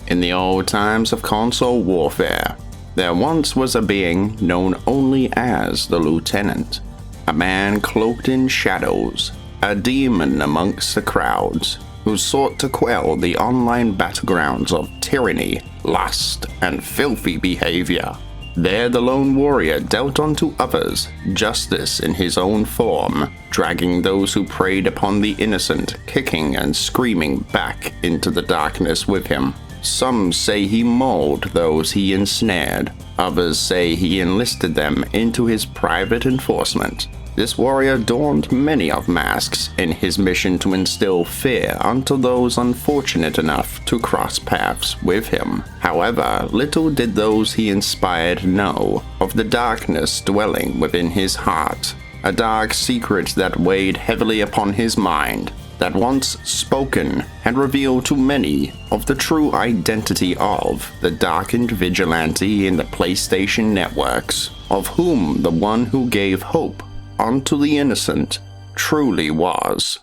In the old times of console warfare, there once was a being known only as the Lieutenant, a man cloaked in shadows, a demon amongst the crowds, who sought to quell the online battlegrounds of tyranny, lust, and filthy behavior. There the lone warrior dealt unto others justice in his own form, dragging those who preyed upon the innocent, kicking and screaming back into the darkness with him. Some say he mauled those he ensnared, others say he enlisted them into his private enforcement. This warrior donned many of masks in his mission to instill fear unto those unfortunate enough to cross paths with him. However, little did those he inspired know of the darkness dwelling within his heart, a dark secret that weighed heavily upon his mind, that once spoken had revealed to many of the true identity of the darkened vigilante in the PlayStation networks, of whom the one who gave hope unto the innocent truly was.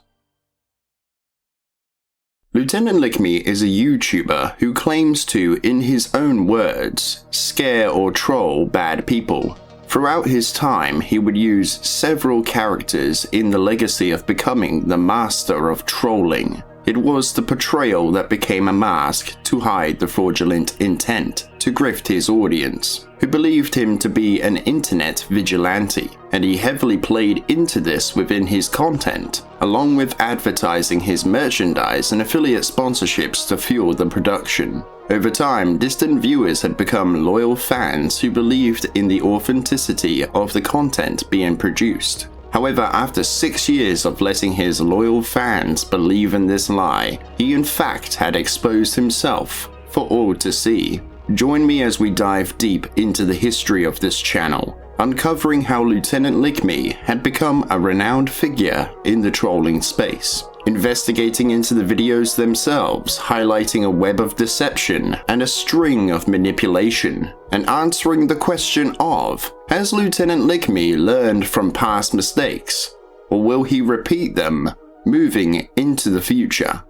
Lieutenant LickMe is a YouTuber who claims to, in his own words, scare or troll bad people. Throughout his time, he would use several characters in the legacy of becoming the master of trolling. It was the portrayal that became a mask to hide the fraudulent intent to grift his audience, who believed him to be an internet vigilante, and he heavily played into this within his content, along with advertising his merchandise and affiliate sponsorships to fuel the production. Over time, distant viewers had become loyal fans who believed in the authenticity of the content being produced. However, after 6 years of letting his loyal fans believe in this lie, he in fact had exposed himself for all to see. Join me as we dive deep into the history of this channel, uncovering how Lieutenant LickMe had become a renowned figure in the trolling space, investigating into the videos themselves, highlighting a web of deception and a string of manipulation, and answering the question of, has Lieutenant LickMe learned from past mistakes, or will he repeat them moving into the future?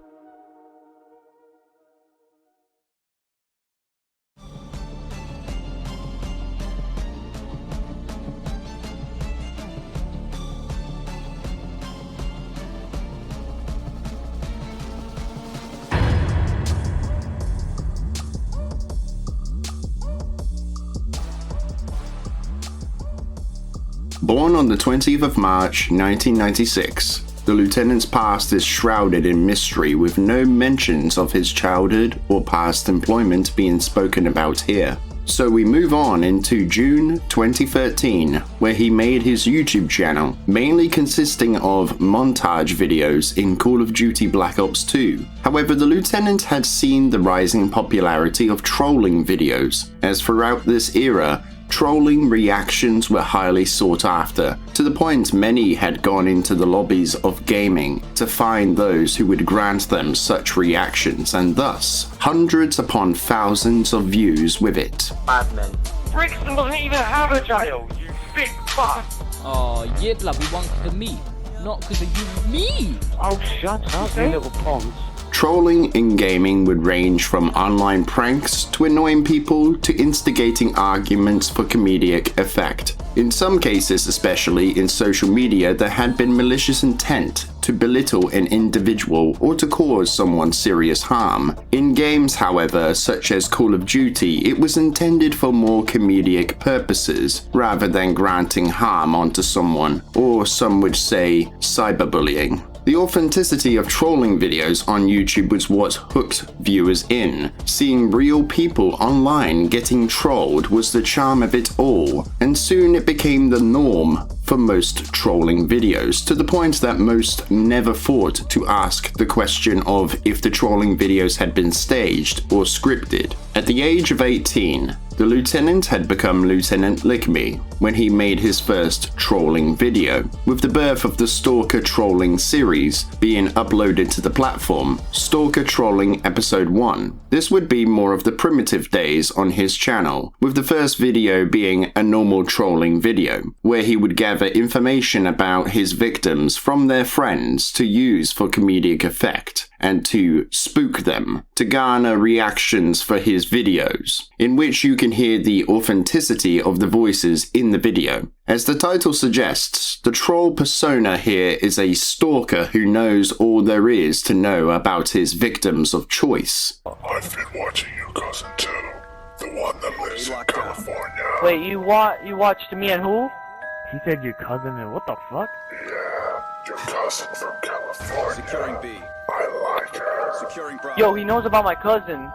Born on the 20th of March 1996, the lieutenant's past is shrouded in mystery, with no mentions of his childhood or past employment being spoken about here. So we move on into June 2013, where he made his YouTube channel, mainly consisting of montage videos in Call of Duty Black Ops 2. However, the lieutenant had seen the rising popularity of trolling videos, as throughout this era, trolling reactions were highly sought after, to the point many had gone into the lobbies of gaming to find those who would grant them such reactions, and thus hundreds upon thousands of views with it. Madman. Brixton doesn't even have a child, you big fuck! Oh, yeah, blood, we want to meet. Not because of you, me! Oh, shut up, you little ponce. Trolling in gaming would range from online pranks to annoying people to instigating arguments for comedic effect. In some cases, especially in social media, there had been malicious intent to belittle an individual or to cause someone serious harm. In games, however, such as Call of Duty, it was intended for more comedic purposes rather than granting harm onto someone, or some would say cyberbullying. The authenticity of trolling videos on YouTube was what hooked viewers in. Seeing real people online getting trolled was the charm of it all, and soon it became the norm for most trolling videos, to the point that most never thought to ask the question of if the trolling videos had been staged or scripted. At the age of 18, the lieutenant had become Lieutenant LickMe when he made his first trolling video, with the birth of the Stalker Trolling series being uploaded to the platform, Stalker Trolling Episode 1. This would be more of the primitive days on his channel, with the first video being a normal trolling video, where he would gather information about his victims from their friends to use for comedic effect, and to spook them to garner reactions for his videos, in which you can hear the authenticity of the voices in the video. As the title suggests, the troll persona here is a stalker who knows all there is to know about his victims of choice. I've been watching your cousin too, the one that lives in California. Wait, you watched me and who? He said your cousin and what the fuck? Yeah, your cousin from California. Securing B. I like her. Securing Bravo. Yo, he knows about my cousin.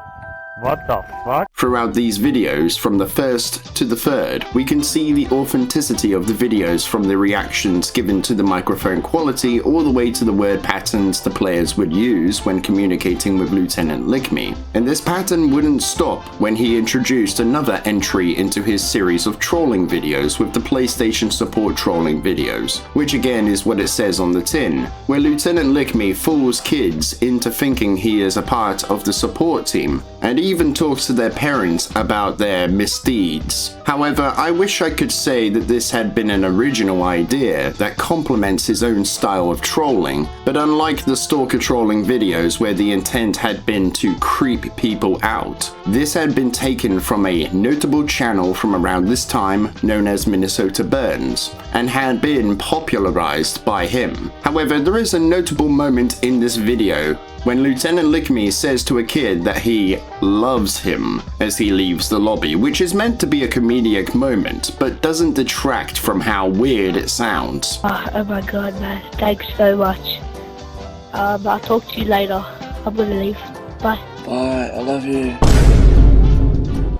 What the fuck? Throughout these videos, from the first to the third, we can see the authenticity of the videos, from the reactions given to the microphone quality all the way to the word patterns the players would use when communicating with Lieutenant LickMe. And this pattern wouldn't stop when he introduced another entry into his series of trolling videos with the PlayStation support trolling videos, which again is what it says on the tin, where Lieutenant LickMe fools kids into thinking he is a part of the support team, and even talks to their parents about their misdeeds. However, I wish I could say that this had been an original idea that complements his own style of trolling, but unlike the stalker trolling videos where the intent had been to creep people out, this had been taken from a notable channel from around this time known as Minnesota Burns, and had been popularized by him. However, there is a notable moment in this video when Lieutenant LickMe says to a kid that he loves him as he leaves the lobby, which is meant to be a comedic moment, but doesn't detract from how weird it sounds. Oh my god, man. Thanks so much. I'll talk to you later. I'm gonna leave. Bye. Bye, I love you.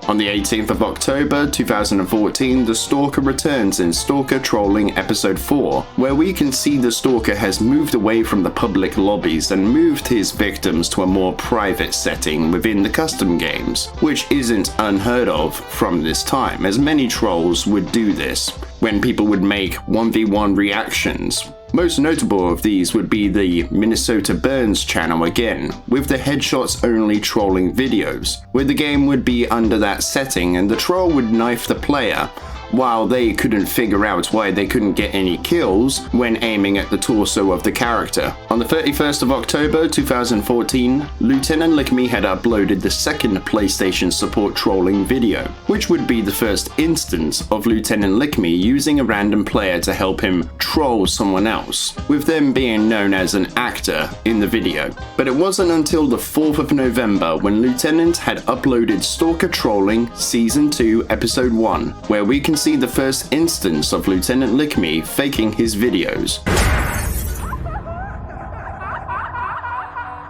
On the 18th of October 2014, the Stalker returns in Stalker Trolling Episode 4, where we can see the Stalker has moved away from the public lobbies and moved his victims to a more private setting within the custom games, which isn't unheard of from this time, as many trolls would do this, when people would make 1v1 reactions. Most notable of these would be the Minnesota Burns channel again, with the headshots only trolling videos, where the game would be under that setting and the troll would knife the player, while they couldn't figure out why they couldn't get any kills when aiming at the torso of the character. On the 31st of October 2014, Lieutenant LickMe had uploaded the second PlayStation support trolling video, which would be the first instance of Lieutenant LickMe using a random player to help him troll someone else, with them being known as an actor in the video. But it wasn't until the 4th of November when Lieutenant had uploaded Stalker Trolling Season 2 Episode 1, where we can see the first instance of Lieutenant LickMe faking his videos,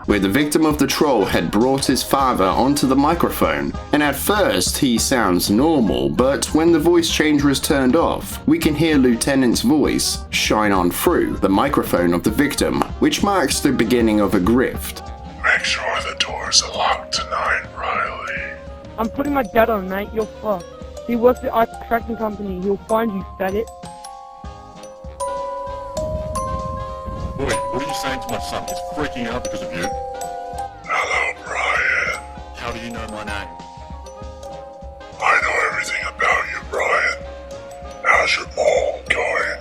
where the victim of the troll had brought his father onto the microphone, and at first he sounds normal, but when the voice changer is turned off, we can hear Lieutenant's voice shine on through the microphone of the victim, which marks the beginning of a grift. Make sure the doors are locked tonight, Riley. I'm putting my dad on, mate. You're fucked. He works at our tracking company. He'll find you, faggot. Boy, what are you saying to my son? He's freaking out because of you. Hello, Brian. How do you know my name? I know everything about you, Brian. How's your mall going?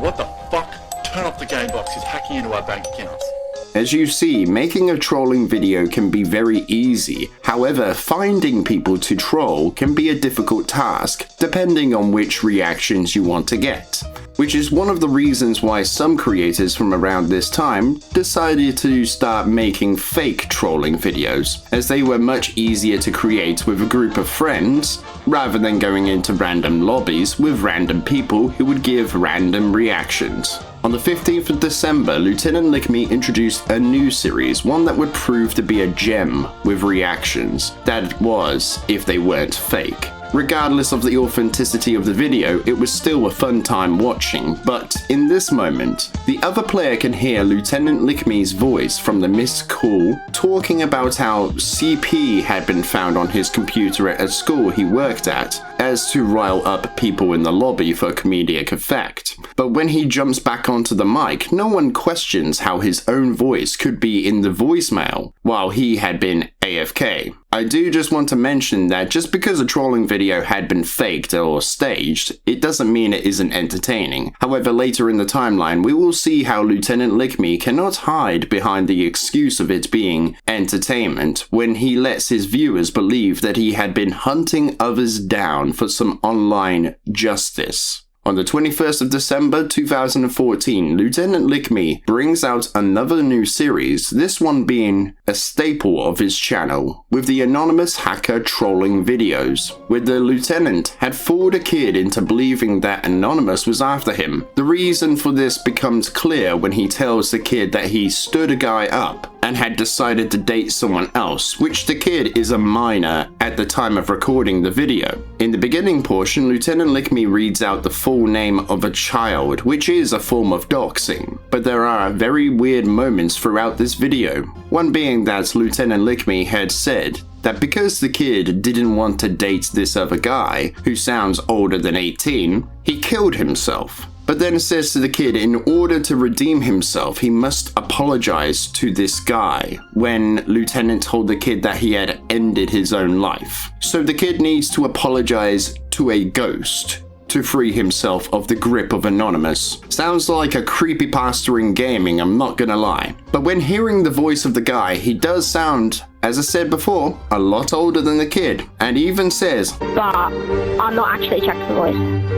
What the fuck? Turn off the game box. He's hacking into our bank accounts. As you see, making a trolling video can be very easy. However, finding people to troll can be a difficult task, depending on which reactions you want to get. Which is one of the reasons why some creators from around this time decided to start making fake trolling videos, as they were much easier to create with a group of friends, rather than going into random lobbies with random people who would give random reactions. On the 15th of December, Lieutenant LickMe introduced a new series, one that would prove to be a gem with reactions, that was, if they weren't fake. Regardless of the authenticity of the video, it was still a fun time watching, but in this moment, the other player can hear Lieutenant LickMe's voice from the missed call talking about how CP had been found on his computer at a school he worked at, as to rile up people in the lobby for comedic effect. But when he jumps back onto the mic, no one questions how his own voice could be in the voicemail while he had been AFK. I do just want to mention that just because a trolling video had been faked or staged, it doesn't mean it isn't entertaining. However, later in the timeline, we will see how Lieutenant LickMe cannot hide behind the excuse of it being entertainment when he lets his viewers believe that he had been hunting others down for some online justice. On the 21st of December 2014, Lieutenant LickMe brings out another new series, this one being a staple of his channel, with the anonymous hacker trolling videos, where the lieutenant had fooled a kid into believing that Anonymous was after him. The reason for this becomes clear when he tells the kid that he stood a guy up and had decided to date someone else, which the kid is a minor at the time of recording the video. In the beginning portion, Lieutenant LickMe reads out the full name of a child, which is a form of doxing, but there are very weird moments throughout this video. One being that Lieutenant LickMe had said that because the kid didn't want to date this other guy, who sounds older than 18, he killed himself. But then says to the kid in order to redeem himself, he must apologize to this guy when Lieutenant told the kid that he had ended his own life. So the kid needs to apologize to a ghost to free himself of the grip of Anonymous. Sounds like a creepypasta in gaming, I'm not gonna lie. But when hearing the voice of the guy, he does sound, as I said before, a lot older than the kid, and even says, But I'm not actually checking the voice.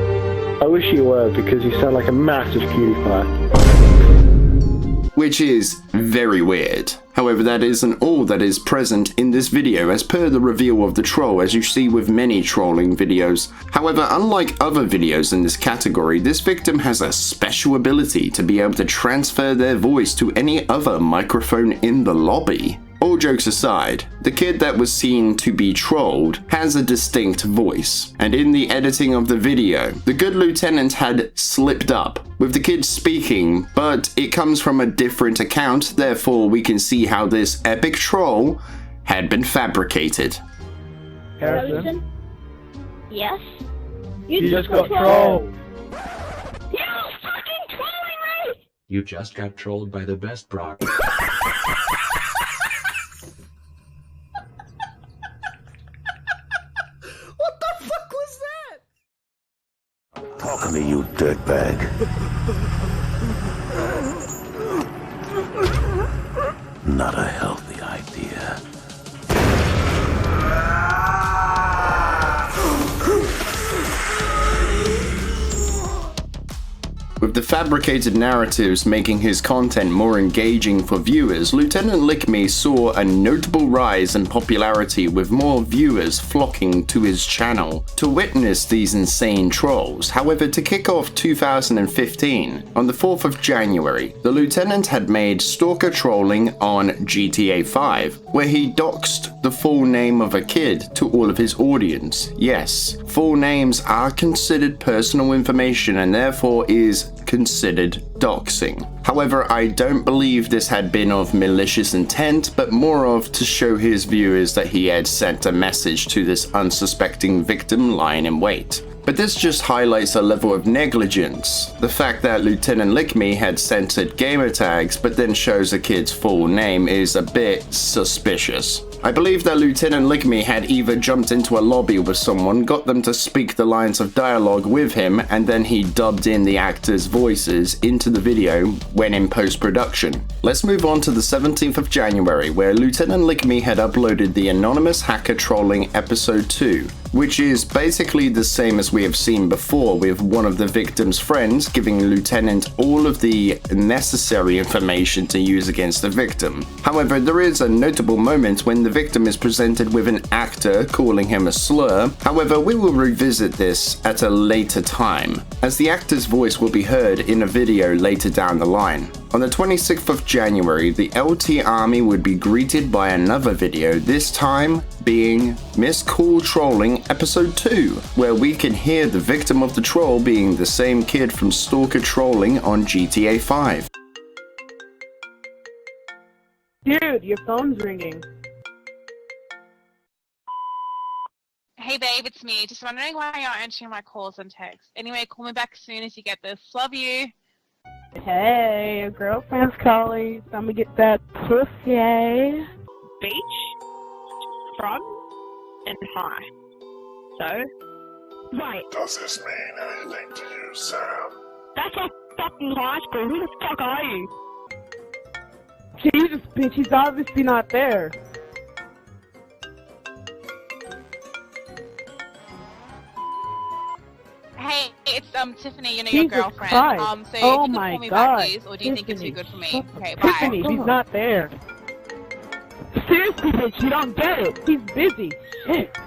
I wish you were, because you sound like a massive cutie pie. which is very weird. However, that isn't all that is present in this video as per the reveal of the troll, as you see with many trolling videos. However, unlike other videos in this category, this victim has a special ability to be able to transfer their voice to any other microphone in the lobby. All jokes aside, the kid that was seen to be trolled has a distinct voice, and in the editing of the video, the good lieutenant had slipped up with the kid speaking, but it comes from a different account, therefore we can see how this epic troll had been fabricated. Harrison? Yes? You just got trolled. You fucking trolling me! You just got trolled by the best Brock. Talk to me, you dirtbag. Not a healthy idea. With the fabricated narratives making his content more engaging for viewers, Lieutenant LickMe saw a notable rise in popularity with more viewers flocking to his channel to witness these insane trolls. However, to kick off 2015, on the 4th of January, the Lieutenant had made stalker trolling on GTA 5, where he doxed the full name of a kid to all of his audience. Yes, full names are considered personal information and therefore is considered doxing. However, I don't believe this had been of malicious intent, but more of to show his viewers that he had sent a message to this unsuspecting victim lying in wait. But this just highlights a level of negligence. The fact that Lieutenant LickMe had censored gamer tags but then shows a kid's full name is a bit suspicious. I believe that Lieutenant LickMe had either jumped into a lobby with someone, got them to speak the lines of dialogue with him, and then he dubbed in the actors' voices into the video when in post-production. Let's move on to the 17th of January, where Lieutenant LickMe had uploaded the Anonymous Hacker Trolling Episode 2, which is basically the same as we have seen before, with one of the victim's friends giving Lieutenant all of the necessary information to use against the victim. However, there is a notable moment when the victim is presented with an actor calling him a slur. However, we will revisit this at a later time, as the actor's voice will be heard in a video later down the line. On the 26th of January, the LT Army would be greeted by another video, this time being Miss Cool Trolling Episode 2, where we can hear the victim of the troll being the same kid from Stalker Trolling on GTA 5. Dude, your phone's ringing. Hey babe, it's me. Just wondering why you're not answering my calls and texts. Anyway, call me back as soon as you get this. Love you. Hey, your girlfriend's calling. I'm gonna get that pussy. Beach, front, and high. So, right. Does this mean anything to you, Sam? That's a fucking high school. Who the fuck are you? Jesus, bitch, he's obviously not there. Hey, it's Tiffany, you know, Jesus your girlfriend. Christ. So Oh you can my call me God. back, please, or do you think it's too Tiffany. good for me? Okay, bye. Tiffany, he's not there. Seriously, bitch, you don't get it. He's busy. Shit.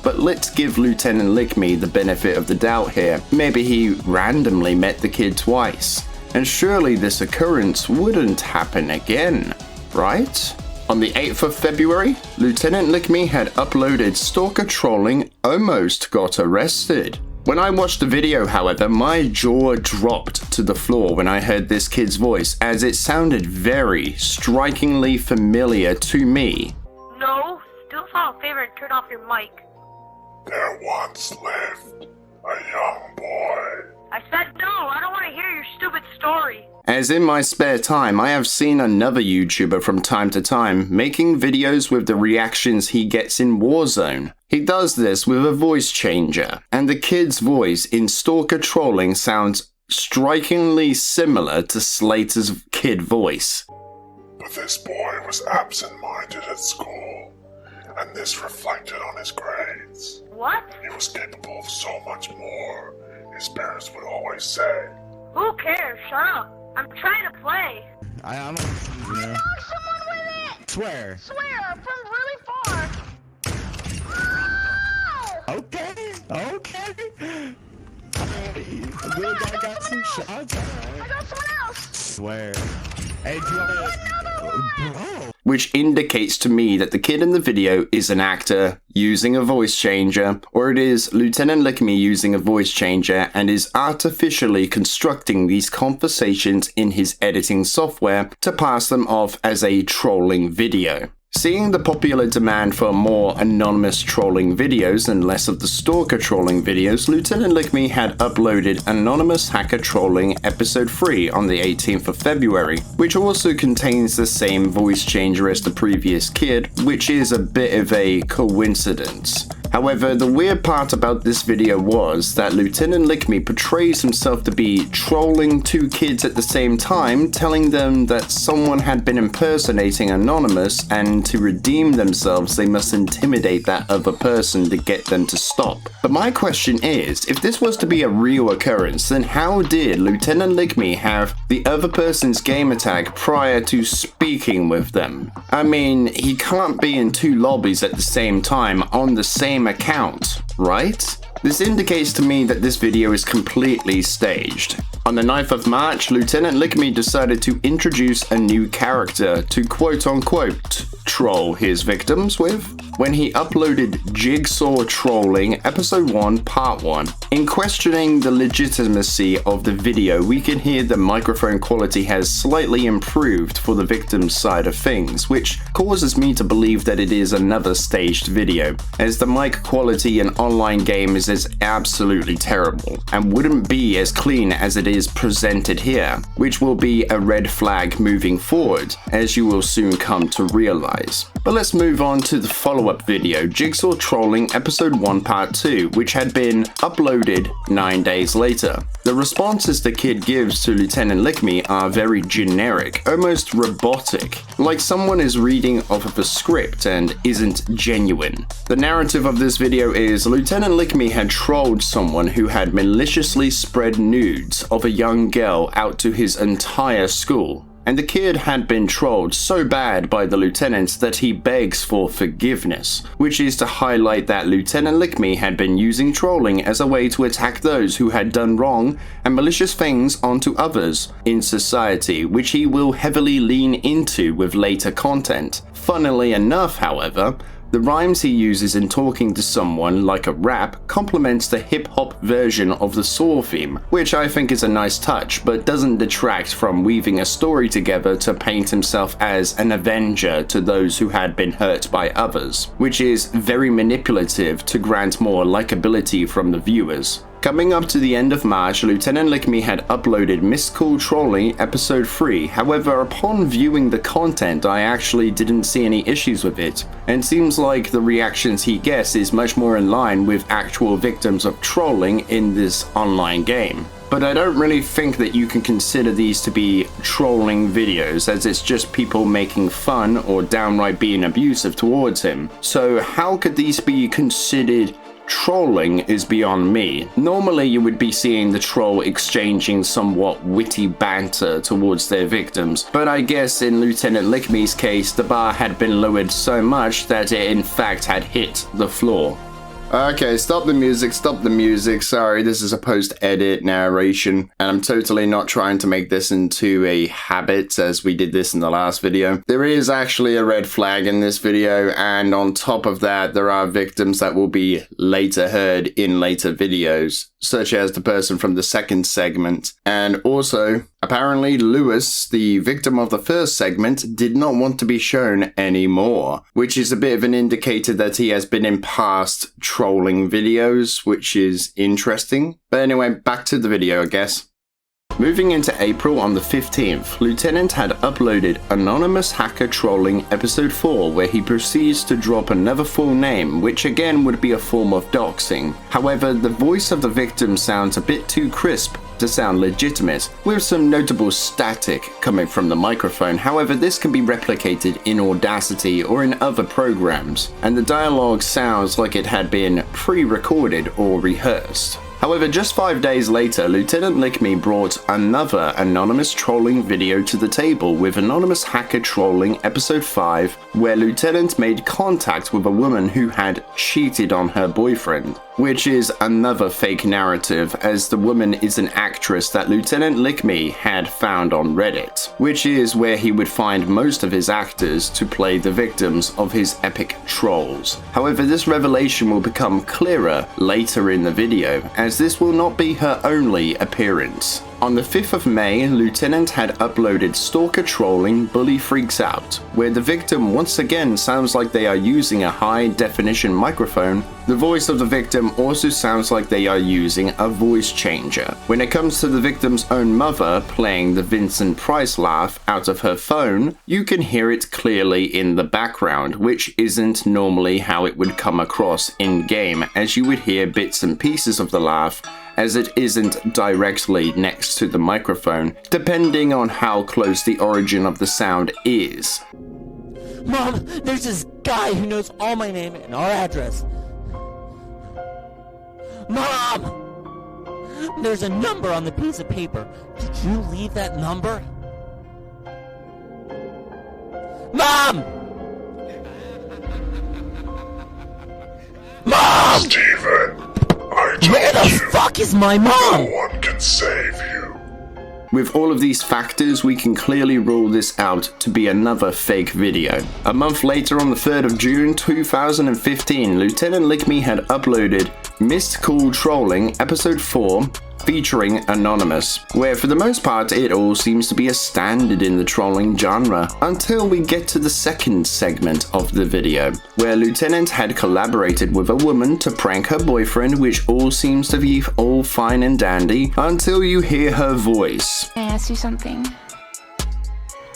But let's give Lieutenant Lickme the benefit of the doubt here. Maybe he randomly met the kid twice. And surely this occurrence wouldn't happen again, right? On the 8th of February, Lieutenant Lickme had uploaded stalker trolling almost got arrested. When I watched the video, however, my jaw dropped to the floor when I heard this kid's voice, as it sounded very strikingly familiar to me. No, do us all a favor and turn off your mic. There once lived a young boy. I said no, I don't want to hear your stupid story. As in my spare time, I have seen another YouTuber from time to time making videos with the reactions he gets in Warzone. He does this with a voice changer, and the kid's voice in stalker trolling sounds strikingly similar to Slater's kid voice. But this boy was absent-minded at school, and this reflected on his grades. What? He was capable of so much more, his parents would always say. Who cares? Shut up. I'm trying to play. I don't know. Someone with it! Swear. Swear, from really far. Okay. The little guy got some shots. I got someone else. Swear. Hey, do you want to... Which indicates to me that the kid in the video is an actor using a voice changer, or it is Lieutenant Lickme using a voice changer and is artificially constructing these conversations in his editing software to pass them off as a trolling video. Seeing the popular demand for more anonymous trolling videos and less of the stalker trolling videos, Lieutenant Lickme had uploaded Anonymous Hacker Trolling Episode 3 on the 18th of February, which also contains the same voice changer as the previous kid, which is a bit of a coincidence. However, the weird part about this video was that Lieutenant Lickme portrays himself to be trolling two kids at the same time, telling them that someone had been impersonating Anonymous and to redeem themselves they must intimidate that other person to get them to stop. But my question is, if this was to be a real occurrence, then how did Lieutenant Lickme have the other person's gamertag prior to speaking with them? I mean, he can't be in two lobbies at the same time on the same account, right? This indicates to me that this video is completely staged. On the 9th of March, Lieutenant Lickme decided to introduce a new character to quote-unquote troll his victims with when he uploaded Jigsaw Trolling Episode 1 Part 1. In questioning the legitimacy of the video, we can hear the microphone quality has slightly improved for the victim's side of things, which causes me to believe that it is another staged video, as the mic quality in online games is absolutely terrible and wouldn't be as clean as it is presented here, which will be a red flag moving forward, as you will soon come to realize. But let's move on to the follow-up video, Jigsaw Trolling Episode 1 Part 2, which had been uploaded 9 days later. The responses the kid gives to Lieutenant Lickme are very generic, almost robotic, like someone is reading off of a script and isn't genuine. The narrative of this video is Lieutenant Lickme had trolled someone who had maliciously spread nudes of a young girl out to his entire school. And the kid had been trolled so bad by the lieutenant that he begs for forgiveness, which is to highlight that Lieutenant Lickme had been using trolling as a way to attack those who had done wrong and malicious things onto others in society, which he will heavily lean into with later content. Funnily enough, however, The rhymes he uses in talking to someone like a rap complements the hip-hop version of the Saw theme, which I think is a nice touch, but doesn't detract from weaving a story together to paint himself as an avenger to those who had been hurt by others, which is very manipulative to grant more likability from the viewers. Coming up to the end of March, Lieutenant LickMe had uploaded Mystical Trolling Episode 3, however upon viewing the content I actually didn't see any issues with it, and seems like the reactions he gets is much more in line with actual victims of trolling in this online game. But I don't really think that you can consider these to be trolling videos, as it's just people making fun or downright being abusive towards him. So how could these be considered trolling is beyond me. Normally you would be seeing the troll exchanging somewhat witty banter towards their victims, but I guess in Lieutenant LickMe's case the bar had been lowered so much that it in fact had hit the floor. Okay, stop the music, sorry, this is a post-edit narration, and I'm totally not trying to make this into a habit as we did this in the last video. There is actually a red flag in this video, and on top of that, there are victims that will be later heard in later videos, such as the person from the second segment. And also, apparently Lewis, the victim of the first segment, did not want to be shown anymore, which is a bit of an indicator that he has been in past trolling videos, which is interesting. But anyway, back to the video, I guess. Moving into April on the 15th, Lieutenant had uploaded Anonymous Hacker Trolling Episode 4, where he proceeds to drop another full name, which again would be a form of doxing. However, the voice of the victim sounds a bit too crisp to sound legitimate, with some notable static coming from the microphone. However, this can be replicated in Audacity or in other programs, and the dialogue sounds like it had been pre-recorded or rehearsed. However, just 5 days later, Lieutenant LickMe brought another anonymous trolling video to the table with Anonymous Hacker Trolling Episode 5, where Lieutenant made contact with a woman who had cheated on her boyfriend, which is another fake narrative, as the woman is an actress that Lieutenant LickMe had found on Reddit, which is where he would find most of his actors to play the victims of his epic trolls. However, this revelation will become clearer later in the video, as this will not be her only appearance. On the 5th of May, Lieutenant had uploaded Stalker Trolling Bully Freaks Out, where the victim once again sounds like they are using a high-definition microphone. The voice of the victim also sounds like they are using a voice changer. When it comes to the victim's own mother playing the Vincent Price laugh out of her phone, you can hear it clearly in the background, which isn't normally how it would come across in-game, as you would hear bits and pieces of the laugh, as it isn't directly next to the microphone, depending on how close the origin of the sound is. Mom, there's this guy who knows all my name and our address. Mom! There's a number on the piece of paper. Did you leave that number? Mom! Mom! Steven! Where the fuck is my mom? No one can save you. With all of these factors, we can clearly rule this out to be another fake video. A month later, on the 3rd of June 2015, Lieutenant LickMe had uploaded Mystical Trolling Episode 4, featuring Anonymous, where for the most part it all seems to be a standard in the trolling genre, until we get to the second segment of the video, where Lieutenant had collaborated with a woman to prank her boyfriend, which all seems to be all fine and dandy, until you hear her voice. Can I ask you something?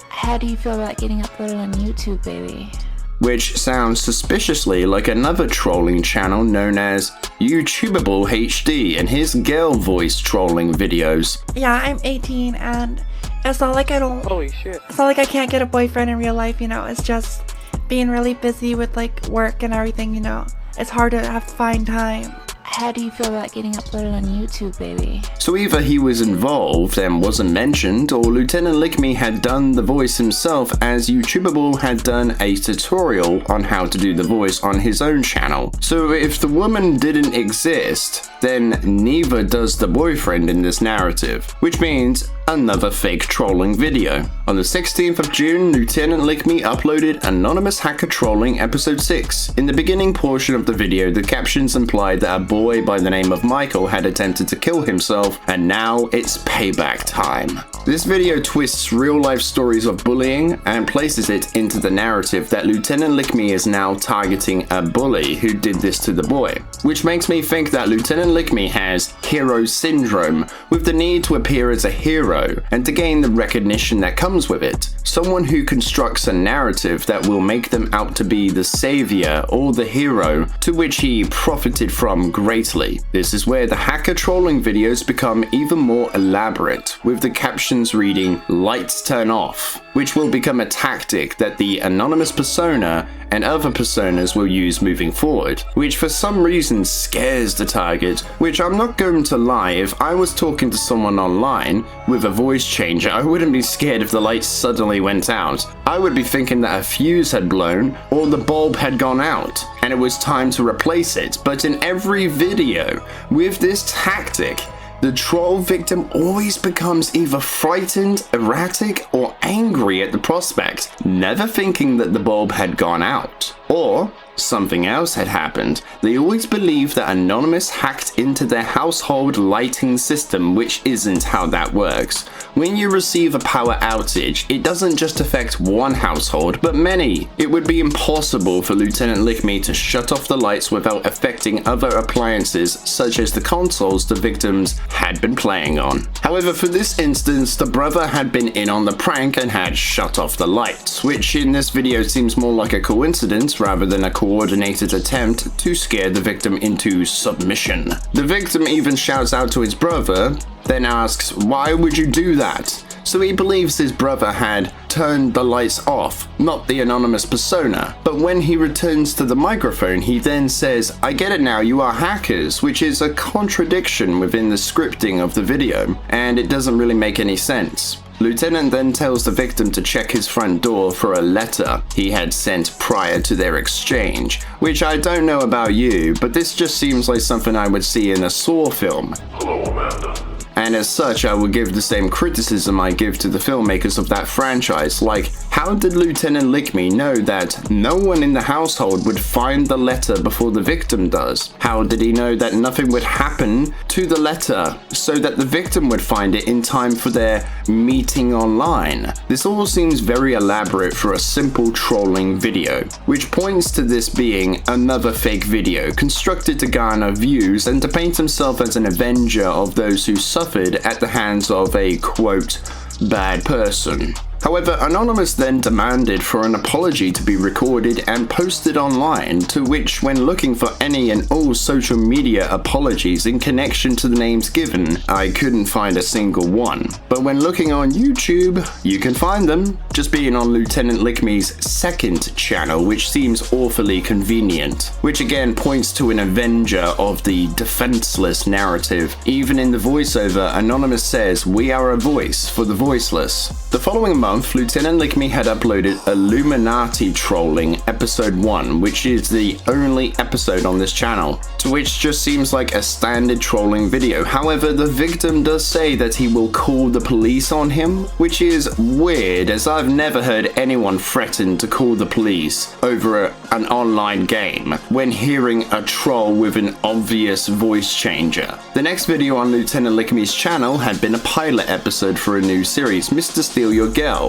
How do you feel about getting uploaded on YouTube, baby? Which sounds suspiciously like another trolling channel known as YouTubeable HD and his girl voice trolling videos. Yeah, I'm 18 and it's not like I don't... Holy shit. It's not like I can't get a boyfriend in real life, you know, it's just being really busy with like work and everything, you know. It's hard to have to find time. How do you feel about getting uploaded on YouTube, baby? So either he was involved and wasn't mentioned, or Lieutenant LickMe had done the voice himself, as YouTubeable had done a tutorial on how to do the voice on his own channel. So if the woman didn't exist, then neither does the boyfriend in this narrative, which means another fake trolling video. On the 16th of June, Lieutenant LickMe uploaded Anonymous Hacker Trolling Episode 6. In the beginning portion of the video, the captions implied that a boy by the name of Michael had attempted to kill himself, and now it's payback time. This video twists real-life stories of bullying and places it into the narrative that Lieutenant LickMe is now targeting a bully who did this to the boy, which makes me think that Lieutenant LickMe has hero syndrome, with the need to appear as a hero and to gain the recognition that comes with it. Someone who constructs a narrative that will make them out to be the savior or the hero, to which he profited from greatly. This is where the hacker trolling videos become even more elaborate, with the captions reading "Lights turn off," which will become a tactic that the anonymous persona and other personas will use moving forward, which for some reason scares the target, which I'm not going to lie, if I was talking to someone online with a voice changer, I wouldn't be scared if the lights suddenly went out. I would be thinking that a fuse had blown or the bulb had gone out and it was time to replace it. But in every video with this tactic, the troll victim always becomes either frightened, erratic, or angry at the prospect, never thinking that the bulb had gone out. Or something else had happened. They always believe that Anonymous hacked into their household lighting system, which isn't how that works. When you receive a power outage, it doesn't just affect one household, but many. It would be impossible for Lieutenant LickMe to shut off the lights without affecting other appliances, such as the consoles the victims had been playing on. However, for this instance, the brother had been in on the prank and had shut off the lights, which in this video seems more like a coincidence rather than a coordinated attempt to scare the victim into submission. The victim even shouts out to his brother, then asks, "Why would you do that?" So he believes his brother had turned the lights off, not the anonymous persona. But when he returns to the microphone, he then says, "I get it now, you are hackers," which is a contradiction within the scripting of the video, and it doesn't really make any sense. Lieutenant then tells the victim to check his front door for a letter he had sent prior to their exchange, which I don't know about you, but this just seems like something I would see in a Saw film. Hello, Amanda. And as such, I will give the same criticism I give to the filmmakers of that franchise, like, how did Lieutenant LickMe know that no one in the household would find the letter before the victim does? How did he know that nothing would happen to the letter so that the victim would find it in time for their meeting online? This all seems very elaborate for a simple trolling video, which points to this being another fake video constructed to garner views and to paint himself as an avenger of those who suffered at the hands of a, quote, bad person. However, Anonymous then demanded for an apology to be recorded and posted online, to which, when looking for any and all social media apologies in connection to the names given, I couldn't find a single one. But when looking on YouTube, you can find them, just being on Lieutenant LickMe's second channel, which seems awfully convenient, which again points to an avenger of the defenseless narrative. Even in the voiceover, Anonymous says, "We are a voice for the voiceless." The following month, Lieutenant LickMe had uploaded Illuminati Trolling Episode 1, which is the only episode on this channel, to which just seems like a standard trolling video. However, the victim does say that he will call the police on him, which is weird, as I've never heard anyone threaten to call the police over an online game when hearing a troll with an obvious voice changer. The next video on Lieutenant LickMe's channel had been a pilot episode for a new series, Mr. Steal Your Girl,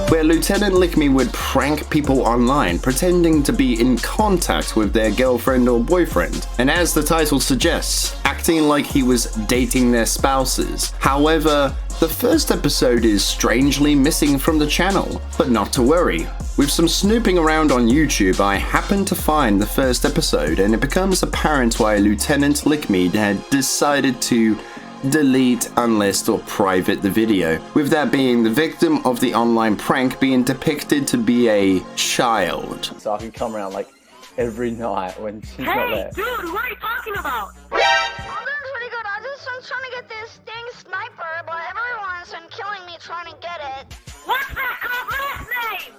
where Lieutenant LickMe would prank people online, pretending to be in contact with their girlfriend or boyfriend, and as the title suggests, acting like he was dating their spouses. However, the first episode is strangely missing from the channel, but not to worry. With some snooping around on YouTube, I happened to find the first episode, and it becomes apparent why Lieutenant LickMe had decided to delete, unlist, or private the video, with that being the victim of the online prank being depicted to be a child. So I can come around like every night when she's not there. Hey, dude, what are you talking about? I'm doing pretty good. I'm trying to get this dang sniper, but everyone's been killing me trying to get it. What's that called last name?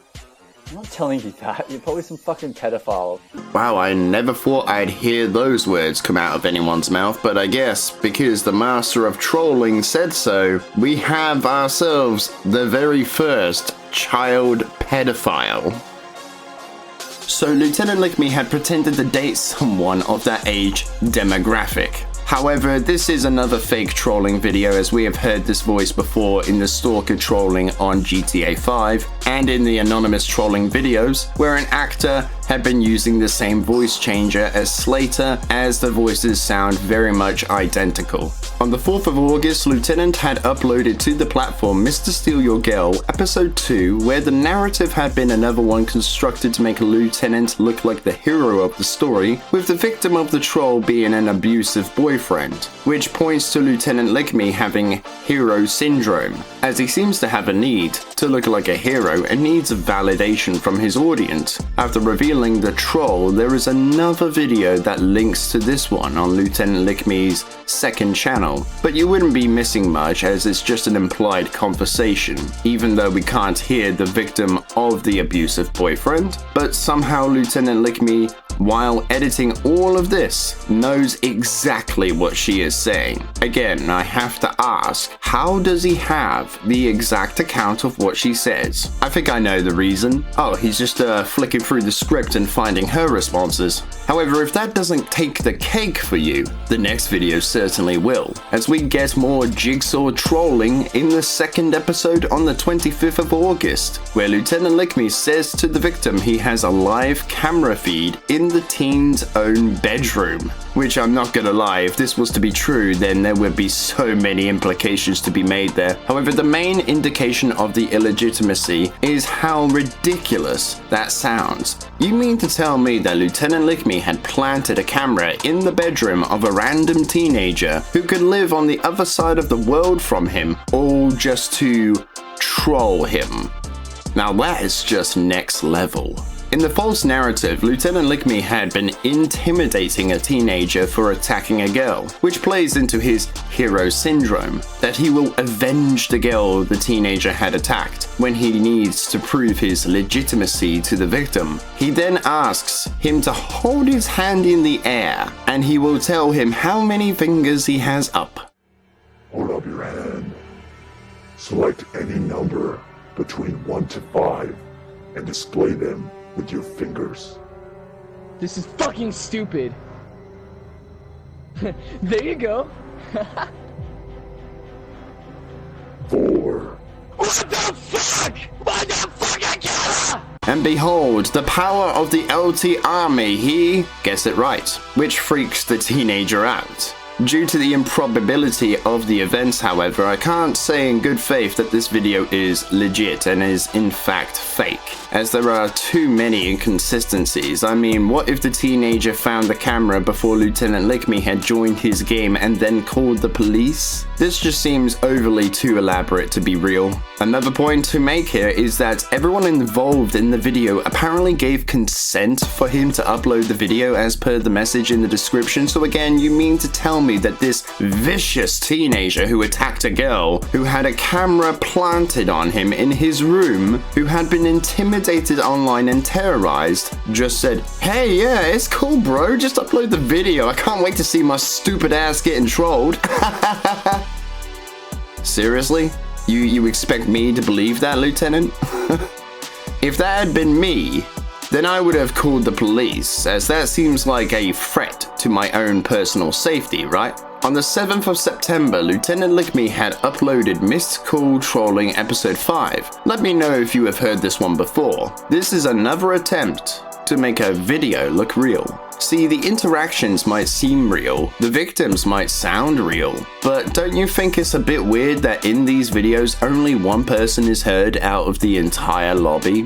I'm not telling you that. You're probably some fucking pedophile. Wow, I never thought I'd hear those words come out of anyone's mouth, but I guess because the master of trolling said so, we have ourselves the very first child pedophile. So Lieutenant Lickme had pretended to date someone of that age demographic. However, this is another fake trolling video, as we have heard this voice before in the stalker trolling on GTA 5 and in the anonymous trolling videos, where an actor had been using the same voice changer as Slater, as the voices sound very much identical. On the 4th of August, Lieutenant had uploaded to the platform Mr. Steal Your Girl episode 2, where the narrative had been another one constructed to make a lieutenant look like the hero of the story, with the victim of the troll being an abusive boyfriend, which points to Lieutenant Lickme having hero syndrome, as he seems to have a need to look like a hero and needs a validation from his audience. After revealing the troll, there is another video that links to this one on Lieutenant Lickme's second channel, but you wouldn't be missing much as it's just an implied conversation, even though we can't hear the victim of the abusive boyfriend. But somehow Lieutenant Lickme, while editing all of this, knows exactly what she is saying. Again, I have to ask, how does he have the exact account of what she says? I think I know the reason. Oh, he's just flicking through the script and finding her responses. However, if that doesn't take the cake for you, the next video certainly will, as we get more jigsaw trolling in the second episode on the 25th of August, where Lieutenant Lickme says to the victim he has a live camera feed in the teen's own bedroom. Which, I'm not gonna lie, if this was to be true, then there would be so many implications to be made there. However, the main indication of the illegitimacy is how ridiculous that sounds. You mean to tell me that Lieutenant Lickme had planted a camera in the bedroom of a random teenager who could live on the other side of the world from him, all just to troll him? Now that is just next level. In the false narrative, Lieutenant Lickme had been intimidating a teenager for attacking a girl, which plays into his hero syndrome, that he will avenge the girl the teenager had attacked when he needs to prove his legitimacy to the victim. He then asks him to hold his hand in the air, and he will tell him how many fingers he has up. Hold up your hand. Select any number between 1 to 5 and display them with your fingers. This is fucking stupid. There you go. 4. What the fuck? What the fuck? And behold, the power of the LT army, he gets it right, which freaks the teenager out. Due to the improbability of the events, however, I can't say in good faith that this video is legit and is in fact fake, as there are too many inconsistencies. I mean, what if the teenager found the camera before Lieutenant Lickme had joined his game and then called the police? This just seems overly too elaborate to be real. Another point to make here is that everyone involved in the video apparently gave consent for him to upload the video as per the message in the description. So again, you mean to tell me that this vicious teenager who attacked a girl, who had a camera planted on him in his room, who had been intimidated online and terrorized, just said, "Hey, yeah, it's cool, bro, just upload the video. I can't wait to see my stupid ass getting trolled." Seriously? You expect me to believe that, Lieutenant? If that had been me, then I would have called the police, as that seems like a threat to my own personal safety, right? On the 7th of September, Lieutenant Lickme had uploaded Missed Call Trolling Episode 5. Let me know if you have heard this one before. This is another attempt to make a video look real. See, the interactions might seem real, the victims might sound real, but don't you think it's a bit weird that in these videos only one person is heard out of the entire lobby?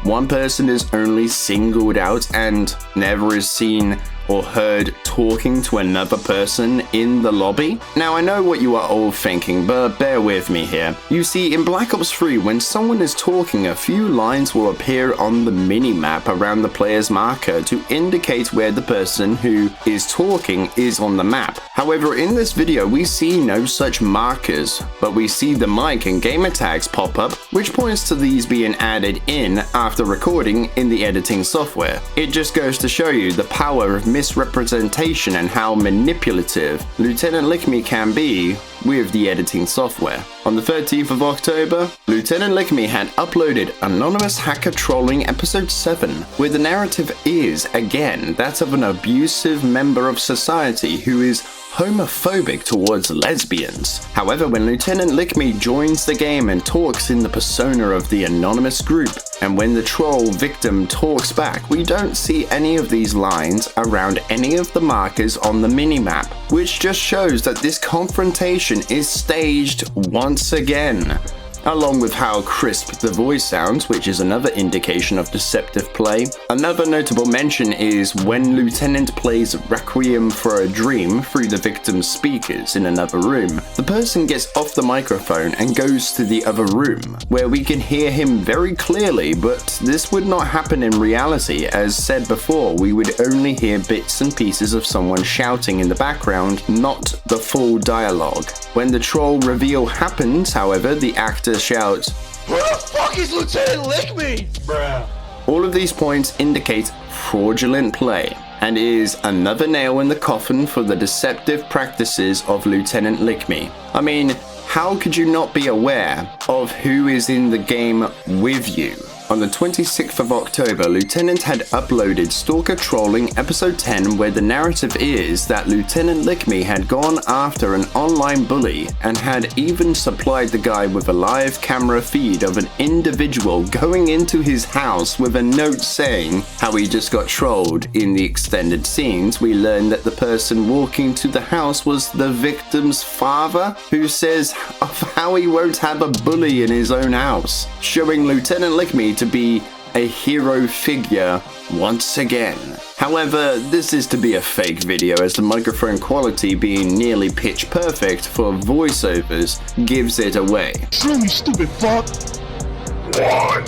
One person is only singled out and never is seen or heard talking to another person in the lobby? Now I know what you are all thinking, but bear with me here. You see, in Black Ops 3, when someone is talking, a few lines will appear on the minimap around the player's marker to indicate where the person who is talking is on the map. However, in this video we see no such markers, but we see the mic and gamer tags pop up, which points to these being added in after recording in the editing software. It just goes to show you the power of misrepresentation and how manipulative Lieutenant LickMe can be with the editing software. On the 13th of October, Lieutenant LickMe had uploaded Anonymous Hacker Trolling Episode 7, where the narrative is, again, that of an abusive member of society who is homophobic towards lesbians. However, when Lieutenant LickMe joins the game and talks in the persona of the anonymous group, and when the troll victim talks back, we don't see any of these lines around any of the markers on the minimap, which just shows that this confrontation is staged once again. Along with how crisp the voice sounds, which is another indication of deceptive play. Another notable mention is when Lieutenant plays Requiem for a Dream through the victim's speakers in another room. The person gets off the microphone and goes to the other room, where we can hear him very clearly, but this would not happen in reality. As said before, we would only hear bits and pieces of someone shouting in the background, not the full dialogue. When the troll reveal happens, however, the actor shouts, "Where the fuck is Lieutenant LickMe?" Bruh. All of these points indicate fraudulent play, and is another nail in the coffin for the deceptive practices of Lieutenant LickMe. I mean, how could you not be aware of who is in the game with you? On the 26th of October, Lieutenant had uploaded Stalker Trolling Episode 10, where the narrative is that Lieutenant LickMe had gone after an online bully and had even supplied the guy with a live camera feed of an individual going into his house with a note saying how he just got trolled. In the extended scenes, we learned that the person walking to the house was the victim's father, who says of how he won't have a bully in his own house, showing Lieutenant LickMe to be a hero figure once again. However, this is to be a fake video, as the microphone quality being nearly pitch perfect for voiceovers gives it away. Show me, stupid fuck. What?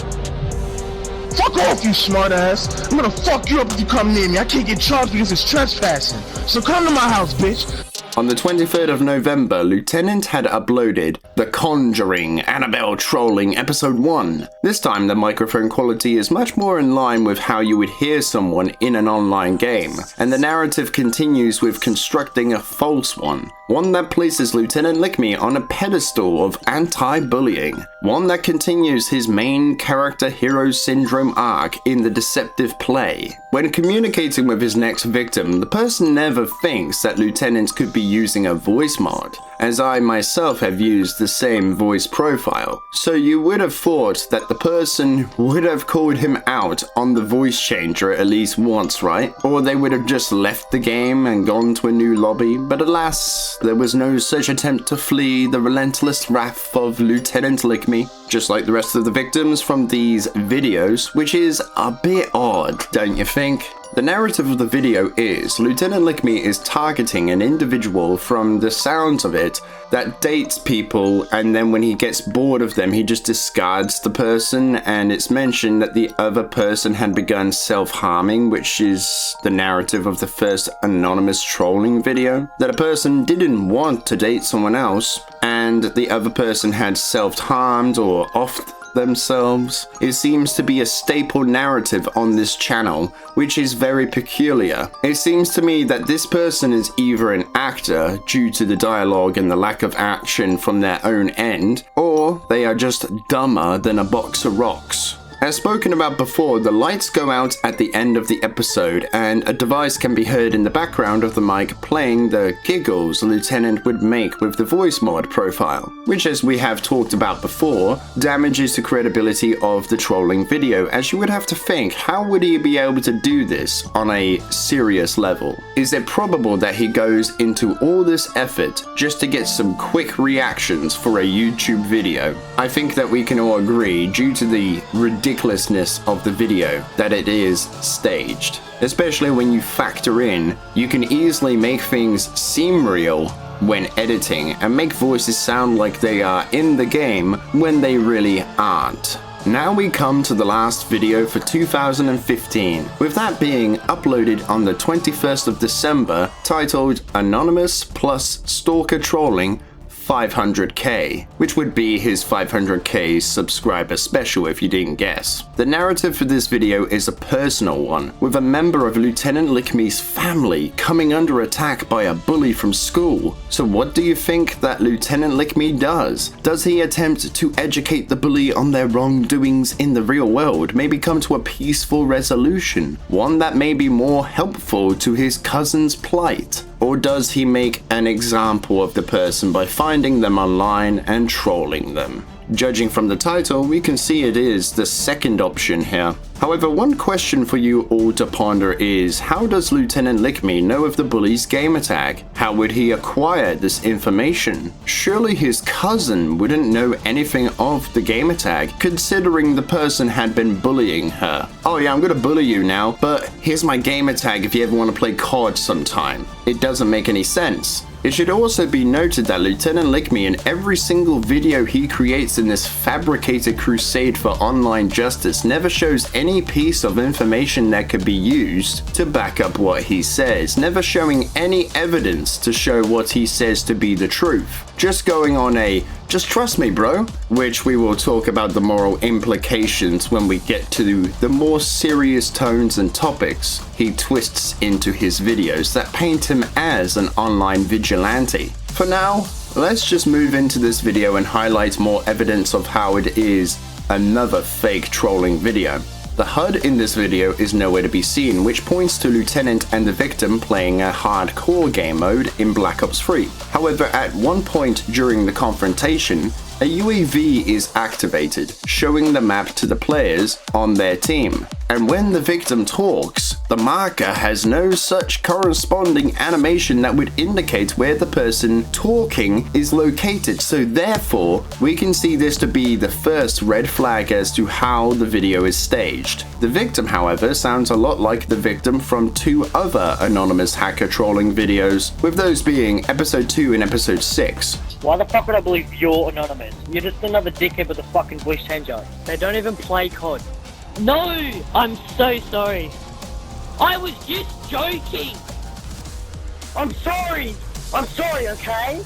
Fuck off, you smartass. I'm gonna fuck you up if you come near me. I can't get charged because it's trespassing. So come to my house, bitch. On the 23rd of November, Lieutenant had uploaded The Conjuring Annabelle Trolling Episode 1. This time the microphone quality is much more in line with how you would hear someone in an online game, and the narrative continues with constructing a false one that places Lieutenant LickMe on a pedestal of anti-bullying, one that continues his main character hero syndrome arc in the deceptive play. When communicating with his next victim, the person never thinks that Lieutenant could be using a voice mod, as I myself have used the same voice profile. So you would have thought that the person would have called him out on the voice changer at least once, right? Or they would have just left the game and gone to a new lobby, but alas, there was no such attempt to flee the relentless wrath of Lieutenant LickMe, just like the rest of the victims from these videos, which is a bit odd, don't you think? The narrative of the video is Lieutenant LickMe is targeting an individual, from the sounds of it, that dates people, and then when he gets bored of them he just discards the person, and it's mentioned that the other person had begun self-harming, which is the narrative of the first anonymous trolling video, that a person didn't want to date someone else and the other person had self-harmed or offed themselves. It seems to be a staple narrative on this channel, which is very peculiar. It seems to me that this person is either an actor due to the dialogue and the lack of action from their own end, or they are just dumber than a box of rocks. As spoken about before, the lights go out at the end of the episode, and a device can be heard in the background of the mic playing the giggles the Lieutenant would make with the voice mod profile, which, as we have talked about before, damages the credibility of the trolling video, as you would have to think, how would he be able to do this on a serious level? Is it probable that he goes into all this effort just to get some quick reactions for a YouTube video? I think that we can all agree, due to the ridiculous ridiculousness of the video that it is staged. Especially when you factor in, you can easily make things seem real when editing and make voices sound like they are in the game when they really aren't. Now we come to the last video for 2015, with that being uploaded on the 21st of December, titled Anonymous plus Stalker Trolling 500k, which would be his 500k subscriber special if you didn't guess. The narrative for this video is a personal one, with a member of Lieutenant LickMe's family coming under attack by a bully from school. So what do you think that Lieutenant LickMe does? Does he attempt to educate the bully on their wrongdoings in the real world, maybe come to a peaceful resolution, one that may be more helpful to his cousin's plight? Or does he make an example of the person by finding them online and trolling them? Judging from the title, we can see it is the second option here. However, one question for you all to ponder is, how does Lieutenant LickMe know of the bully's gamertag? How would he acquire this information? Surely his cousin wouldn't know anything of the gamertag, considering the person had been bullying her. Oh yeah, I'm gonna bully you now, but here's my gamertag if you ever want to play COD sometime. It doesn't make any sense. It should also be noted that Lieutenant LickMe, in every single video he creates in this fabricated crusade for online justice, never shows any piece of information that could be used to back up what he says, never showing any evidence to show what he says to be the truth. Just going on a "just trust me bro," which we will talk about the moral implications when we get to the more serious tones and topics he twists into his videos that paint him as an online vigilante. For now, let's just move into this video and highlight more evidence of how it is another fake trolling video. The HUD in this video is nowhere to be seen, which points to Lieutenant and the victim playing a hardcore game mode in Black Ops 3. However, at one point during the confrontation, a UAV is activated, showing the map to the players on their team. And when the victim talks, the marker has no such corresponding animation that would indicate where the person talking is located, so therefore we can see this to be the first red flag as to how the video is staged. The victim, however, sounds a lot like the victim from two other anonymous hacker trolling videos, with those being episode 2 and episode 6. Why the fuck would I believe you're anonymous? You're just another dickhead with a fucking voice changer. They don't even play COD. No! I'm so sorry. I was just joking! I'm sorry! I'm sorry, okay?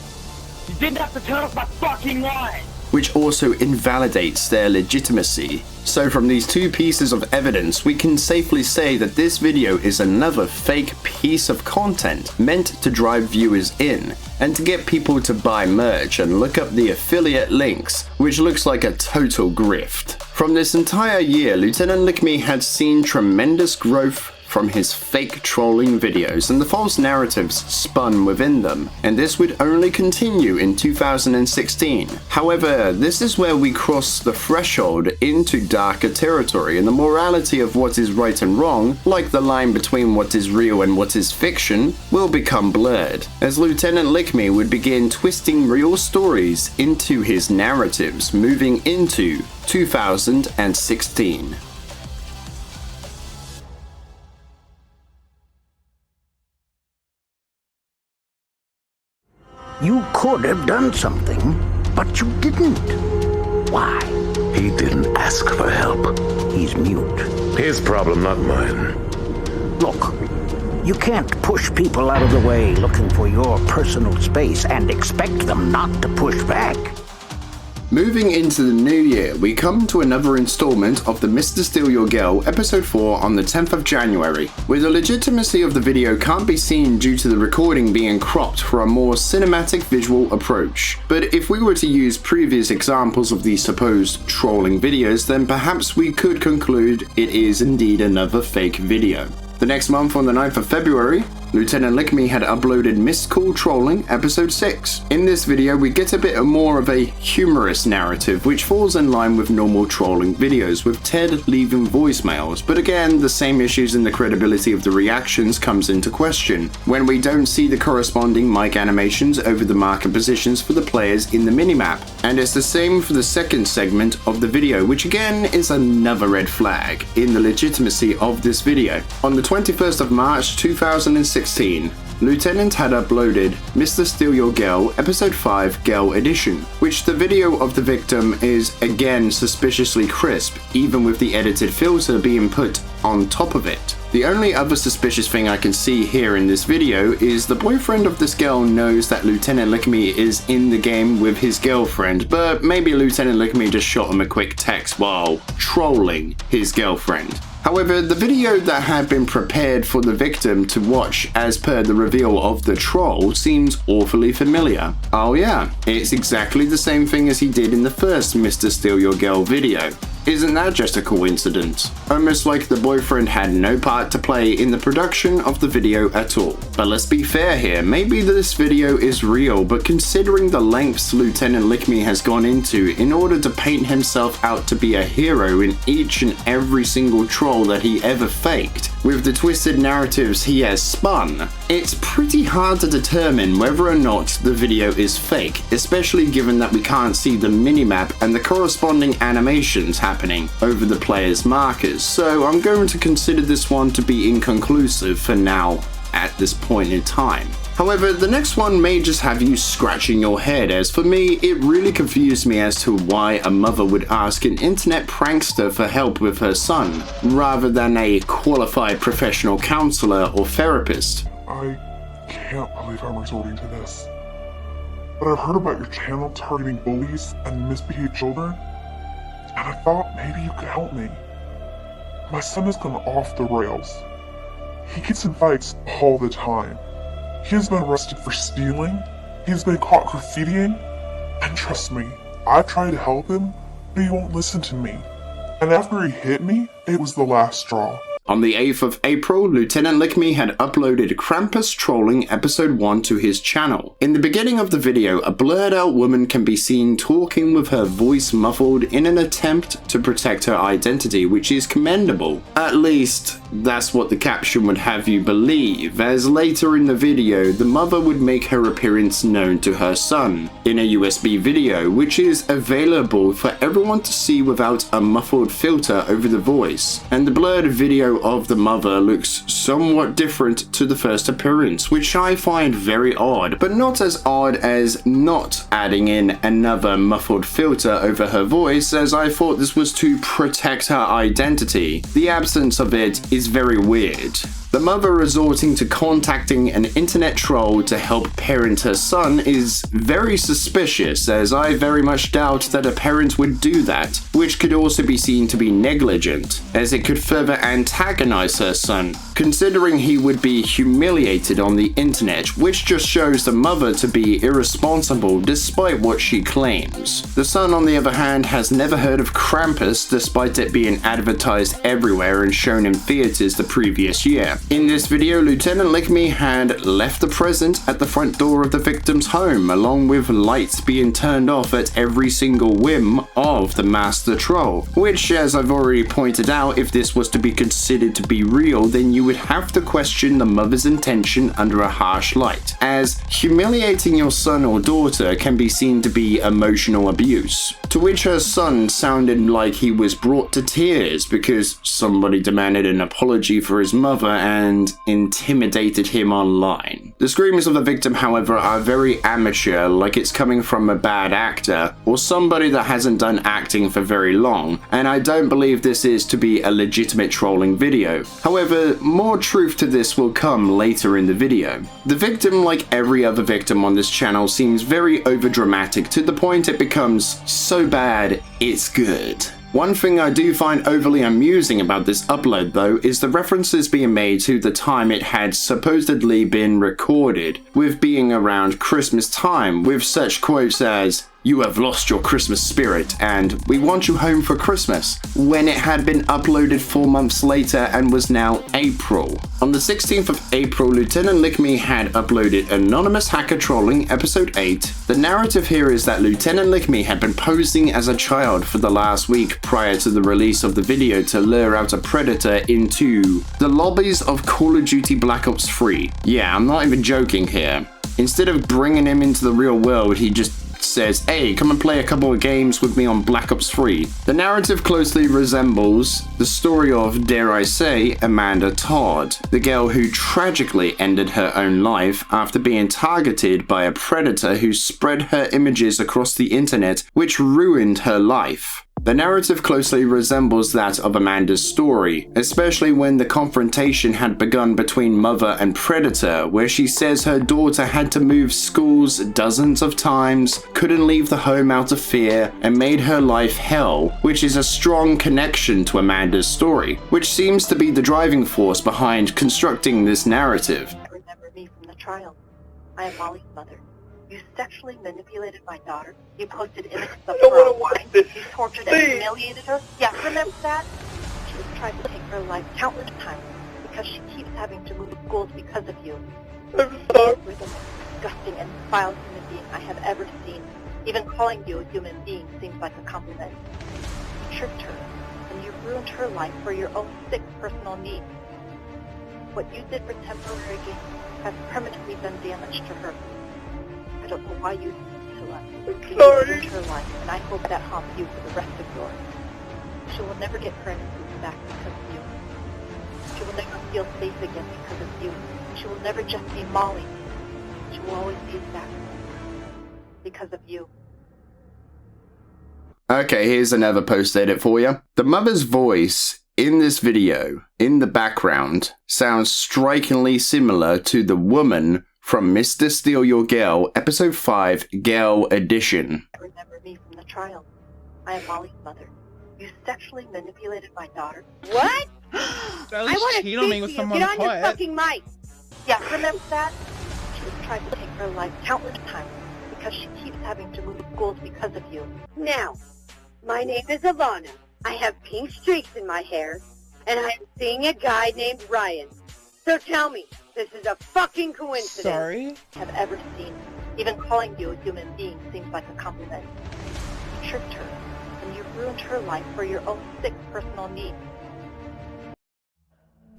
You didn't have to turn off my fucking light! Which also invalidates their legitimacy. So from these two pieces of evidence, we can safely say that this video is another fake piece of content meant to drive viewers in, and to get people to buy merch and look up the affiliate links, which looks like a total grift. From this entire year, Lieutenant LickMe had seen tremendous growth from his fake trolling videos and the false narratives spun within them, and this would only continue in 2016. However, this is where we cross the threshold into darker territory, and the morality of what is right and wrong, like the line between what is real and what is fiction, will become blurred, as Lieutenant LickMe would begin twisting real stories into his narratives moving into 2016. You could have done something, but you didn't. Why? He didn't ask for help. He's mute. His problem, not mine. Look, you can't push people out of the way looking for your personal space and expect them not to push back. Moving into the new year, we come to another installment of the Mr. Steal Your Girl episode 4 on the 10th of January, where the legitimacy of the video can't be seen due to the recording being cropped for a more cinematic visual approach. But if we were to use previous examples of these supposed trolling videos, then perhaps we could conclude it is indeed another fake video. The next month, on the 9th of February, Lieutenant Lickme had uploaded Missed Call Trolling Episode 6. In this video, we get a bit more of a humorous narrative, which falls in line with normal trolling videos, with Ted leaving voicemails, but again, the same issues in the credibility of the reactions comes into question, when we don't see the corresponding mic animations over the marker positions for the players in the minimap. And it's the same for the second segment of the video, which again is another red flag in the legitimacy of this video. On the 21st of March 2016, Lieutenant had uploaded Mr. Steal Your Girl Episode 5 Girl Edition, which the video of the victim is again suspiciously crisp, even with the edited filter being put on top of it. The only other suspicious thing I can see here in this video is the boyfriend of this girl knows that Lieutenant Lickme is in the game with his girlfriend, but maybe Lieutenant Lickme just shot him a quick text while trolling his girlfriend. However, the video that had been prepared for the victim to watch as per the reveal of the troll seems awfully familiar. Oh yeah, it's exactly the same thing as he did in the first Mr. Steal Your Girl video. Isn't that just a coincidence? Almost like the boyfriend had no part to play in the production of the video at all. But let's be fair here, maybe this video is real, but considering the lengths Lieutenant Lickme has gone into in order to paint himself out to be a hero in each and every single troll that he ever faked, with the twisted narratives he has spun, it's pretty hard to determine whether or not the video is fake, especially given that we can't see the minimap and the corresponding animations happening over the player's markers, so I'm going to consider this one to be inconclusive for now at this point in time. However, the next one may just have you scratching your head, as for me, it really confused me as to why a mother would ask an internet prankster for help with her son, rather than a qualified professional counselor or therapist. I can't believe I'm resorting to this, but I've heard about your channel targeting bullies and misbehaved children, and I thought maybe you could help me. My son has gone off the rails. He gets in fights all the time. He has been arrested for stealing, he has been caught graffitiing, and trust me, I tried to help him, but he won't listen to me. And after he hit me, it was the last straw. On the 8th of April, Lieutenant Lickme had uploaded Krampus Trolling Episode 1 to his channel. In the beginning of the video, a blurred out woman can be seen talking with her voice muffled in an attempt to protect her identity, which is commendable. At least, that's what the caption would have you believe, as later in the video, the mother would make her appearance known to her son in a USB video, which is available for everyone to see without a muffled filter over the voice. And the blurred video of the mother looks somewhat different to the first appearance, which I find very odd, but not as odd as not adding in another muffled filter over her voice, as I thought this was to protect her identity. The absence of it is very weird. The mother resorting to contacting an internet troll to help parent her son is very suspicious, as I very much doubt that a parent would do that, which could also be seen to be negligent, as it could further antagonize her son, considering he would be humiliated on the internet, which just shows the mother to be irresponsible despite what she claims. The son, on the other hand, has never heard of Krampus despite it being advertised everywhere and shown in theaters the previous year. In this video, Lieutenant Lickme had left the present at the front door of the victim's home, along with lights being turned off at every single whim of the master troll, which, as I've already pointed out, if this was to be considered to be real, then you would have to question the mother's intention under a harsh light, as humiliating your son or daughter can be seen to be emotional abuse, to which her son sounded like he was brought to tears because somebody demanded an apology for his mother and intimidated him online. The screams of the victim, however, are very amateur, like it's coming from a bad actor or somebody that hasn't done acting for very long, and I don't believe this is to be a legitimate trolling video. However, more truth to this will come later in the video. The victim, like every other victim on this channel, seems very overdramatic to the point it becomes so bad it's good. One thing I do find overly amusing about this upload though is the references being made to the time it had supposedly been recorded, with being around Christmas time, with such quotes as, "You have lost your Christmas spirit," and "We want you home for Christmas," when it had been uploaded 4 months later and was now April. On the 16th of April, Lieutenant LickMe had uploaded Anonymous Hacker Trolling Episode 8. The narrative here is that Lieutenant LickMe had been posing as a child for the last week prior to the release of the video to lure out a predator into the lobbies of Call of Duty Black Ops 3. Yeah, I'm not even joking here. Instead of bringing him into the real world, he just says, "Hey, come and play a couple of games with me on Black Ops 3. The narrative closely resembles the story of, dare I say, Amanda Todd, the girl who tragically ended her own life after being targeted by a predator who spread her images across the internet, which ruined her life. The narrative closely resembles that of Amanda's story, especially when the confrontation had begun between mother and predator, where she says her daughter had to move schools dozens of times, couldn't leave the home out of fear, and made her life hell, which is a strong connection to Amanda's story, which seems to be the driving force behind constructing this narrative. Remember me from the trial. I am Molly's mother. You sexually manipulated my daughter. You posted images of her online. You tortured and humiliated her. Yeah, remember that? She has tried to take her life countless times because she keeps having to move schools because of you. I'm sorry. You're the most disgusting and vile human being I have ever seen. Even calling you a human being seems like a compliment. You tricked her, and you ruined her life for your own sick personal needs. What you did for temporary gain has permanently done damage to her. I don't know why you did this to us. You ruined her life, and I hope that haunts you for the rest of yours. She will never get her innocence back because of you. She will never feel safe again because of you. She will never just be Molly. She will always be exactly because of you. Okay, here's another post edit for you. The mother's voice in this video, in the background, sounds strikingly similar to the woman from Mr. Steal Your Girl, Episode 5, Girl Edition. Remember me from the trial. I am Molly's mother. You sexually manipulated my daughter. What? I want to cheat on me with someone Get on your quiet. fucking mic. Yeah, remember that? She has tried to take her life countless times because she keeps having to move schools because of you. Now, my name is Alana. I have pink streaks in my hair, and I'm seeing a guy named Ryan. So tell me, this is a fucking coincidence. Sorry? I've ever seen. Even calling you a human being seems like a compliment. You tricked her, and you ruined her life for your own sick personal needs.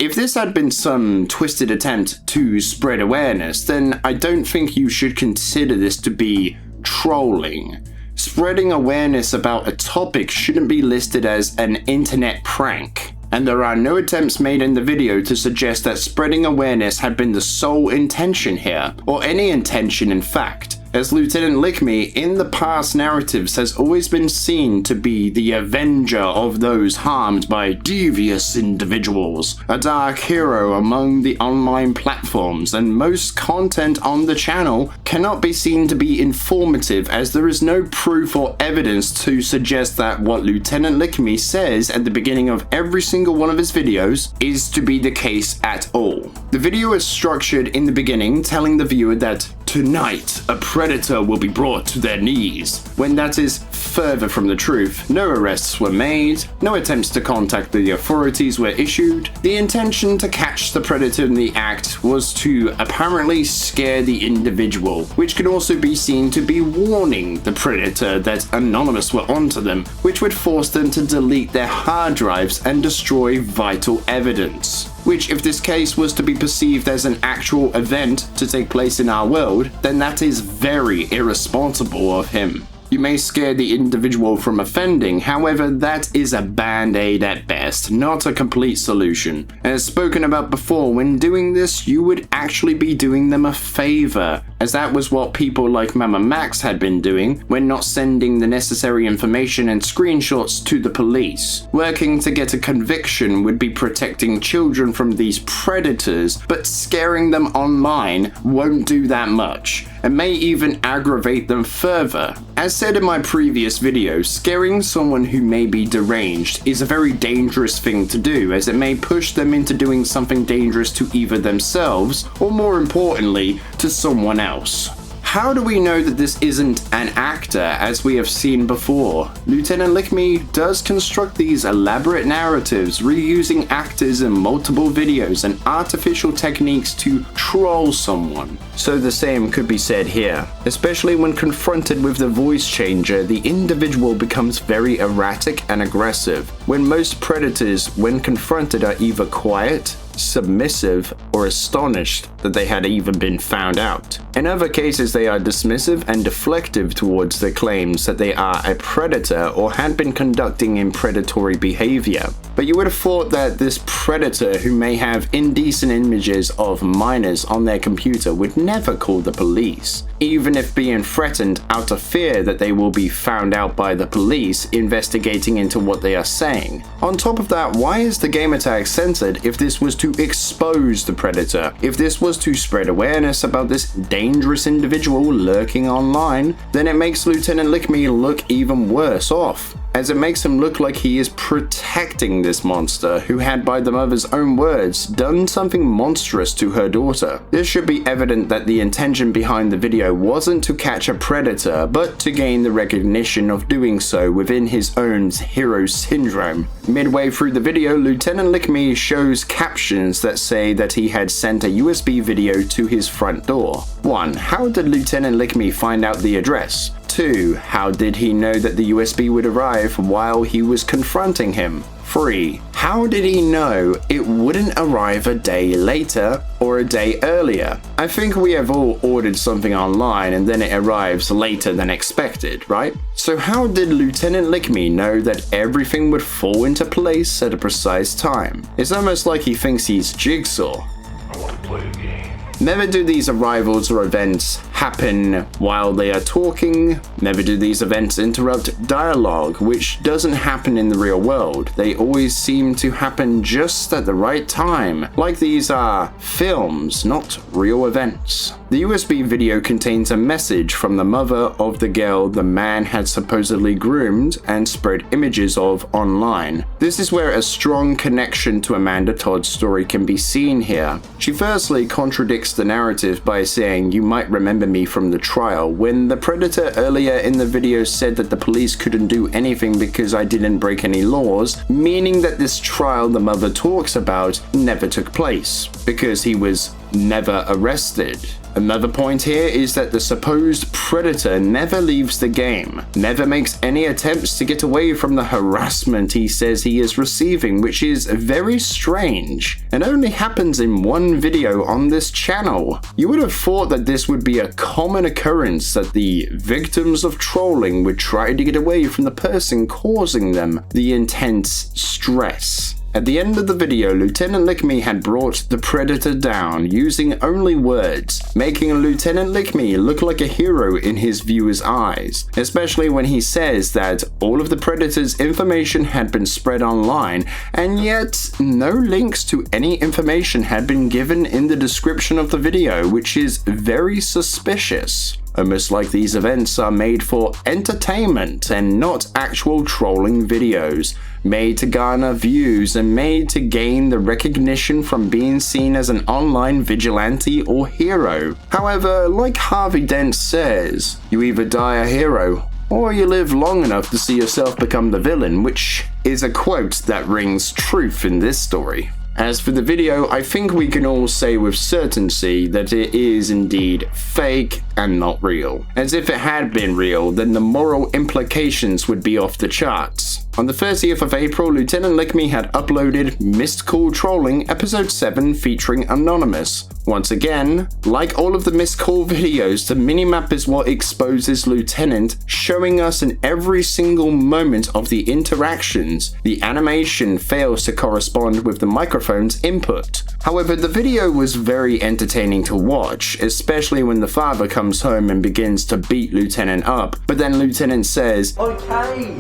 If this had been some twisted attempt to spread awareness, then I don't think you should consider this to be trolling. Spreading awareness about a topic shouldn't be listed as an internet prank. And there are no attempts made in the video to suggest that spreading awareness had been the sole intention here, or any intention in fact, as Lieutenant LickMe in the past narratives has always been seen to be the avenger of those harmed by devious individuals, a dark hero among the online platforms, and most content on the channel cannot be seen to be informative as there is no proof or evidence to suggest that what Lieutenant LickMe says at the beginning of every single one of his videos is to be the case at all. The video is structured in the beginning telling the viewer that tonight a predator will be brought to their knees, when that is further from the truth. No arrests were made, no attempts to contact the authorities were issued. The intention to catch the predator in the act was to apparently scare the individual, which can also be seen to be warning the predator that Anonymous were onto them, which would force them to delete their hard drives and destroy vital evidence. Which, if this case was to be perceived as an actual event to take place in our world, then that is very irresponsible of him. You may scare the individual from offending, however, that is a band-aid at best, not a complete solution. As spoken about before, when doing this, you would actually be doing them a favor, as that was what people like Mama Max had been doing when not sending the necessary information and screenshots to the police. Working to get a conviction would be protecting children from these predators, but scaring them online won't do that much, and may even aggravate them further. As said in my previous video, scaring someone who may be deranged is a very dangerous thing to do, as it may push them into doing something dangerous to either themselves, or more importantly, to someone else. how do we know that this isn't an actor as we have seen before? Lieutenant LickMe does construct these elaborate narratives, reusing actors in multiple videos and artificial techniques to troll someone. So the same could be said here. Especially when confronted with the voice changer, the individual becomes very erratic and aggressive, when most predators, when confronted, are either quiet, submissive, or astonished that they had even been found out. In other cases, they are dismissive and deflective towards the claims that they are a predator or had been conducting in predatory behavior. But you would have thought that this predator, who may have indecent images of minors on their computer, would never call the police, even if being threatened out of fear that they will be found out by the police investigating into what they are saying. On top of that, why is the game attack censored if this was to expose the predator? If this was to spread awareness about this dangerous individual lurking online, then it makes Lieutenant LickMe look even worse off, as it makes him look like he is protecting this monster who had, by the mother's own words, done something monstrous to her daughter. This should be evident that the intention behind the video wasn't to catch a predator, but to gain the recognition of doing so within his own hero syndrome. Midway through the video, Lieutenant LickMe shows captions that say that he had sent a USB video to his front door. 1. How did Lieutenant LickMe find out the address? 2. How did he know that the USB would arrive while he was confronting him? 3. How did he know it wouldn't arrive a day later or a day earlier? I think we have all ordered something online and then it arrives later than expected, right? So how did Lieutenant LickMe know that everything would fall into place at a precise time? It's almost like he thinks he's Jigsaw. I want to play a game. Never do these arrivals or events happen while they are talking. Never do these events interrupt dialogue, which doesn't happen in the real world. They always seem to happen just at the right time, like these are films, not real events. The USB video contains a message from the mother of the girl the man had supposedly groomed and spread images of online. This is where a strong connection to Amanda Todd's story can be seen here. She firstly contradicts the narrative by saying, "You might remember me from the trial," when the predator earlier in the video said that the police couldn't do anything because I didn't break any laws, meaning that this trial the mother talks about never took place because he was never arrested. Another point here is that the supposed predator never leaves the game, never makes any attempts to get away from the harassment he says he is receiving, which is very strange, and only happens in one video on this channel. You would have thought that this would be a common occurrence, that the victims of trolling would try to get away from the person causing them the intense stress. At the end of the video, Lieutenant LickMe had brought the predator down using only words, making Lieutenant LickMe look like a hero in his viewers' eyes, especially when he says that all of the predator's information had been spread online, and yet no links to any information had been given in the description of the video, which is very suspicious. Almost like these events are made for entertainment and not actual trolling videos, made to garner views and made to gain the recognition from being seen as an online vigilante or hero. However, like Harvey Dent says, you either die a hero or you live long enough to see yourself become the villain, which is a quote that rings truth in this story. As for the video, I think we can all say with certainty that it is indeed fake and not real. As if it had been real, then the moral implications would be off the charts. On the 30th of April, Lieutenant LickMe had uploaded Missed Call Trolling Episode 7 featuring Anonymous. Once again, like all of the missed call videos, the minimap is what exposes Lieutenant, showing us in every single moment of the interactions. The animation fails to correspond with the microphone's input. However, the video was very entertaining to watch, especially when the father comes home and begins to beat Lieutenant up, but then Lieutenant says, "Okay,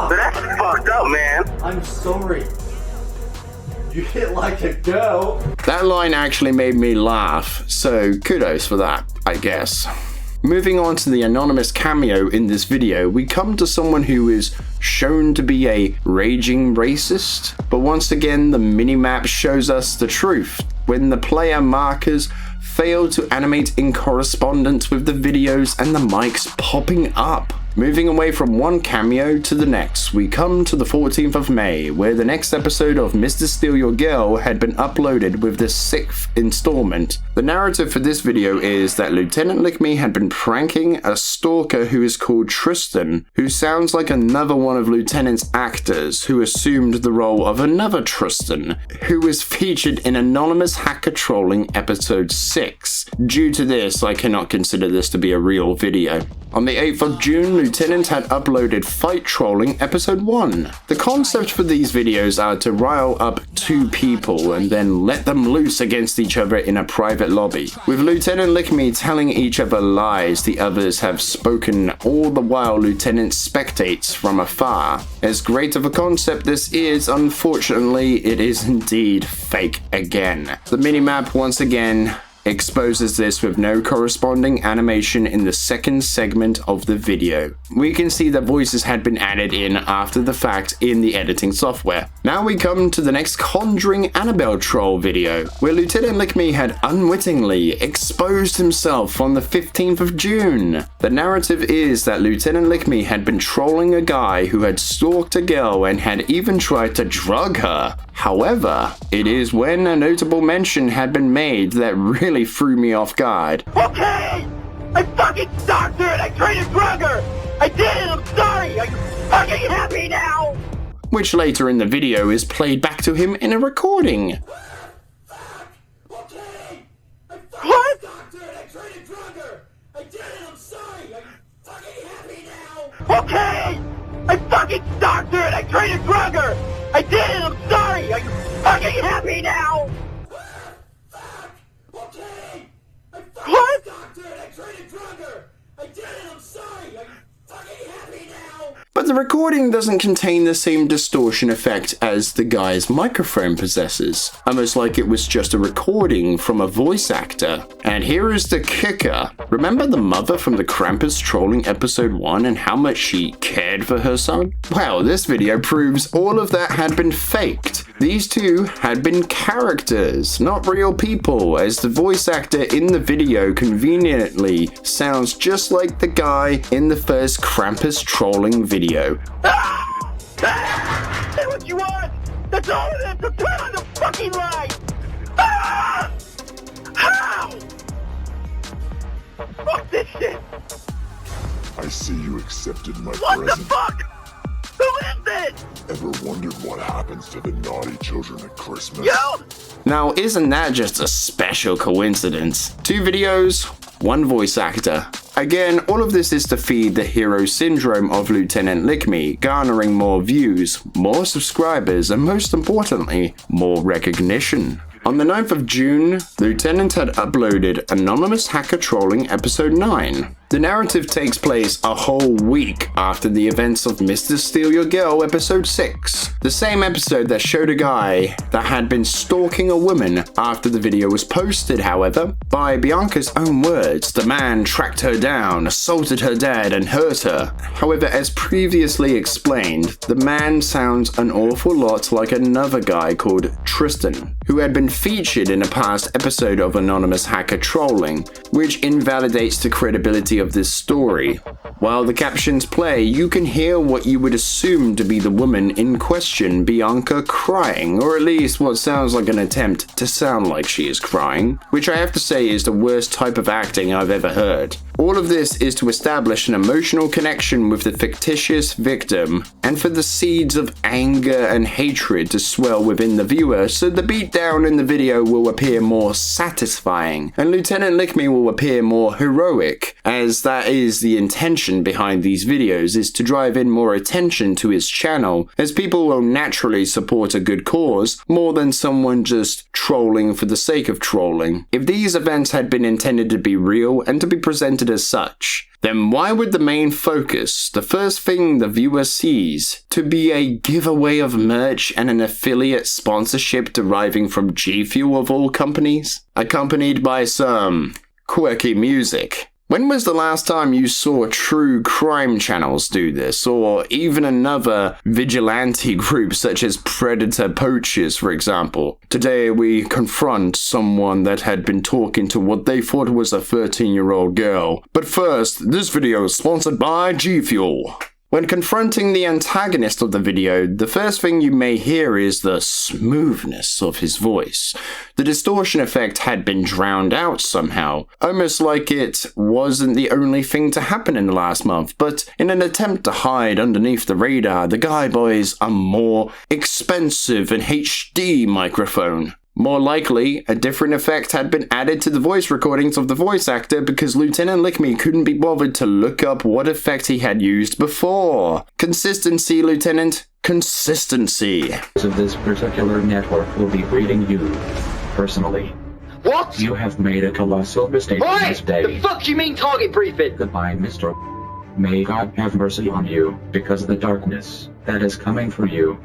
that's fucked up, man. I'm sorry. You hit like a girl." That line actually made me laugh, so kudos for that, I guess. Moving on to the anonymous cameo in this video, we come to someone who is shown to be a raging racist, but once again the minimap shows us the truth when the player markers failed to animate in correspondence with the videos and the mics popping up. Moving away from one cameo to the next, we come to the 14th of May, where the next episode of Mr. Steal Your Girl had been uploaded with the 6th installment. The narrative for this video is that Lieutenant Lickme had been pranking a stalker who is called Tristan, who sounds like another one of Lieutenant's actors who assumed the role of another Tristan, who was featured in Anonymous Hacker Trolling episode 6. Due to this, I cannot consider this to be a real video. On the 8th of June, Lieutenant had uploaded Fight Trolling episode 1. The concept for these videos are to rile up two people and then let them loose against each other in a private lobby, with Lieutenant Lickme telling each other lies the others have spoken, all the while Lieutenant spectates from afar. As great of a concept this is, unfortunately, it is indeed fake again. The minimap once again exposes this with no corresponding animation in the second segment of the video. We can see that voices had been added in after the fact in the editing software. Now we come to the next Conjuring Annabelle troll video, where Lieutenant Lickme had unwittingly exposed himself on the 15th of June. The narrative is that Lieutenant Lickme had been trolling a guy who had stalked a girl and had even tried to drug her. However, it is when a notable mention had been made that really threw me off guard. Okay! I fucking stalked her and I tried to drug her! I did it! I'm sorry! Are you fucking happy now? Which later in the video is played back to him in a recording. What? Okay! I fucking stalked her and I tried to drug her! I did it! I'm sorry! Are you fucking happy now? What? But the recording doesn't contain the same distortion effect as the guy's microphone possesses, almost like it was just a recording from a voice actor. And here is the kicker. Remember the mother from the Krampus Trolling episode 1 and how much she cared for her son? Well, this video proves all of that had been faked. These two had been characters, not real people, as the voice actor in the video conveniently sounds just like the guy in the first Krampus Trolling video. Say what you want! That's all it is! To turn on the fucking light! Ah! How? Fuck this shit! I see you accepted my What present. the fuck? Who is this? Ever wondered what happens to the naughty children at Christmas? You? Now, isn't that just a special coincidence? 2 videos, 1 voice actor. Again, all of this is to feed the hero syndrome of Lieutenant Lickme, garnering more views, more subscribers, and most importantly, more recognition. On the 9th of June, Lieutenant had uploaded Anonymous Hacker Trolling episode 9. The narrative takes place a whole week after the events of Mr. Steal Your Girl episode 6. The same episode that showed a guy that had been stalking a woman. After the video was posted, however, by Bianca's own words, the man tracked her down, assaulted her dad, and hurt her. However, as previously explained, the man sounds an awful lot like another guy called Tristan, who had been featured in a past episode of Anonymous Hacker Trolling, which invalidates the credibility of this story. While the captions play, you can hear what you would assume to be the woman in question, Bianca, crying, or at least what sounds like an attempt to sound like she is crying, which I have to say is the worst type of acting I've ever heard. All of this is to establish an emotional connection with the fictitious victim, and for the seeds of anger and hatred to swell within the viewer, so the beatdown in the video will appear more satisfying, and Lieutenant Lickme will appear more heroic, as that is the intention behind these videos, is to drive in more attention to his channel, as people will naturally support a good cause more than someone just trolling for the sake of trolling. If these events had been intended to be real and to be presented as such, then why would the main focus, the first thing the viewer sees, to be a giveaway of merch and an affiliate sponsorship deriving from G Fuel of all companies, accompanied by some quirky music? When was the last time you saw true crime channels do this, or even another vigilante group such as Predator Poachers, for example? Today we confront someone that had been talking to what they thought was a 13-year-old girl. But first, this video is sponsored by G Fuel. When confronting the antagonist of the video, the first thing you may hear is the smoothness of his voice. The distortion effect had been drowned out somehow, almost like it wasn't the only thing to happen in the last month, but in an attempt to hide underneath the radar, the guy buys a more expensive and HD microphone. More likely, a different effect had been added to the voice recordings of the voice actor because Lieutenant LickMe couldn't be bothered to look up what effect he had used before. Consistency, Lieutenant. Consistency. Of this particular network will be greeting you personally. What? You have made a colossal mistake this day. The fuck do you mean target briefing? Goodbye, Mr. May God have mercy on you, because the darkness that is coming for you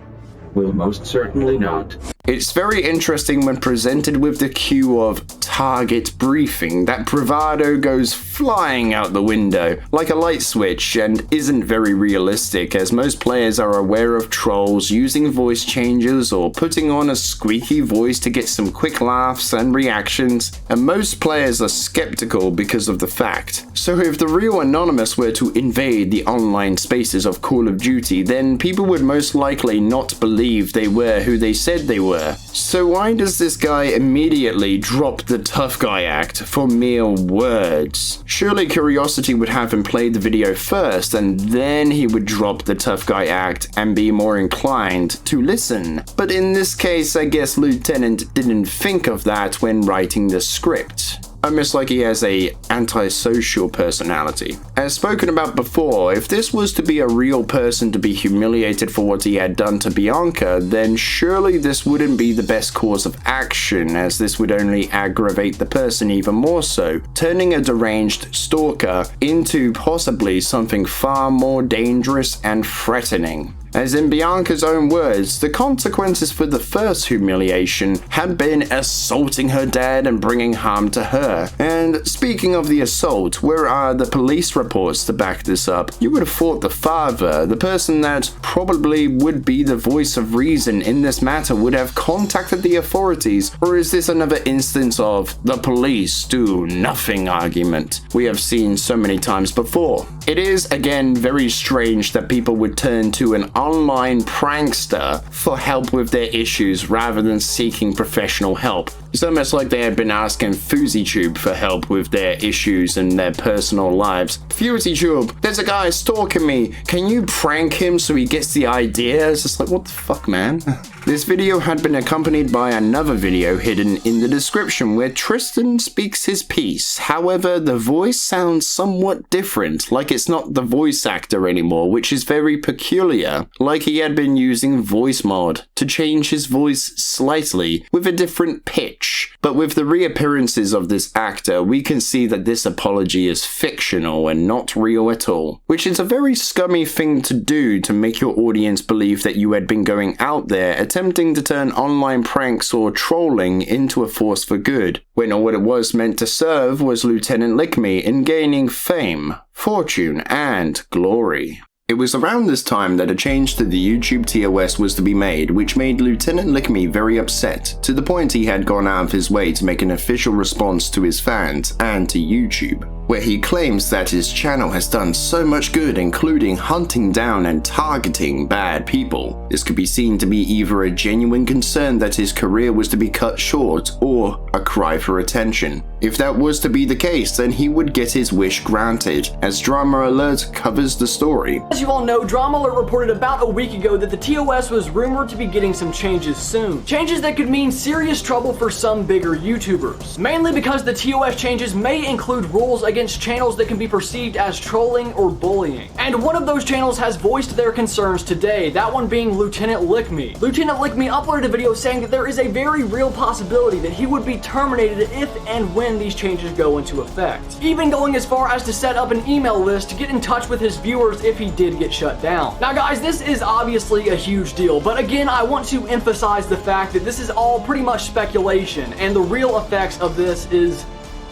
will most certainly not. It's very interesting when presented with the cue of target briefing that bravado goes flying out the window like a light switch and isn't very realistic, as most players are aware of trolls using voice changes or putting on a squeaky voice to get some quick laughs and reactions, and most players are skeptical because of the fact. So if the real Anonymous were to invade the online spaces of Call of Duty, then people would most likely not believe they were who they said they were. So why does this guy immediately drop the tough guy act for mere words? Surely curiosity would have him play the video first and then he would drop the tough guy act and be more inclined to listen. But in this case, I guess Lieutenant didn't think of that when writing the script. Almost like he has a antisocial personality. As spoken about before, if this was to be a real person to be humiliated for what he had done to Bianca, then surely this wouldn't be the best course of action, as this would only aggravate the person even more so, turning a deranged stalker into possibly something far more dangerous and threatening. As in Bianca's own words, the consequences for the first humiliation had been assaulting her dad and bringing harm to her. And speaking of the assault, where are the police reports to back this up? You would have thought the father, the person that probably would be the voice of reason in this matter, would have contacted the authorities, or is this another instance of the police do nothing argument we have seen so many times before? It is again very strange that people would turn to an online prankster for help with their issues rather than seeking professional help. It's almost like they had been asking FusiTube for help with their issues and their personal lives. FusiTube, there's a guy stalking me. Can you prank him so he gets the idea? It's just like, what the fuck, man? This video had been accompanied by another video hidden in the description where Tristan speaks his piece. However, the voice sounds somewhat different, like it's not the voice actor anymore, which is very peculiar. Like he had been using voice mod to change his voice slightly with a different pitch. But with the reappearances of this actor, we can see that this apology is fictional and not real at all, which is a very scummy thing to do to make your audience believe that you had been going out there attempting to turn online pranks or trolling into a force for good, when all it was meant to serve was Lieutenant LickMe in gaining fame, fortune, and glory. It was around this time that a change to the YouTube TOS was to be made, which made Lieutenant LickMe very upset, to the point he had gone out of his way to make an official response to his fans and to YouTube, where he claims that his channel has done so much good, including hunting down and targeting bad people. This could be seen to be either a genuine concern that his career was to be cut short, or a cry for attention. If that was to be the case, then he would get his wish granted, as Drama Alert covers the story. As you all know, Drama Alert reported about a week ago that the TOS was rumored to be getting some changes soon. Changes that could mean serious trouble for some bigger YouTubers. Mainly because the TOS changes may include rules against channels that can be perceived as trolling or bullying. And one of those channels has voiced their concerns today, that one being Lieutenant LickMe. Lieutenant LickMe uploaded a video saying that there is a very real possibility that he would be terminated if and when these changes go into effect. Even going as far as to set up an email list to get in touch with his viewers if he did get shut down. Now guys, this is obviously a huge deal, but again, I want to emphasize the fact that this is all pretty much speculation, and the real effects of this is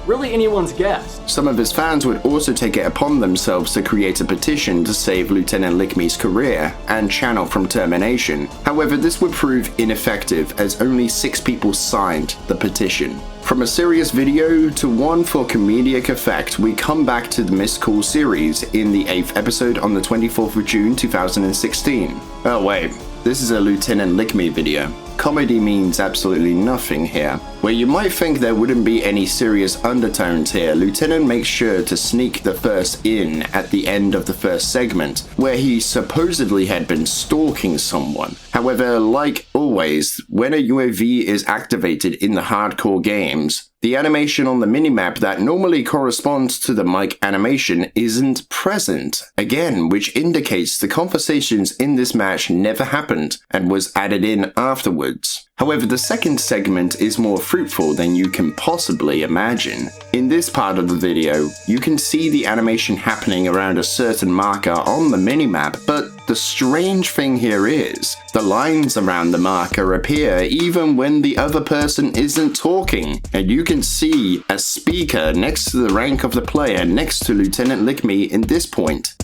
really anyone's guess. Some of his fans would also take it upon themselves to create a petition to save Lieutenant LickMe's career and channel from termination. However, this would prove ineffective as only 6 people signed the petition. From a serious video to one for comedic effect, we come back to the Missed Call series in the 8th episode on the 24th of June 2016. Oh wait, this is a Lieutenant LickMe video. Comedy means absolutely nothing here. Where you might think there wouldn't be any serious undertones here, Lieutenant makes sure to sneak the first in at the end of the first segment, where he supposedly had been stalking someone. However, like always, when a UAV is activated in the hardcore games, the animation on the minimap that normally corresponds to the mic animation isn't present, again, which indicates the conversations in this match never happened and was added in afterwards. However, the second segment is more fruitful than you can possibly imagine. In this part of the video, you can see the animation happening around a certain marker on the minimap, but the strange thing here is, the lines around the marker appear even when the other person isn't talking, and you can see a speaker next to the rank of the player next to Lieutenant LickMe in this point.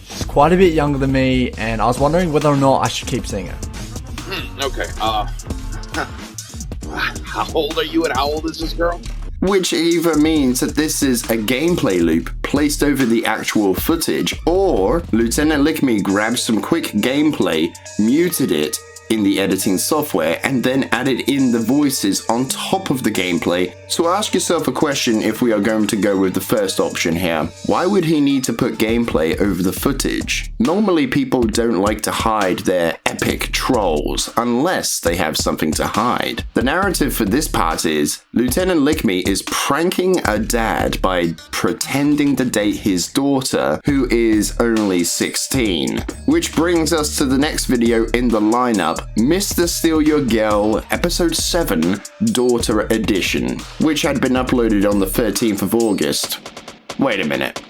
She's quite a bit younger than me, and I was wondering whether or not I should keep seeing her. Okay, how old are you and how old is this girl? Which either means that this is a gameplay loop placed over the actual footage, or Lieutenant LickMe grabbed some quick gameplay, muted it in the editing software, and then added in the voices on top of the gameplay. So ask yourself a question if we are going to go with the first option here. Why would he need to put gameplay over the footage? Normally people don't like to hide their epic trolls unless they have something to hide. The narrative for this part is, Lieutenant LickMe is pranking a dad by pretending to date his daughter, who is only 16. Which brings us to the next video in the lineup, Mr. Steal Your Girl, Episode 7, Daughter Edition, which had been uploaded on the 13th of August. Wait a minute.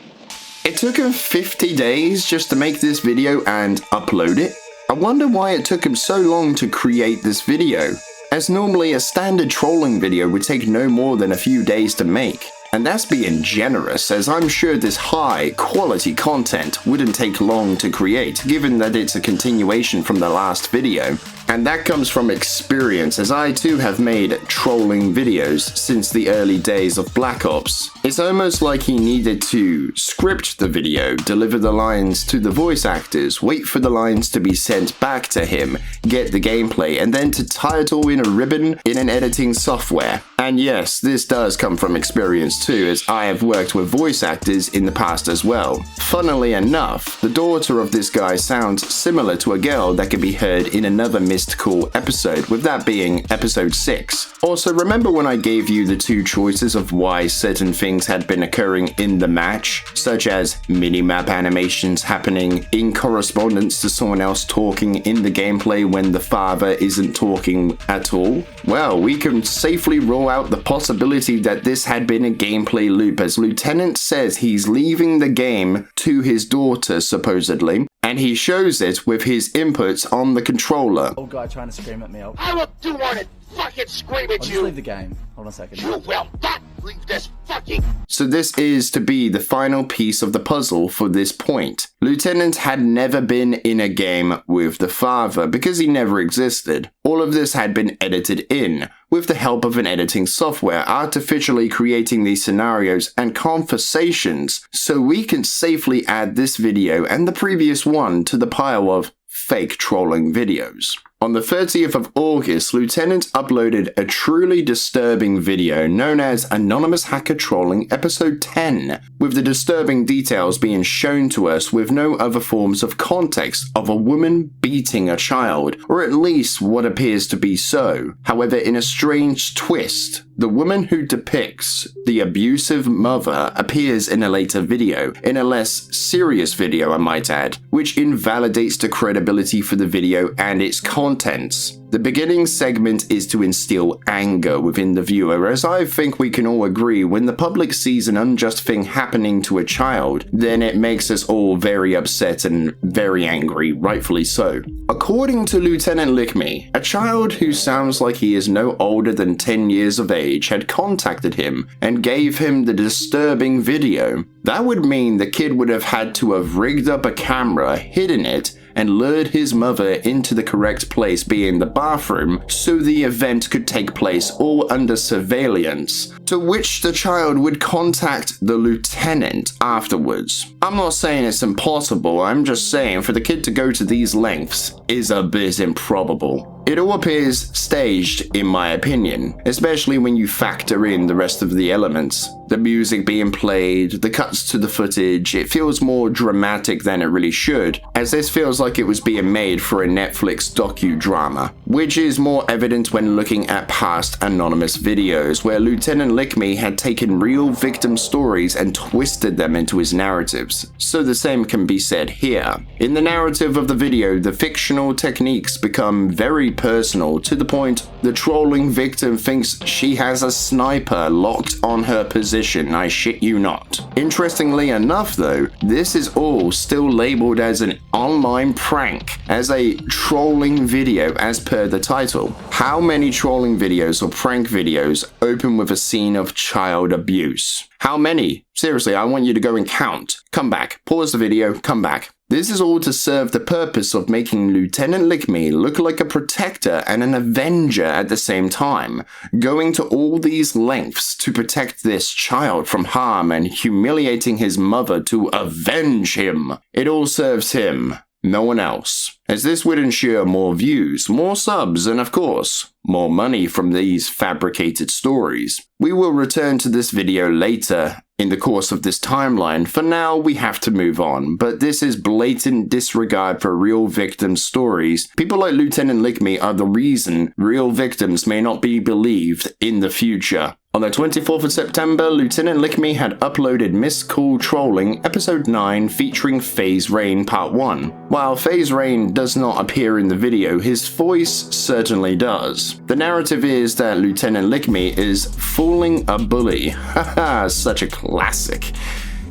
It took him 50 days just to make this video and upload it? I wonder why it took him so long to create this video, as normally a standard trolling video would take no more than a few days to make. And that's being generous, as I'm sure this high quality content wouldn't take long to create, given that it's a continuation from the last video. And that comes from experience, as I too have made trolling videos since the early days of Black Ops. It's almost like he needed to script the video, deliver the lines to the voice actors, wait for the lines to be sent back to him, get the gameplay, and then to tie it all in a ribbon in an editing software. And yes, this does come from experience too, as I have worked with voice actors in the past as well. Funnily enough, the daughter of this guy sounds similar to a girl that can be heard in another Missed Call episode, with that being episode 6. Also, remember when I gave you the 2 choices of why certain things had been occurring in the match, such as minimap animations happening in correspondence to someone else talking in the gameplay when the father isn't talking at all? Well, we can safely rule out the possibility that this had been a gameplay loop, as Lieutenant says he's leaving the game to his daughter, supposedly, and he shows it with his inputs on the controller. Old guy trying to scream at me. I will do want to fucking scream at I'll just you! leave the game. Hold on a second. You will not leave this fucking... So this is to be the final piece of the puzzle for this point. Lieutenant had never been in a game with the father because he never existed. All of this had been edited in, with the help of an editing software, artificially creating these scenarios and conversations, so we can safely add this video and the previous one to the pile of fake trolling videos. On the 30th of August, Lieutenant uploaded a truly disturbing video known as Anonymous Hacker Trolling Episode 10, with the disturbing details being shown to us with no other forms of context of a woman beating a child, or at least what appears to be so. However, in a strange twist, The woman who depicts the abusive mother appears in a later video, in a less serious video I might add, which invalidates the credibility for the video and its contents. The beginning segment is to instill anger within the viewer, as I think we can all agree when the public sees an unjust thing happening to a child, then it makes us all very upset and very angry, rightfully so. According to Lieutenant LickMe, a child who sounds like he is no older than 10 years of age had contacted him and gave him the disturbing video. That would mean the kid would have had to have rigged up a camera, hidden it, and lured his mother into the correct place, being the bathroom, so the event could take place all under surveillance, to which the child would contact the lieutenant afterwards. I'm not saying it's impossible, I'm just saying for the kid to go to these lengths is a bit improbable. It all appears staged in my opinion, especially when you factor in the rest of the elements. The music being played, the cuts to the footage, it feels more dramatic than it really should, as this feels like it was being made for a Netflix docudrama, which is more evident when looking at past anonymous videos where Lieutenant LickMe had taken real victim stories and twisted them into his narratives. So the same can be said here. In the narrative of the video, the fictional techniques become very personal, to the point the trolling victim thinks she has a sniper locked on her position, I shit you not. Interestingly enough though, this is all still labeled as an online prank, as a trolling video as per the title. How many trolling videos or prank videos open with a scene of child abuse? How many? Seriously, I want you to go and count. Come back, pause the video, come back. This is all to serve the purpose of making Lieutenant LickMe look like a protector and an avenger at the same time, going to all these lengths to protect this child from harm and humiliating his mother to avenge him. It all serves him, no one else, as this would ensure more views, more subs, and of course, more money from these fabricated stories. We will return to this video later in the course of this timeline. For now, we have to move on, but this is blatant disregard for real victim stories. People like Lieutenant LickMe are the reason real victims may not be believed in the future. On the 24th of September, Lieutenant LickMe had uploaded Miss Cool Trolling Episode 9 featuring FaZe Rain Part 1. While FaZe Rain does not appear in the video, his voice certainly does. The narrative is that Lieutenant LickMe is fooling a bully. Haha, such a classic.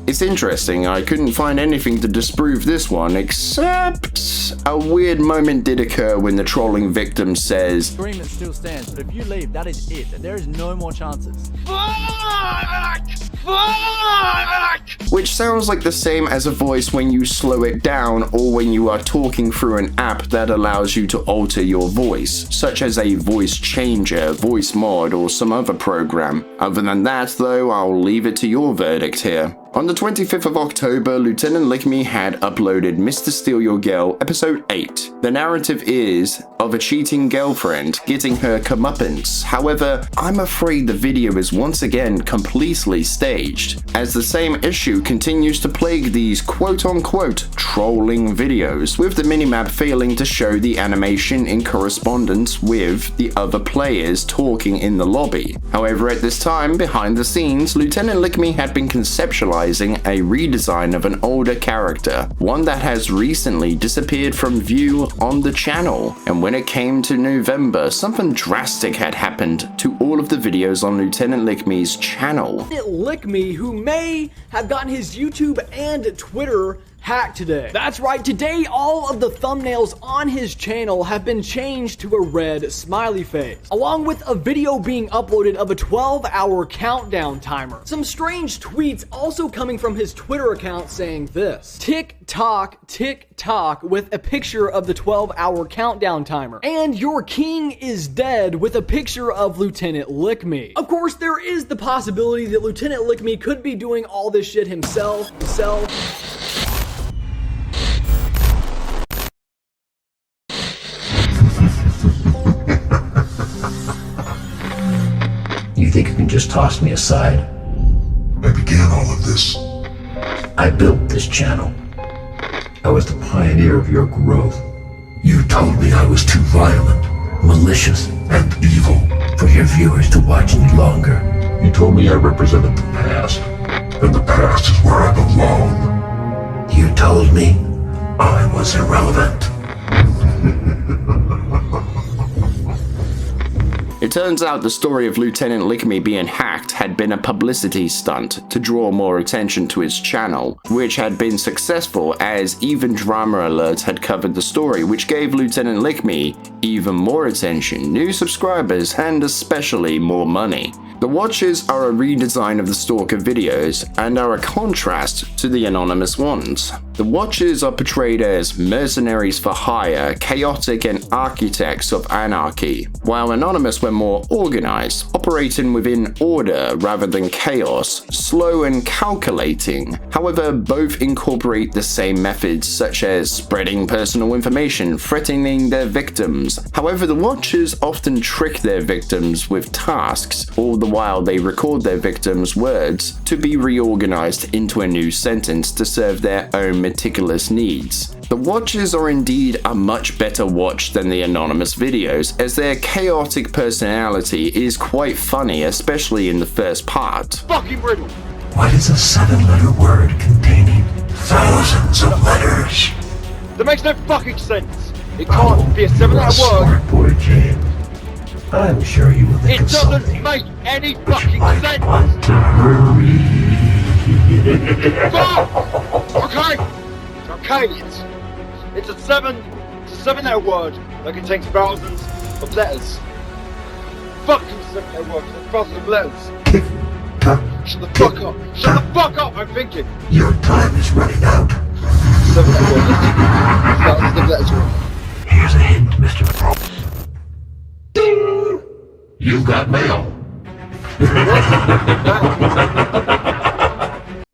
It's interesting, I couldn't find anything to disprove this one, except a weird moment did occur when the trolling victim says, "Agreement still stands, but if you leave, that is it. There is no more chances." Which sounds like the same as a voice when you slow it down or when you are talking through an app that allows you to alter your voice, such as a voice changer, voice mod, or some other program. Other than that though, I'll leave it to your verdict here. On the 25th of October, Lieutenant LickMe had uploaded Mr. Steal Your Girl Episode 8. The narrative is of a cheating girlfriend getting her comeuppance. However, I'm afraid the video is once again completely staged, as the same issue continues to plague these quote-unquote trolling videos, with the minimap failing to show the animation in correspondence with the other players talking in the lobby. However, at this time, behind the scenes, Lieutenant LickMe had been conceptualizing a redesign of an older character, one that has recently disappeared from view on the channel. And when it came to November, something drastic had happened to all of the videos on Lieutenant LickMe's channel. LickMe, who may have gotten his YouTube and Twitter hacked today. That's right, today all of the thumbnails on his channel have been changed to a red smiley face, along with a video being uploaded of a 12-hour countdown timer. Some strange tweets also coming from his Twitter account saying this: tick tock, with a picture of the 12-hour countdown timer, and your king is dead with a picture of Lieutenant LickMe. Of course, there is the possibility that Lieutenant LickMe could be doing all this shit himself. You think you can just toss me aside? I began all of this. I built this channel. I was the pioneer of your growth. You told me I was too violent, malicious, and evil for your viewers to watch any longer. You told me I represented the past, and the past is where I belong. You told me I was irrelevant. It turns out the story of Lieutenant LickMe being hacked had been a publicity stunt to draw more attention to his channel, which had been successful as even Drama Alert had covered the story, which gave Lieutenant LickMe even more attention, new subscribers, and especially more money. The Watchers are a redesign of the Stalker videos and are a contrast to the anonymous ones. The Watchers are portrayed as mercenaries for hire, chaotic and architects of anarchy, while Anonymous were more organized, operating within order rather than chaos, slow and calculating. However, both incorporate the same methods such as spreading personal information, threatening their victims. However, the Watchers often trick their victims with tasks, all the while they record their victims' words to be reorganized into a new sentence to serve their own meticulous needs. The Watchers are indeed a much better watch than the anonymous videos, as their chaotic personality is quite funny, especially in the first part. Fucking riddle! What is a 7-letter word containing thousands of letters? That makes no fucking sense! It can't be a 7-letter word! Smart boy, James. I'm sure you will think It of doesn't something. make any fucking sense! Want to hurry. Fuck! Okay! Okay, it's a 7-letter word that contains thousands of letters. Fucking 7-letter word with thousands of letters. Shut the fuck up! Shut the fuck up! I'm thinking! Your time is running out. 7-letter word, thousands of letters. Here's a hint, Mr. Pro. Ding! You got mail.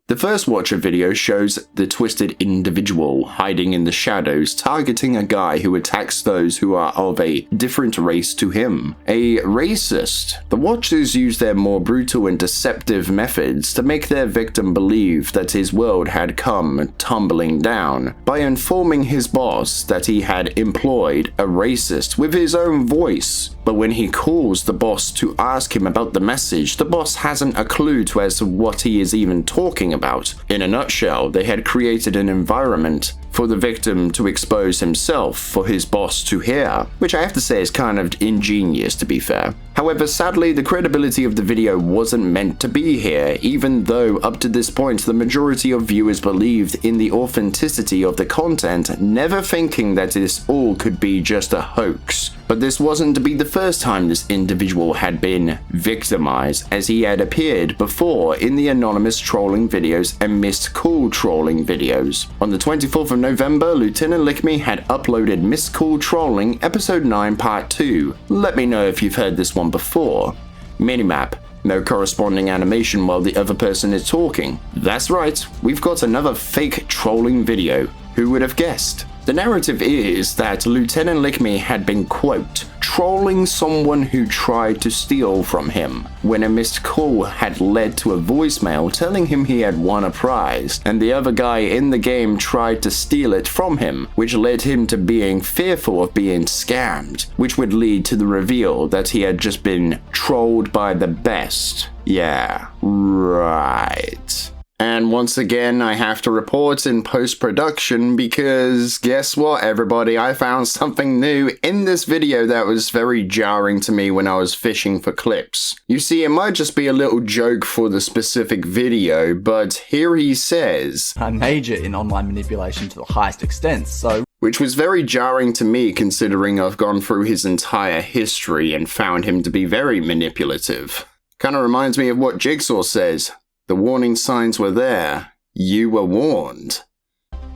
The first Watcher video shows the twisted individual hiding in the shadows, targeting a guy who attacks those who are of a different race to him. A racist. The Watchers use their more brutal and deceptive methods to make their victim believe that his world had come tumbling down by informing his boss that he had employed a racist with his own voice. But when he calls the boss to ask him about the message, the boss hasn't a clue as to what he is even talking about. In a nutshell, they had created an environment for the victim to expose himself for his boss to hear, which I have to say is kind of ingenious, to be fair. However, sadly, the credibility of the video wasn't meant to be here, even though up to this point the majority of viewers believed in the authenticity of the content, never thinking that this all could be just a hoax. But this wasn't to be the first time this individual had been victimized, as he had appeared before in the anonymous trolling videos and missed call trolling videos. On the 24th of November, Lieutenant LickMe had uploaded Missed Call Trolling Episode 9 Part 2. Let me know if you've heard this one before. Minimap. No corresponding animation while the other person is talking. That's right, we've got another fake trolling video. Who would have guessed? The narrative is that Lieutenant LickMe had been, quote, trolling someone who tried to steal from him, when a missed call had led to a voicemail telling him he had won a prize, and the other guy in the game tried to steal it from him, which led him to being fearful of being scammed, which would lead to the reveal that he had just been trolled by the best. Yeah, right. And once again, I have to report in post-production because guess what, everybody? I found something new in this video that was very jarring to me when I was fishing for clips. You see, it might just be a little joke for the specific video, but here he says, I major in online manipulation to the highest extent, so... Which was very jarring to me considering I've gone through his entire history and found him to be very manipulative. Kinda reminds me of what Jigsaw says. The warning signs were there. You were warned.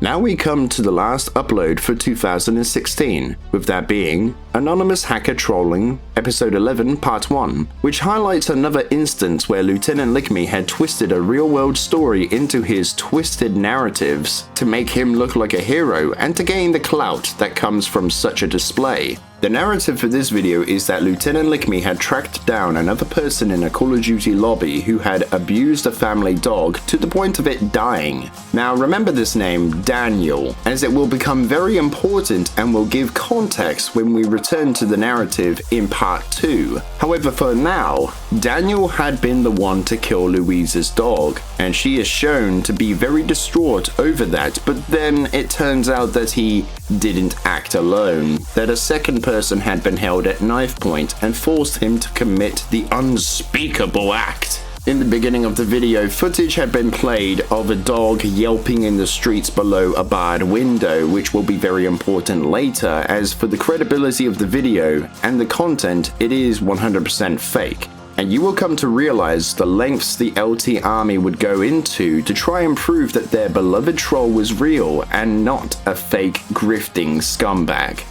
Now we come to the last upload for 2016, with that being Anonymous Hacker Trolling, Episode 11, Part 1, which highlights another instance where Lieutenant LickMe had twisted a real-world story into his twisted narratives to make him look like a hero and to gain the clout that comes from such a display. The narrative for this video is that Lieutenant LickMe had tracked down another person in a Call of Duty lobby who had abused a family dog to the point of it dying. Now remember this name, Daniel, as it will become very important and will give context when we return to the narrative in part 2. However, for now, Daniel had been the one to kill Louise's dog, and she is shown to be very distraught over that, but then it turns out that he didn't act alone, that a second person had been held at knife point and forced him to commit the unspeakable act. In the beginning of the video, footage had been played of a dog yelping in the streets below a barred window, which will be very important later, as for the credibility of the video and the content, it is 100% fake. And you will come to realize the lengths the LT army would go into to try and prove that their beloved troll was real and not a fake grifting scumbag.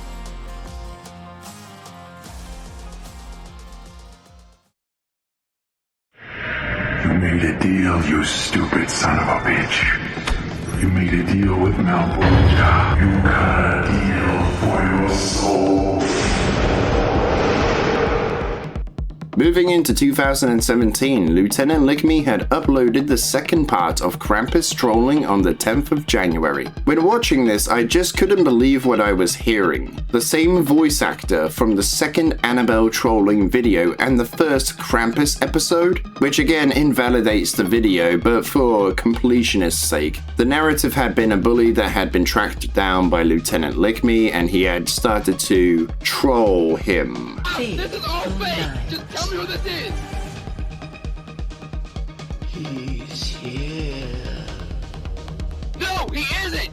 You made a deal, you stupid son of a bitch. You made a deal with Malbolgia. You got a deal for your soul. Moving into 2017, Lieutenant LickMe had uploaded the second part of Krampus trolling on the 10th of January. When watching this, I just couldn't believe what I was hearing. The same voice actor from the second Annabelle trolling video and the first Krampus episode, which again invalidates the video, but for completionist's sake. The narrative had been a bully that had been tracked down by Lieutenant LickMe and he had started to troll him. This is all fake! Just tell me who this is! He's here. No, he isn't!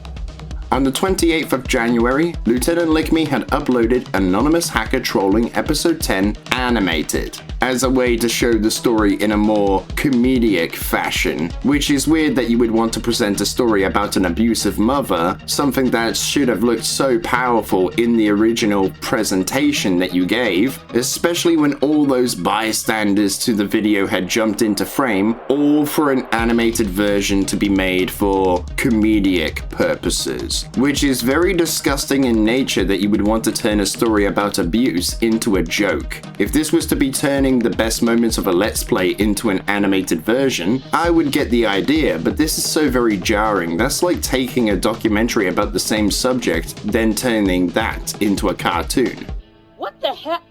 On the 28th of January, Lieutenant LickMe had uploaded Anonymous Hacker Trolling Episode 10 Animated, as a way to show the story in a more comedic fashion, which is weird that you would want to present a story about an abusive mother, something that should have looked so powerful in the original presentation that you gave, especially when all those bystanders to the video had jumped into frame, all for an animated version to be made for comedic purposes. Which is very disgusting in nature that you would want to turn a story about abuse into a joke. If this was to be turning the best moments of a Let's Play into an animated version, I would get the idea, but this is so very jarring. That's like taking a documentary about the same subject, then turning that into a cartoon. What the heck?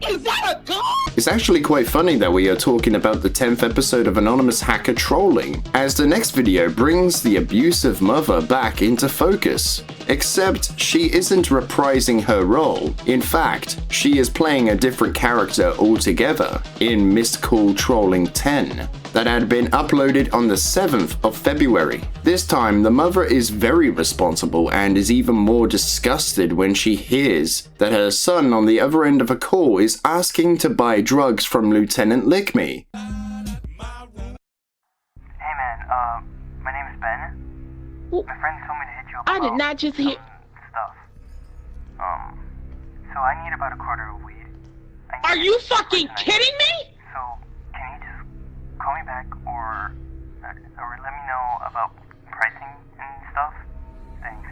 Is that a gun? It's actually quite funny that we are talking about the 10th episode of Anonymous Hacker Trolling, as the next video brings the abusive mother back into focus. Except she isn't reprising her role. In fact, she is playing a different character altogether in Mystical Trolling 10 that had been uploaded on the 7th of February. This time, the mother is very responsible and is even more disgusted when she hears that her son on the other end of a call is asking to buy drugs from Lieutenant LickMe. Hey man, my name is Ben. My friend told me to hit you up. I did not just hear. Stuff. So I need about a quarter of weed. Are you fucking kidding me? So, can you just call me back or let me know about pricing and stuff? Thanks.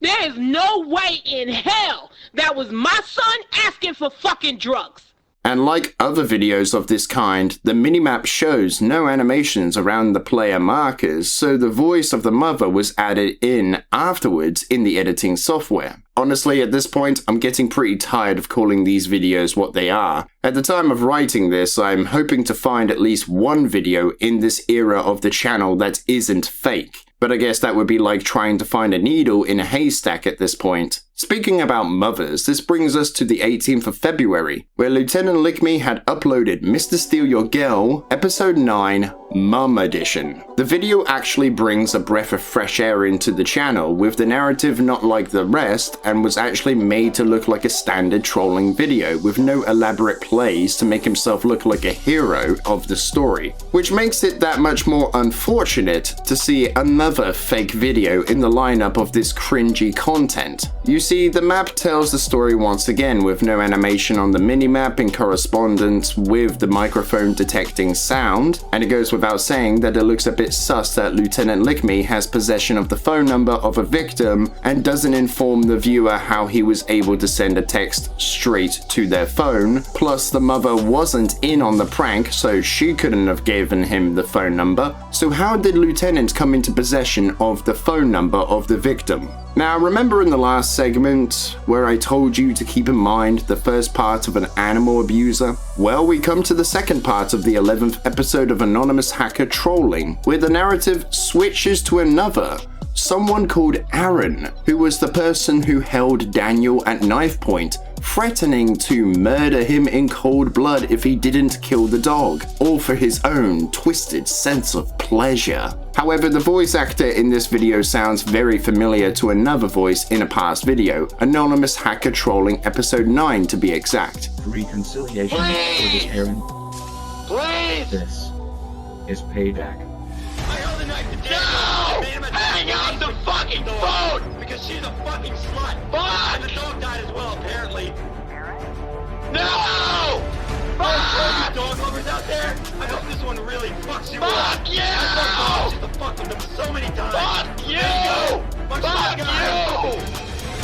There is no way in hell that was my son asking for fucking drugs. And like other videos of this kind, the minimap shows no animations around the player markers, so the voice of the mother was added in afterwards in the editing software. Honestly, at this point, I'm getting pretty tired of calling these videos what they are. At the time of writing this, I'm hoping to find at least one video in this era of the channel that isn't fake. But I guess that would be like trying to find a needle in a haystack at this point. Speaking about mothers, this brings us to the 18th of February, where Lieutenant LickMe had uploaded Mr. Steal Your Girl, Episode 9, Mum Edition. The video actually brings a breath of fresh air into the channel, with the narrative not like the rest, and was actually made to look like a standard trolling video, with no elaborate plays to make himself look like a hero of the story. Which makes it that much more unfortunate to see another fake video in the lineup of this cringy content. You see, see, the map tells the story once again with no animation on the minimap in correspondence with the microphone detecting sound, and it goes without saying that it looks a bit sus that Lieutenant LickMe has possession of the phone number of a victim and doesn't inform the viewer how he was able to send a text straight to their phone, plus the mother wasn't in on the prank so she couldn't have given him the phone number. So how did Lieutenant come into possession of the phone number of the victim? Now, remember in the last segment where I told you to keep in mind the first part of an animal abuser? Well, we come to the second part of the 11th episode of Anonymous Hacker Trolling, where the narrative switches to another, someone called Aaron, who was the person who held Daniel at knife point, threatening to murder him in cold blood if he didn't kill the dog, all for his own twisted sense of pleasure. However, the voice actor in this video sounds very familiar to another voice in a past video, Anonymous Hacker Trolling episode 9 to be exact. Reconciliation for this Aaron. Please! This is payback. No! Hang on the fucking phone! Because she's a fucking slut. Fuck! And the dog died as well, apparently. No! Fuck! You dog lovers out there, I hope this one really fucks you up. Fuck you! I fucked the fuck with them so many times. Fuck you! Fuck you!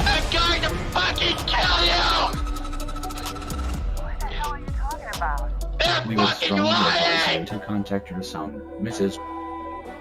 I'm going to fucking kill you! What the hell are you talking about? They're We would fucking strongly advise you lying! to contact your son, Mrs.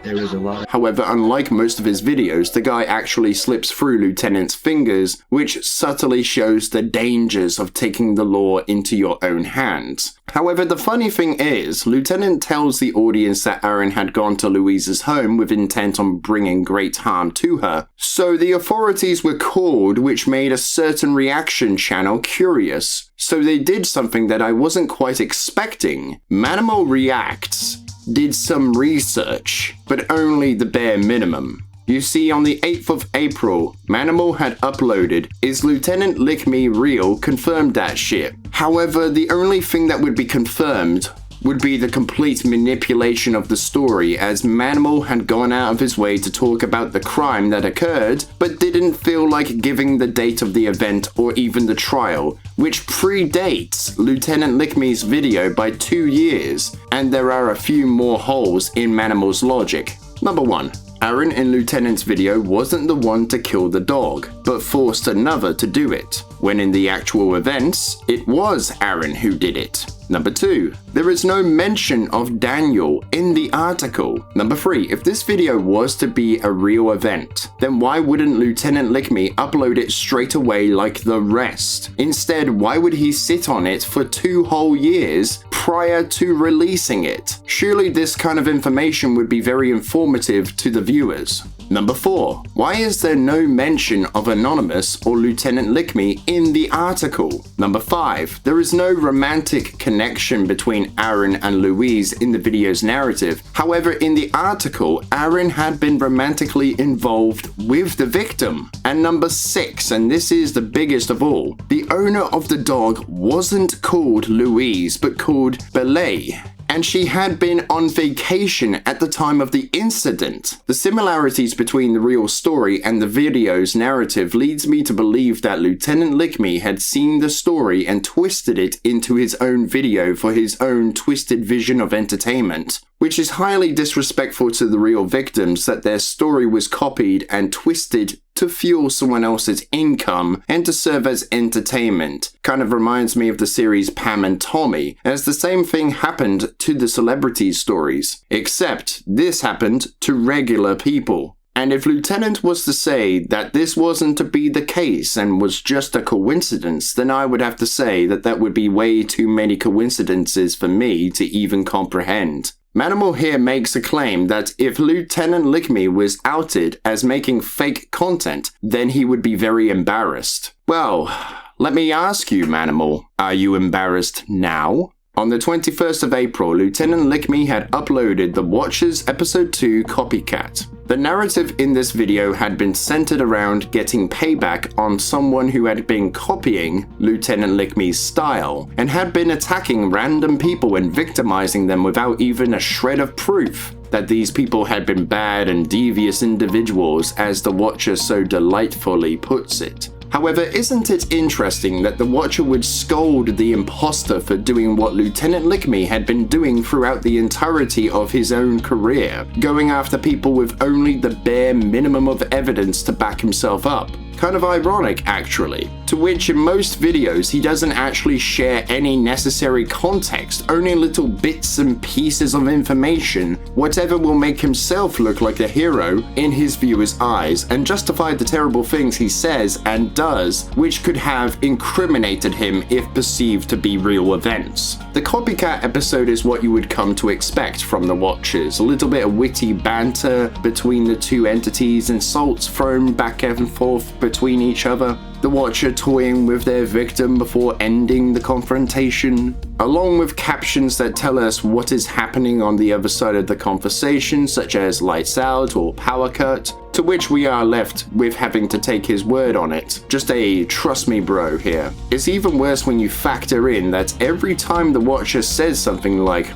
There is a lot of However, unlike most of his videos, the guy actually slips through Lieutenant's fingers, which subtly shows the dangers of taking the law into your own hands. However, the funny thing is, Lieutenant tells the audience that Aaron had gone to Louise's home with intent on bringing great harm to her. So the authorities were called, which made a certain reaction channel curious. So they did something that I wasn't quite expecting. Manimal Reacts did some research, but only the bare minimum. You see, on the 8th of April, Manimal had uploaded "Is Lieutenant LickMe real?" confirmed that shit. However, the only thing that would be confirmed would be the complete manipulation of the story, as Manimal had gone out of his way to talk about the crime that occurred, but didn't feel like giving the date of the event or even the trial, which predates Lieutenant LickMe's video by 2 years, and there are a few more holes in Manimal's logic. Number 1. Aaron in Lieutenant's video wasn't the one to kill the dog, but forced another to do it, when in the actual events, it was Aaron who did it. Number 2. There is no mention of Daniel in the article. Number 3. If this video was to be a real event, then why wouldn't Lieutenant LickMe upload it straight away like the rest? Instead, why would he sit on it for 2 whole years prior to releasing it? Surely this kind of information would be very informative to the viewers. Number 4. Why is there no mention of Anonymous or Lieutenant LickMe in the article? Number 5. There is no romantic connection between Aaron and Louise in the video's narrative. However, in the article, Aaron had been romantically involved with the victim. And number 6, and this is the biggest of all, the owner of the dog wasn't called Louise, but called Belay, and she had been on vacation at the time of the incident. The similarities between the real story and the video's narrative leads me to believe that Lieutenant LickMe had seen the story and twisted it into his own video for his own twisted vision of entertainment, which is highly disrespectful to the real victims that their story was copied and twisted to fuel someone else's income and to serve as entertainment. Kind of reminds me of the series Pam and Tommy, as the same thing happened to the celebrities' stories, except this happened to regular people. And if Lieutenant was to say that this wasn't to be the case and was just a coincidence, then I would have to say that that would be way too many coincidences for me to even comprehend. Manimal here makes a claim that if Lieutenant LickMe was outed as making fake content, then he would be very embarrassed. Well, let me ask you, Manimal, are you embarrassed now? On the 21st of April, Lieutenant LickMe had uploaded The Watchers Episode 2 Copycat. The narrative in this video had been centered around getting payback on someone who had been copying Lieutenant LickMe's style and had been attacking random people and victimizing them without even a shred of proof that these people had been bad and devious individuals, as The Watcher so delightfully puts it. However, isn't it interesting that the Watcher would scold the imposter for doing what Lieutenant LickMe had been doing throughout the entirety of his own career, going after people with only the bare minimum of evidence to back himself up? Kind of ironic, actually. To which in most videos he doesn't actually share any necessary context, only little bits and pieces of information, whatever will make himself look like a hero in his viewers' eyes and justify the terrible things he says and does, which could have incriminated him if perceived to be real events. The copycat episode is what you would come to expect from the Watchers, a little bit of witty banter between the two entities, insults thrown back and forth between each other, the Watcher toying with their victim before ending the confrontation, along with captions that tell us what is happening on the other side of the conversation, such as lights out or power cut, to which we are left with having to take his word on it. Just a trust me bro here. It's even worse when you factor in that every time the Watcher says something like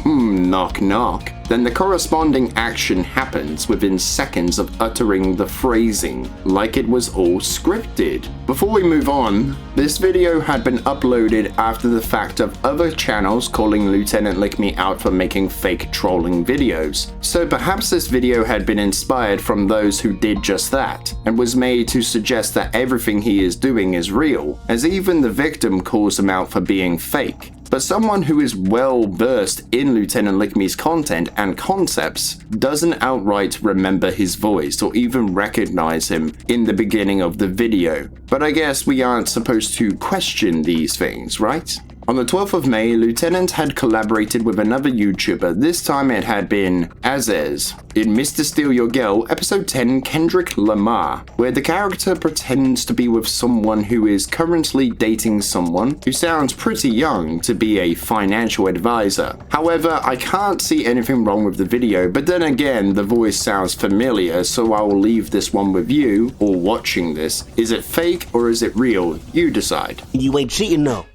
knock knock, then the corresponding action happens within seconds of uttering the phrasing, like it was all scripted. Before we move on, this video had been uploaded after the fact of other channels calling Lieutenant LickMe out for making fake trolling videos, so perhaps this video had been inspired from those who did just that, and was made to suggest that everything he is doing is real, as even the victim calls him out for being fake. But someone who is well versed in Lieutenant LickMe's content and concepts doesn't outright remember his voice or even recognize him in the beginning of the video. But I guess we aren't supposed to question these things, right? On the 12th of May, Lieutenant had collaborated with another YouTuber. This time it had been Azez in Mr. Steal Your Girl, episode 10, Kendrick Lamar, where the character pretends to be with someone who is currently dating someone who sounds pretty young to be a financial advisor. However, I can't see anything wrong with the video, but then again, the voice sounds familiar, so I will leave this one with you, or watching this. Is it fake or is it real? You decide. You ain't cheating though.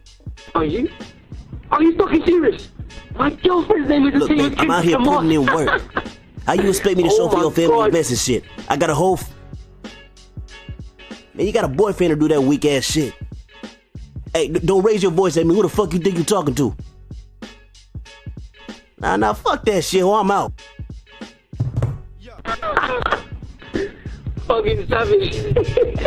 Are you fucking serious? My girlfriend's name is Look, man, I'm out here putting in work. How you expect me to show for your family events and shit? I got a whole... Man, you got a boyfriend to do that weak ass shit. Hey, don't raise your voice at me. Who the fuck you think you talking to? Nah, fuck that shit, or I'm out. Fucking savage.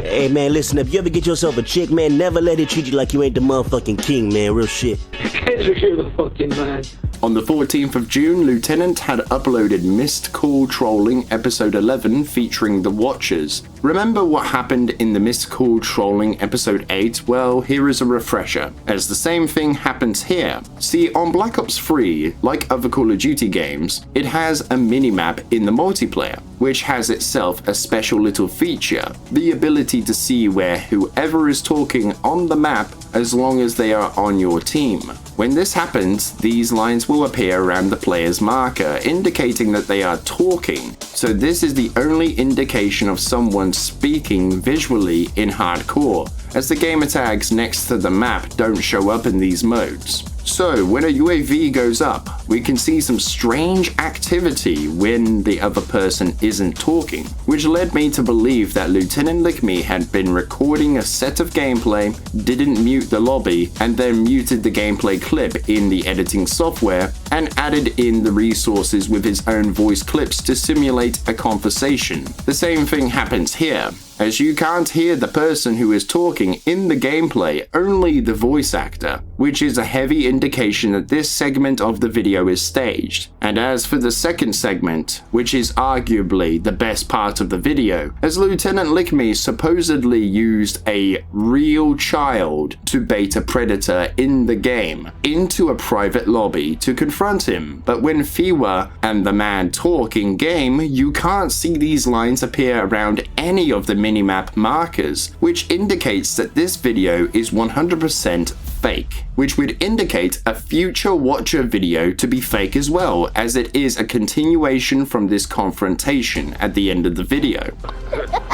Hey man, listen, if you ever get yourself a chick, man, never let it treat you like you ain't the motherfucking king, man. Real shit. You're the fucking man. On the 14th of June, Lieutenant had uploaded Missed Call Trolling episode 11 featuring the Watchers. Remember what happened in the Missed Call Trolling episode 8? Well, here is a refresher, as the same thing happens here. See, on Black Ops 3, like other Call of Duty games, it has a minimap in the multiplayer, which has itself a special little feature, the ability to see where whoever is talking on the map as long as they are on your team. When this happens, these lines will appear around the player's marker, indicating that they are talking. So this is the only indication of someone speaking visually in hardcore, as the gamer tags next to the map don't show up in these modes. So when a UAV goes up, we can see some strange activity when the other person isn't talking, which led me to believe that Lieutenant LickMe had been recording a set of gameplay, didn't mute the lobby, and then muted the gameplay clip in the editing software, and added in the resources with his own voice clips to simulate a conversation. The same thing happens here, as you can't hear the person who is talking in the gameplay, only the voice actor, which is a heavy indication that this segment of the video is staged. And as for the second segment, which is arguably the best part of the video, as Lieutenant LickMe supposedly used a real child to bait a predator in the game into a private lobby to confront him. But when Fiwa and the man talk in game, you can't see these lines appear around any of the minimap markers, which indicates that this video is 100% fake, which would indicate a future Watcher video to be fake as well, as it is a continuation from this confrontation at the end of the video.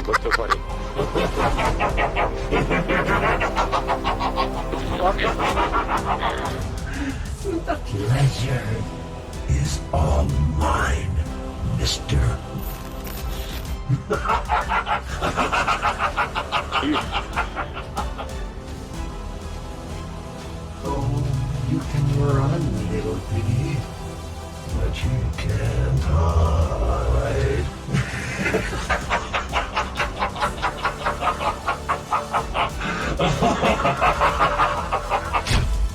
What's so funny? The pleasure is all mine, mister. Oh, you can run, little piggy, but you can't hide.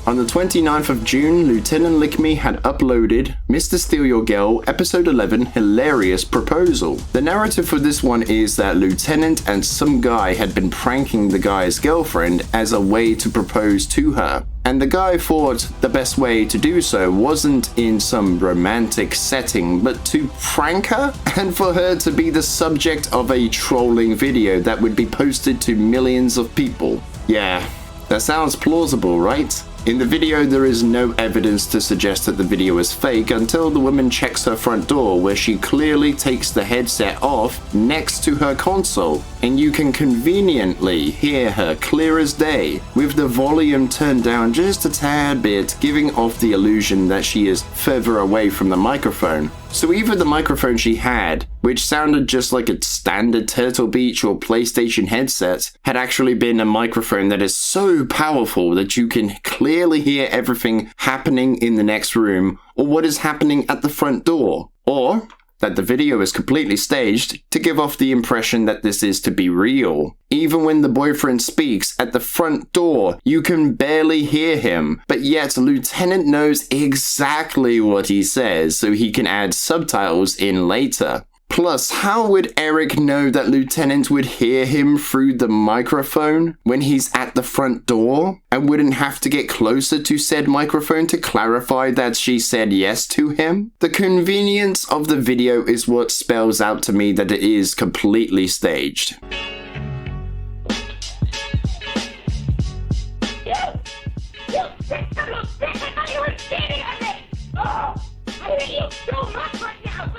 On the 29th of June, Lieutenant LickMe had uploaded Mr. Steal Your Girl Episode 11 Hilarious Proposal. The narrative for this one is that Lieutenant and some guy had been pranking the guy's girlfriend as a way to propose to her. And the guy thought the best way to do so wasn't in some romantic setting, but to prank her and for her to be the subject of a trolling video that would be posted to millions of people. Yeah, that sounds plausible, right? In the video, there is no evidence to suggest that the video is fake until the woman checks her front door, where she clearly takes the headset off next to her console, and you can conveniently hear her clear as day, with the volume turned down just a tad bit, giving off the illusion that she is further away from the microphone. So either the microphone she had, which sounded just like a standard Turtle Beach or PlayStation headset, had actually been a microphone that is so powerful that you can clearly hear everything happening in the next room or what is happening at the front door. Or that the video is completely staged to give off the impression that this is to be real. Even when the boyfriend speaks at the front door, you can barely hear him, but yet Lieutenant knows exactly what he says so he can add subtitles in later. Plus, how would Eric know that Lieutenant would hear him through the microphone when he's at the front door and wouldn't have to get closer to said microphone to clarify that she said yes to him? The convenience of the video is what spells out to me that it is completely staged. I hate you so much right now!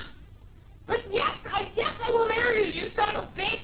But yes, I will marry you, you son of a bitch!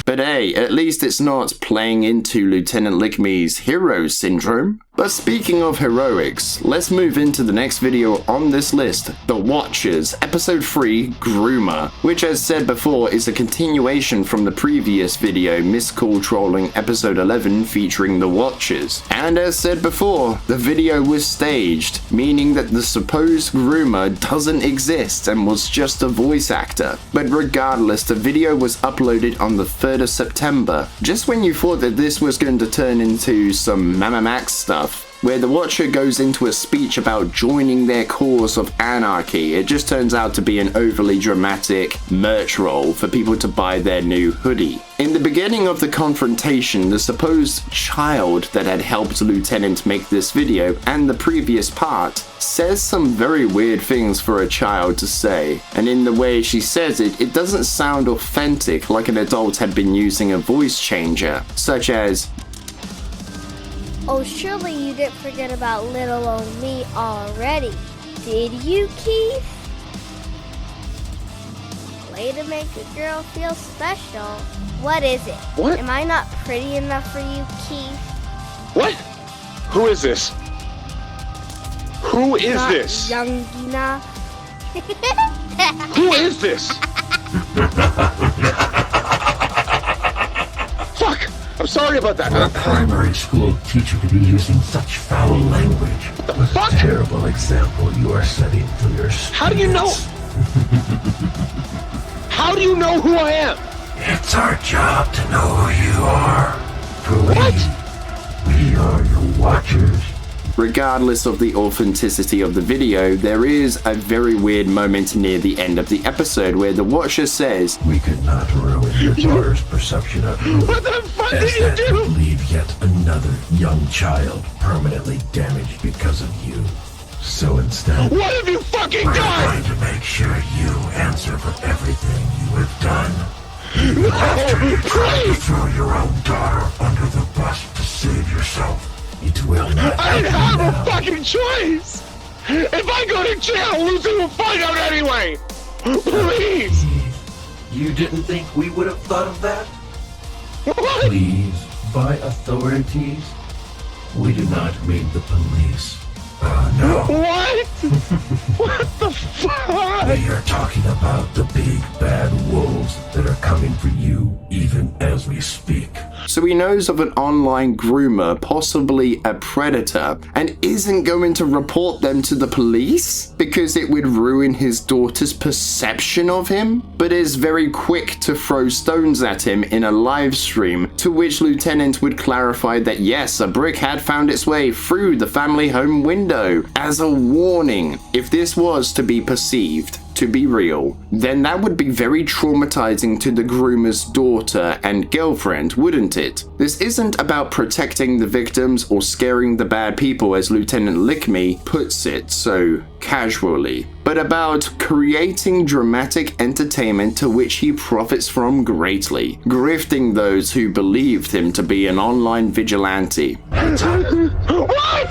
But hey, at least it's not playing into Lieutenant LickMe's hero syndrome. But speaking of heroics, let's move into the next video on this list, The Watchers, Episode 3, Groomer, which as said before is a continuation from the previous video, Miss Cool Trolling Episode 11 featuring The Watchers. And as said before, the video was staged, meaning that the supposed groomer doesn't exist and was just a voice actor. But regardless, the video was uploaded on the 3rd of September, just when you thought that this was going to turn into some Mama Max stuff, where the Watcher goes into a speech about joining their cause of anarchy. It just turns out to be an overly dramatic merch roll for people to buy their new hoodie. In the beginning of the confrontation, the supposed child that had helped Lieutenant make this video and the previous part says some very weird things for a child to say, and in the way she says it, it doesn't sound authentic like an adult had been using a voice changer, such as, "Oh, surely you didn't forget about little old me already, did you, Keith? Way to make a girl feel special. What is it? What? Am I not pretty enough for you, Keith?" What? Who is this? Who is Not this? young enough. Who is this? Fuck! I'm sorry about that. For a primary school teacher to be using such foul language. What the fuck? A terrible example you are setting for your students. How do you know? How do you know who I am? It's our job to know who you are. For we are your watchers. Regardless of the authenticity of the video, there is a very weird moment near the end of the episode where the Watcher says, "We could not ruin your daughter's perception of you. What the fuck did you do? Would leave yet another young child permanently damaged because of you. So instead, what have you fucking we're done? going to make sure you answer for everything you have done. No, After you try to please! throw your own daughter under the bus to save yourself, it will not I didn't happen have now. a fucking choice! If I go to jail, Lucy will find out anyway! Please! You didn't think we would have thought of that? What? Please, by authorities, we do not mean the police. No. What? What the fuck? We are talking about the big bad wolves that are coming for you even as we speak. So he knows of an online groomer, possibly a predator, and isn't going to report them to the police because it would ruin his daughter's perception of him, but is very quick to throw stones at him in a live stream, to which Lieutenant would clarify that yes, a brick had found its way through the family home window as a warning. If this was to be perceived to be real, then that would be very traumatizing to the groomer's daughter and girlfriend, wouldn't it? This isn't about protecting the victims or scaring the bad people, as Lieutenant LickMe puts it so casually, but about creating dramatic entertainment to which he profits from greatly, grifting those who believed him to be an online vigilante. What?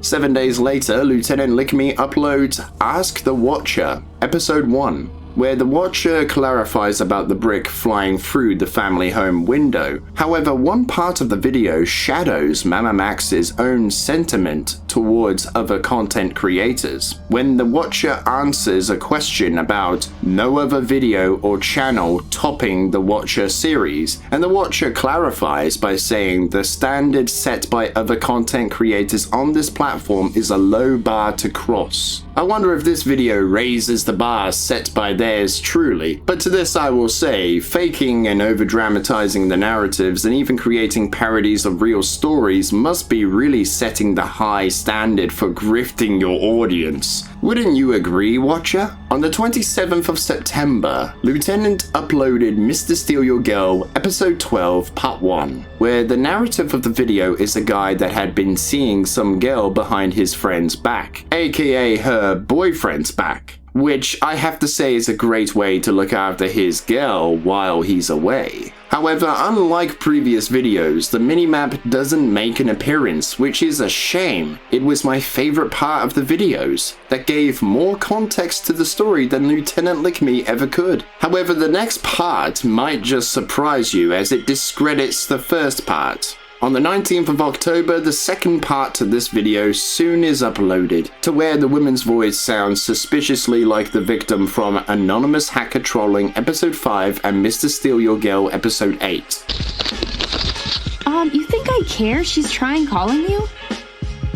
7 days later, Lieutenant LickMe uploads Ask the Watcher, Episode 1, where the Watcher clarifies about the brick flying through the family home window. However, one part of the video shadows Mama Max's own sentiment towards other content creators, when the Watcher answers a question about no other video or channel topping the Watcher series, and the Watcher clarifies by saying the standard set by other content creators on this platform is a low bar to cross. I wonder if this video raises the bar set by theirs truly, but to this I will say, faking and over-dramatizing the narratives and even creating parodies of real stories must be really setting the high standard for grifting your audience. Wouldn't you agree, Watcher? On the 27th of September, Lieutenant uploaded Mr. Steal Your Girl, Episode 12, Part 1, where the narrative of the video is a guy that had been seeing some girl behind his friend's back, aka her boyfriend's back, which I have to say is a great way to look after his girl while he's away. However, unlike previous videos, the minimap doesn't make an appearance, which is a shame. It was my favorite part of the videos, that gave more context to the story than Lieutenant LickMe ever could. However, the next part might just surprise you as it discredits the first part. On the 19th of October, the second part to this video soon is uploaded, to where the woman's voice sounds suspiciously like the victim from Anonymous Hacker Trolling Episode 5 and Mr. Steal Your Girl Episode 8. You think I care? She's trying calling you?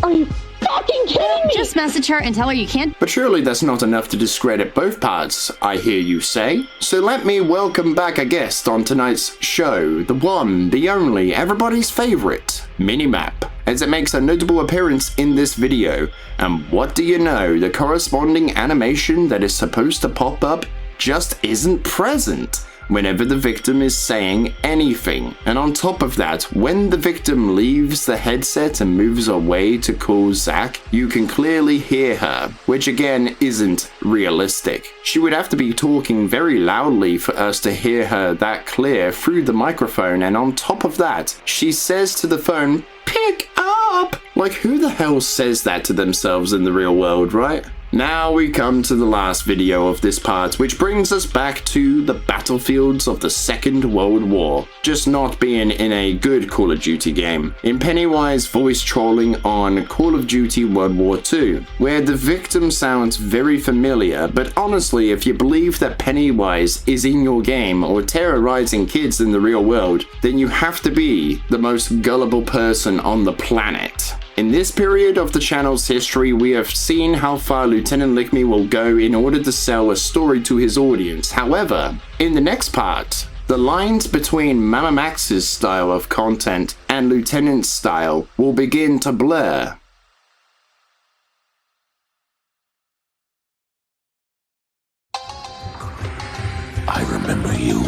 Are you fucking kidding me? Just message her and tell her you can't. But surely that's not enough to discredit both parts, I hear you say. So let me welcome back a guest on tonight's show, the one, the only, everybody's favorite, Minimap, as it makes a notable appearance in this video. And what do you know, the corresponding animation that is supposed to pop up just isn't present whenever the victim is saying anything. And on top of that, when the victim leaves the headset and moves away to call Zach, you can clearly hear her, which again isn't realistic. She would have to be talking very loudly for us to hear her that clear through the microphone, and on top of that, she says to the phone, "Pick up!" Like, who the hell says that to themselves in the real world, right? Now we come to the last video of this part, which brings us back to the battlefields of the Second World War, just not being in a good Call of Duty game, in Pennywise voice trolling on Call of Duty World War II, where the victim sounds very familiar, but honestly, if you believe that Pennywise is in your game or terrorizing kids in the real world, then you have to be the most gullible person on the planet. In this period of the channel's history, we have seen how far Lieutenant LickMe will go in order to sell a story to his audience. However, in the next part, the lines between Mama Max's style of content and Lieutenant's style will begin to blur. I remember you.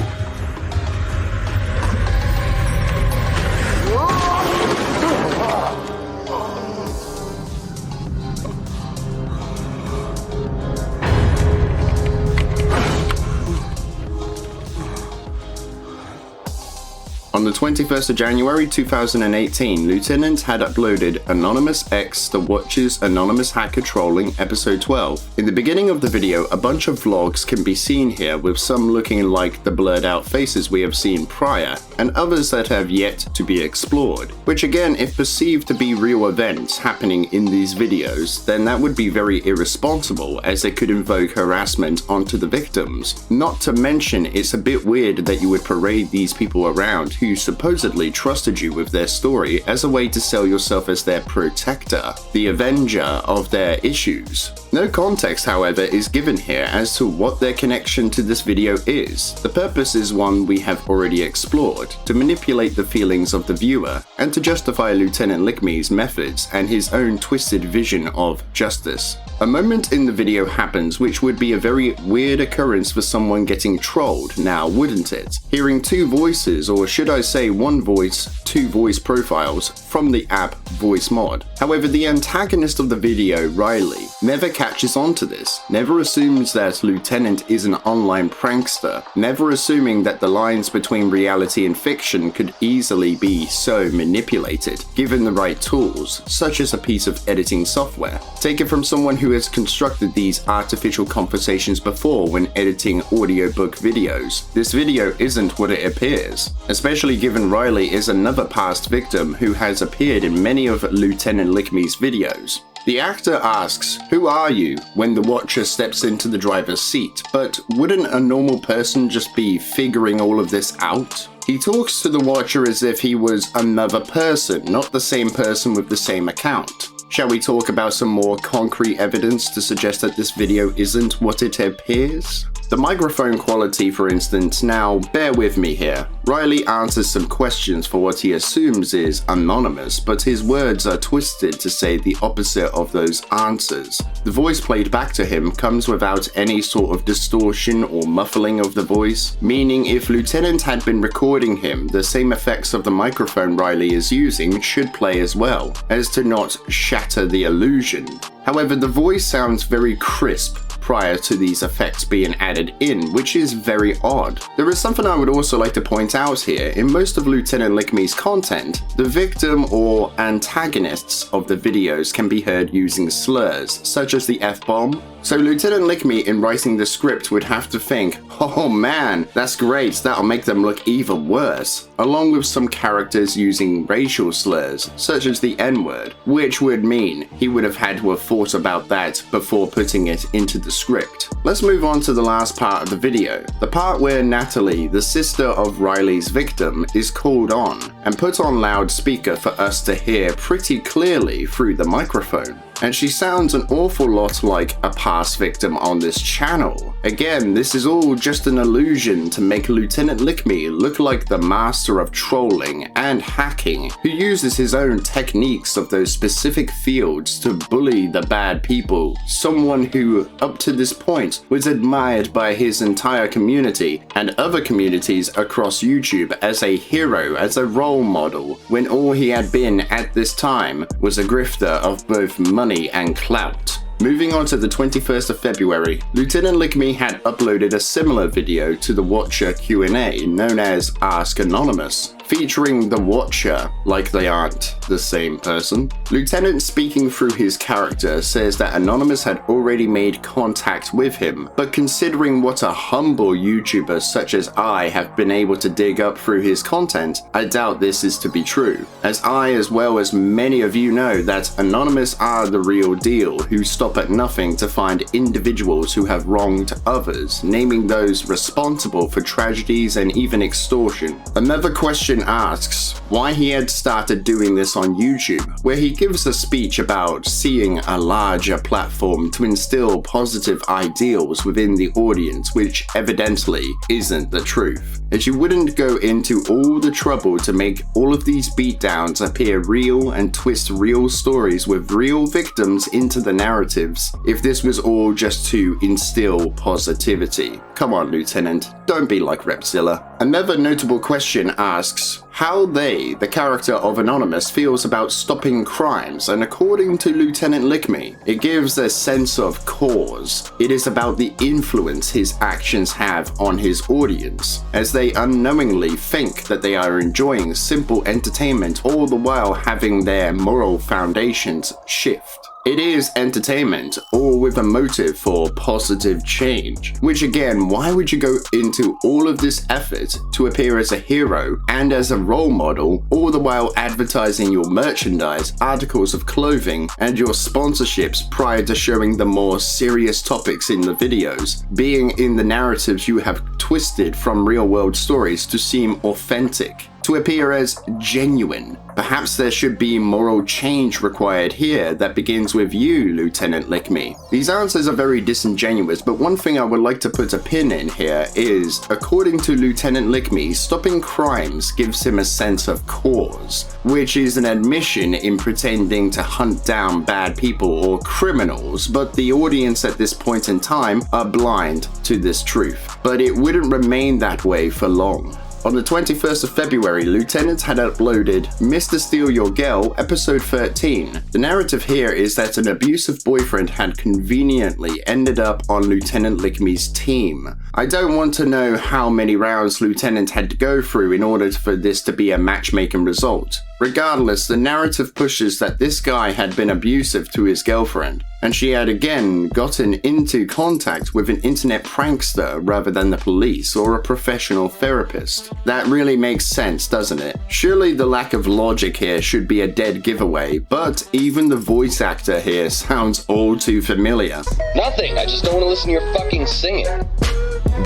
On the 21st of January 2018, Lieutenant had uploaded Anonymous X The Watcher's Anonymous Hacker Trolling Episode 12. In the beginning of the video, a bunch of vlogs can be seen here, with some looking like the blurred out faces we have seen prior, and others that have yet to be explored. Which again, if perceived to be real events happening in these videos, then that would be very irresponsible, as it could invoke harassment onto the victims. Not to mention, it's a bit weird that you would parade these people around who supposedly trusted you with their story as a way to sell yourself as their protector, the avenger of their issues. No context, however, is given here as to what their connection to this video is. The purpose is one we have already explored, to manipulate the feelings of the viewer, and to justify Lieutenant LickMe's methods and his own twisted vision of justice. A moment in the video happens which would be a very weird occurrence for someone getting trolled, now wouldn't it? Hearing two voices, or should I say one voice, two voice profiles, from the app Voice Mod. However, the antagonist of the video, Riley, never catches on to this, never assumes that Lieutenant is an online prankster, never assuming that the lines between reality and fiction could easily be so manipulated, given the right tools, such as a piece of editing software. Take it from someone who has constructed these artificial conversations before when editing audiobook videos. This video isn't what it appears, especially given Riley is another past victim who has appeared in many of Lieutenant LickMe's videos. The actor asks, "Who are you?" when the watcher steps into the driver's seat, but wouldn't a normal person just be figuring all of this out? He talks to the watcher as if he was another person, not the same person with the same account. Shall we talk about some more concrete evidence to suggest that this video isn't what it appears? The microphone quality, for instance. Now, bear with me here. Riley answers some questions for what he assumes is anonymous, but his words are twisted to say the opposite of those answers. The voice played back to him comes without any sort of distortion or muffling of the voice, meaning if Lieutenant had been recording him, the same effects of the microphone Riley is using should play as well, as to not shatter the illusion. However, the voice sounds very crisp prior to these effects being added in, which is very odd. There is something I would also like to point out here. In most of Lieutenant LickMe's content, the victim or antagonists of the videos can be heard using slurs, such as the F-bomb. So Lieutenant LickMe in writing the script would have to think, "Oh man, that's great, that'll make them look even worse," along with some characters using racial slurs, such as the N-word, which would mean he would have had to have thought about that before putting it into the script. Let's move on to the last part of the video, the part where Natalie, the sister of Riley's victim, is called on and put on loudspeaker for us to hear pretty clearly through the microphone. And she sounds an awful lot like a past victim on this channel. Again, this is all just an illusion to make Lieutenant LickMe look like the master of trolling and hacking, who uses his own techniques of those specific fields to bully the bad people. Someone who, up to this point, was admired by his entire community and other communities across YouTube as a hero, as a role model, when all he had been at this time was a grifter of both money and clout. Moving on to the 21st of February, Lieutenant LickMe had uploaded a similar video to the Watcher Q&A known as Ask Anonymous, featuring the Watcher like they aren't the same person. Lieutenant, speaking through his character, says that Anonymous had already made contact with him, but considering what a humble YouTuber such as I have been able to dig up through his content, I doubt this is to be true, as I, as well as many of you, know that Anonymous are the real deal, who stop at nothing to find individuals who have wronged others, naming those responsible for tragedies and even extortion. Another question asks why he had started doing this on YouTube, where he gives a speech about seeing a larger platform to instill positive ideals within the audience, which evidently isn't the truth, as you wouldn't go into all the trouble to make all of these beatdowns appear real and twist real stories with real victims into the narratives if this was all just to instill positivity. Come on, Lieutenant, don't be like Repzilla. Another notable question asks, how they, the character of Anonymous, feels about stopping crimes, and according to Lieutenant LickMe, it gives a sense of cause. It is about the influence his actions have on his audience, as they unknowingly think that they are enjoying simple entertainment all the while having their moral foundations shift. It is entertainment, all with a motive for positive change. Which again, why would you go into all of this effort to appear as a hero and as a role model, all the while advertising your merchandise, articles of clothing, and your sponsorships prior to showing the more serious topics in the videos, being in the narratives you have twisted from real-world stories to seem authentic, to appear as genuine? Perhaps there should be moral change required here that begins with you, Lieutenant LickMe. These answers are very disingenuous, but one thing I would like to put a pin in here is, according to Lieutenant LickMe, stopping crimes gives him a sense of cause, which is an admission in pretending to hunt down bad people or criminals, but the audience at this point in time are blind to this truth. But it wouldn't remain that way for long. On the 21st of February, Lieutenant had uploaded Mr. Steal Your Girl, episode 13. The narrative here is that an abusive boyfriend had conveniently ended up on Lieutenant LickMe's team. I don't want to know how many rounds Lieutenant had to go through in order for this to be a matchmaking result. Regardless, the narrative pushes that this guy had been abusive to his girlfriend, and she had again gotten into contact with an internet prankster rather than the police or a professional therapist. That really makes sense, doesn't it? Surely the lack of logic here should be a dead giveaway, but even the voice actor here sounds all too familiar. Nothing, I just don't want to listen to your fucking singing.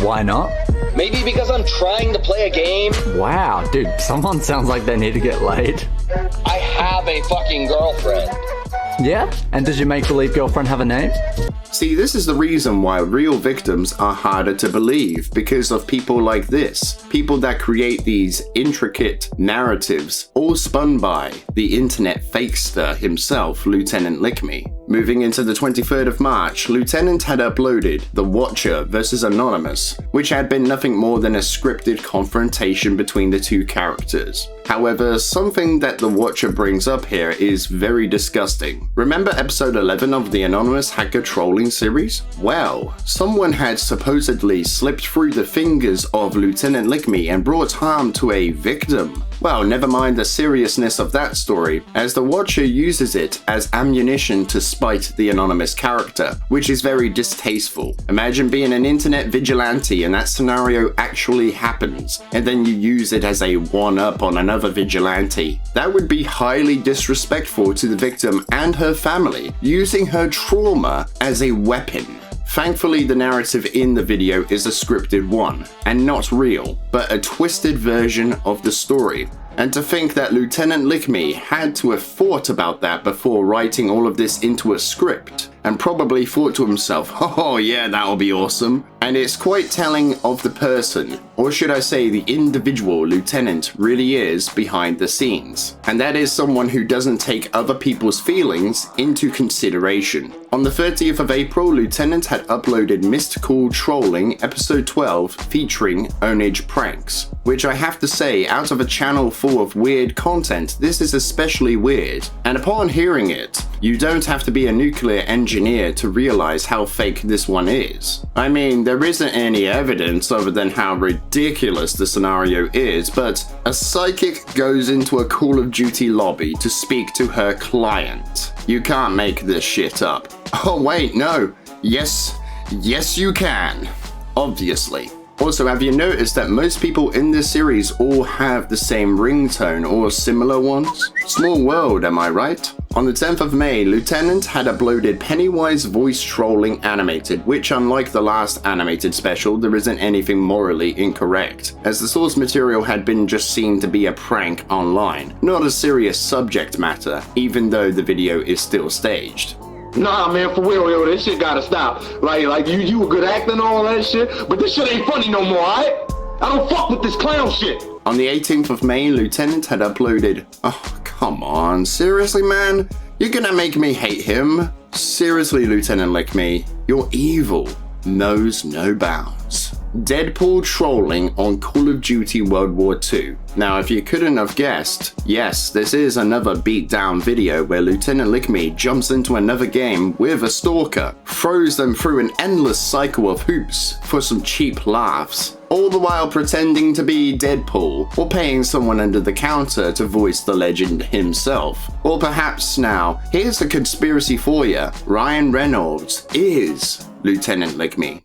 Why not? Maybe because I'm trying to play a game. Wow, dude, someone sounds like they need to get laid. I have a fucking girlfriend. Yeah? And does your make-believe girlfriend have a name? See, this is the reason why real victims are harder to believe, because of people like this. People that create these intricate narratives, all spun by the internet fakester himself, Lieutenant LickMe. Moving into the 23rd of March, Lieutenant had uploaded The Watcher vs. Anonymous, which had been nothing more than a scripted confrontation between the two characters. However, something that The Watcher brings up here is very disgusting. Remember episode 11 of the Anonymous Hacker Trolling series? Well, someone had supposedly slipped through the fingers of Lieutenant LickMe and brought harm to a victim. Well, never mind the seriousness of that story, as The Watcher uses it as ammunition to spite the Anonymous character, which is very distasteful. Imagine being an internet vigilante and that scenario actually happens, and then you use it as a one-up on another vigilante. That would be highly disrespectful to the victim and her family, using her trauma as a weapon. Thankfully, the narrative in the video is a scripted one, and not real, but a twisted version of the story. And to think that Lieutenant LickMe had to have thought about that before writing all of this into a script, and probably thought to himself, oh yeah, that'll be awesome. And it's quite telling of the person, or should I say the individual Lieutenant really is behind the scenes. And that is someone who doesn't take other people's feelings into consideration. On the 30th of April, Lieutenant had uploaded Mystical Trolling episode 12 featuring Ownage Pranks, which I have to say, out of a channel full of weird content, this is especially weird. And upon hearing it, you don't have to be a nuclear engineer to realize how fake this one is. I mean, there isn't any evidence other than how ridiculous the scenario is, but a psychic goes into a Call of Duty lobby to speak to her client. You can't make this shit up. Oh wait, no. Yes you can. Obviously. Also, have you noticed that most people in this series all have the same ringtone or similar ones? Small world, am I right? On the 10th of May, Lieutenant had uploaded Pennywise voice trolling animated, which unlike the last animated special, there isn't anything morally incorrect, as the source material had been just seen to be a prank online, not a serious subject matter, even though the video is still staged. Nah, man, for real, yo, this shit gotta stop. Like you were good acting and all that shit, but this shit ain't funny no more, alright? I don't fuck with this clown shit. On the 18th of May, Lieutenant had uploaded, oh, come on, seriously, man? You're gonna make me hate him? Seriously, Lieutenant LickMe, your evil knows no bounds. Deadpool trolling on Call of Duty World War II. Now, if you couldn't have guessed, yes, this is another beatdown video where Lieutenant LickMe jumps into another game with a stalker, throws them through an endless cycle of hoops for some cheap laughs, all the while pretending to be Deadpool or paying someone under the counter to voice the legend himself. Or perhaps now, here's a conspiracy for you, Ryan Reynolds is Lieutenant LickMe.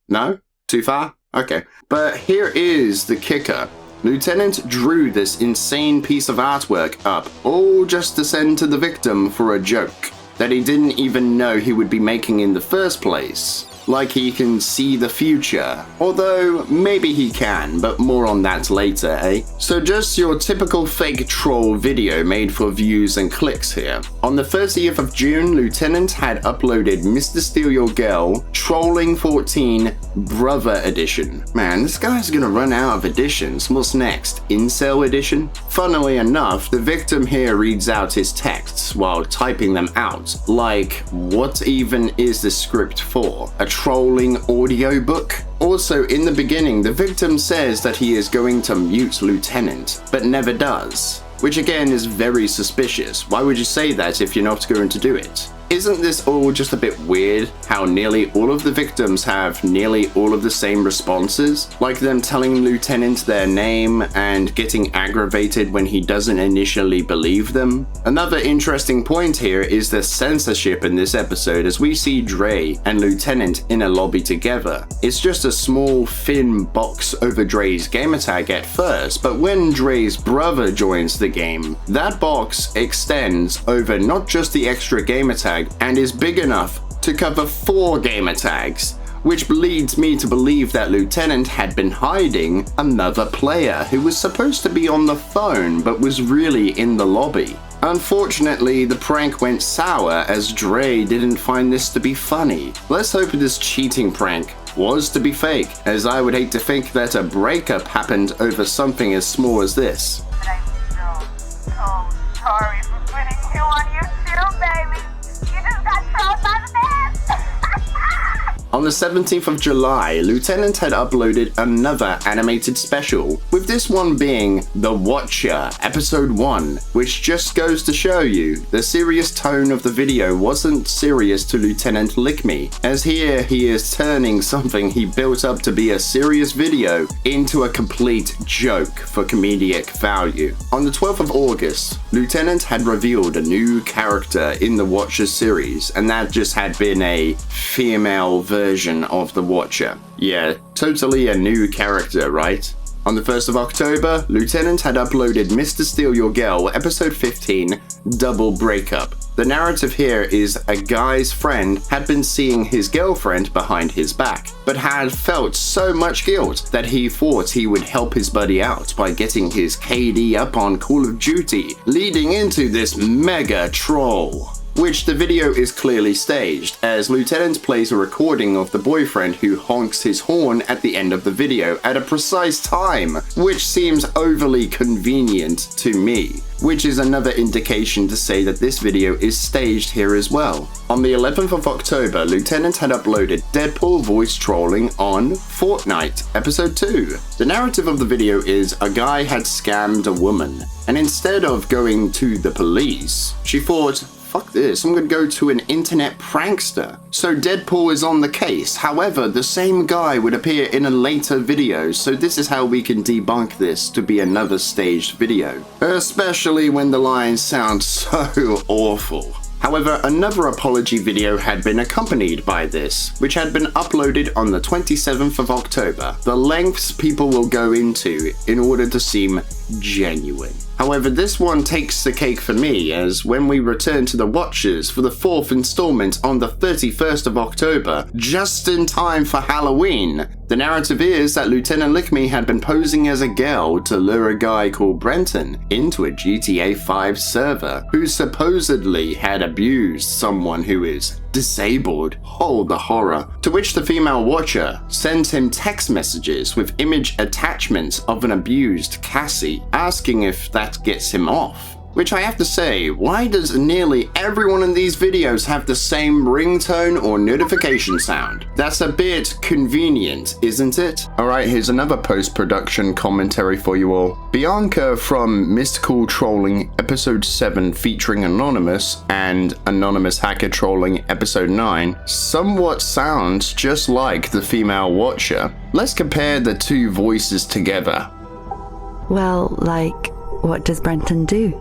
No? Too far? Okay. But here is the kicker. Lieutenant drew this insane piece of artwork up, all just to send to the victim for a joke that he didn't even know he would be making in the first place. Like he can see the future. Although, maybe he can, but more on that later, eh? So just your typical fake troll video made for views and clicks here. On the 30th of June, Lieutenant had uploaded Mr. Steal Your Girl Trolling 14 Brother Edition. Man, this guy's gonna run out of editions. What's next? Incel Edition? Funnily enough, the victim here reads out his texts while typing them out. Like, what even is the script for? A trolling audiobook? Also, in the beginning, the victim says that he is going to mute Lieutenant, but never does. Which again is very suspicious. Why would you say that if you're not going to do it? Isn't this all just a bit weird, how nearly all of the victims have nearly all of the same responses? Like them telling Lieutenant their name and getting aggravated when he doesn't initially believe them? Another interesting point here is the censorship in this episode as we see Dre and Lieutenant in a lobby together. It's just a small thin box over Dre's gamertag at first, but when Dre's brother joins the game, that box extends over not just the extra gamertag and is big enough to cover 4 gamertags, which leads me to believe that Lieutenant had been hiding another player who was supposed to be on the phone but was really in the lobby. Unfortunately, the prank went sour as Dre didn't find this to be funny. Let's hope this cheating prank was to be fake, as I would hate to think that a breakup happened over something as small as this. But I'm so sorry for putting you on YouTube, baby. You just got trolled by the man. On the 17th of July, Lieutenant had uploaded another animated special, with this one being The Watcher, Episode 1, which just goes to show you the serious tone of the video wasn't serious to Lieutenant LickMe, as here he is turning something he built up to be a serious video into a complete joke for comedic value. On the 12th of August, Lieutenant had revealed a new character in the Watcher series, and that just had been a female version of the Watcher. Yeah, totally a new character, right? On the 1st of October, Lieutenant had uploaded Mr. Steal Your Girl Episode 15, Double Breakup. The narrative here is a guy's friend had been seeing his girlfriend behind his back, but had felt so much guilt that he thought he would help his buddy out by getting his KD up on Call of Duty, leading into this mega troll. Which the video is clearly staged, as Lieutenant plays a recording of the boyfriend who honks his horn at the end of the video at a precise time, which seems overly convenient to me, which is another indication to say that this video is staged here as well. On the 11th of October, Lieutenant had uploaded Deadpool voice trolling on Fortnite, Episode 2. The narrative of the video is a guy had scammed a woman, and instead of going to the police, she thought, fuck this, I'm gonna go to an internet prankster. So Deadpool is on the case. However, the same guy would appear in a later video, so this is how we can debunk this to be another staged video. Especially when the lines sound so awful. However, another apology video had been accompanied by this, which had been uploaded on the 27th of October. The lengths people will go into in order to seem genuine. However, this one takes the cake for me, as when we return to the Watchers for the 4th installment on the 31st of October, just in time for Halloween, the narrative is that Lieutenant LickMe had been posing as a girl to lure a guy called Brenton into a GTA 5 server, who supposedly had abused someone who is disabled. Hold the horror. To which the female Watcher sends him text messages with image attachments of an abused Cassie, asking if that gets him off. Which I have to say, why does nearly everyone in these videos have the same ringtone or notification sound? That's a bit convenient, isn't it? Alright, here's another post-production commentary for you all. Bianca from Mystical Trolling Episode 7 featuring Anonymous and Anonymous Hacker Trolling Episode 9 somewhat sounds just like the female watcher. Let's compare the two voices together. Well, like, what does Brenton do?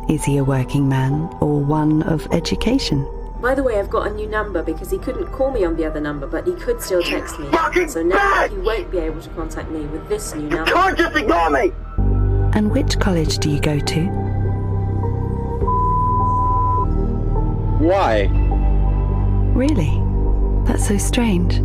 Is he a working man or one of education? By the way, I've got a new number because he couldn't call me on the other number, but he could still text me. So now he won't be able to contact me with this new number. You can't just ignore me! And which college do you go to? Why? Really? That's so strange.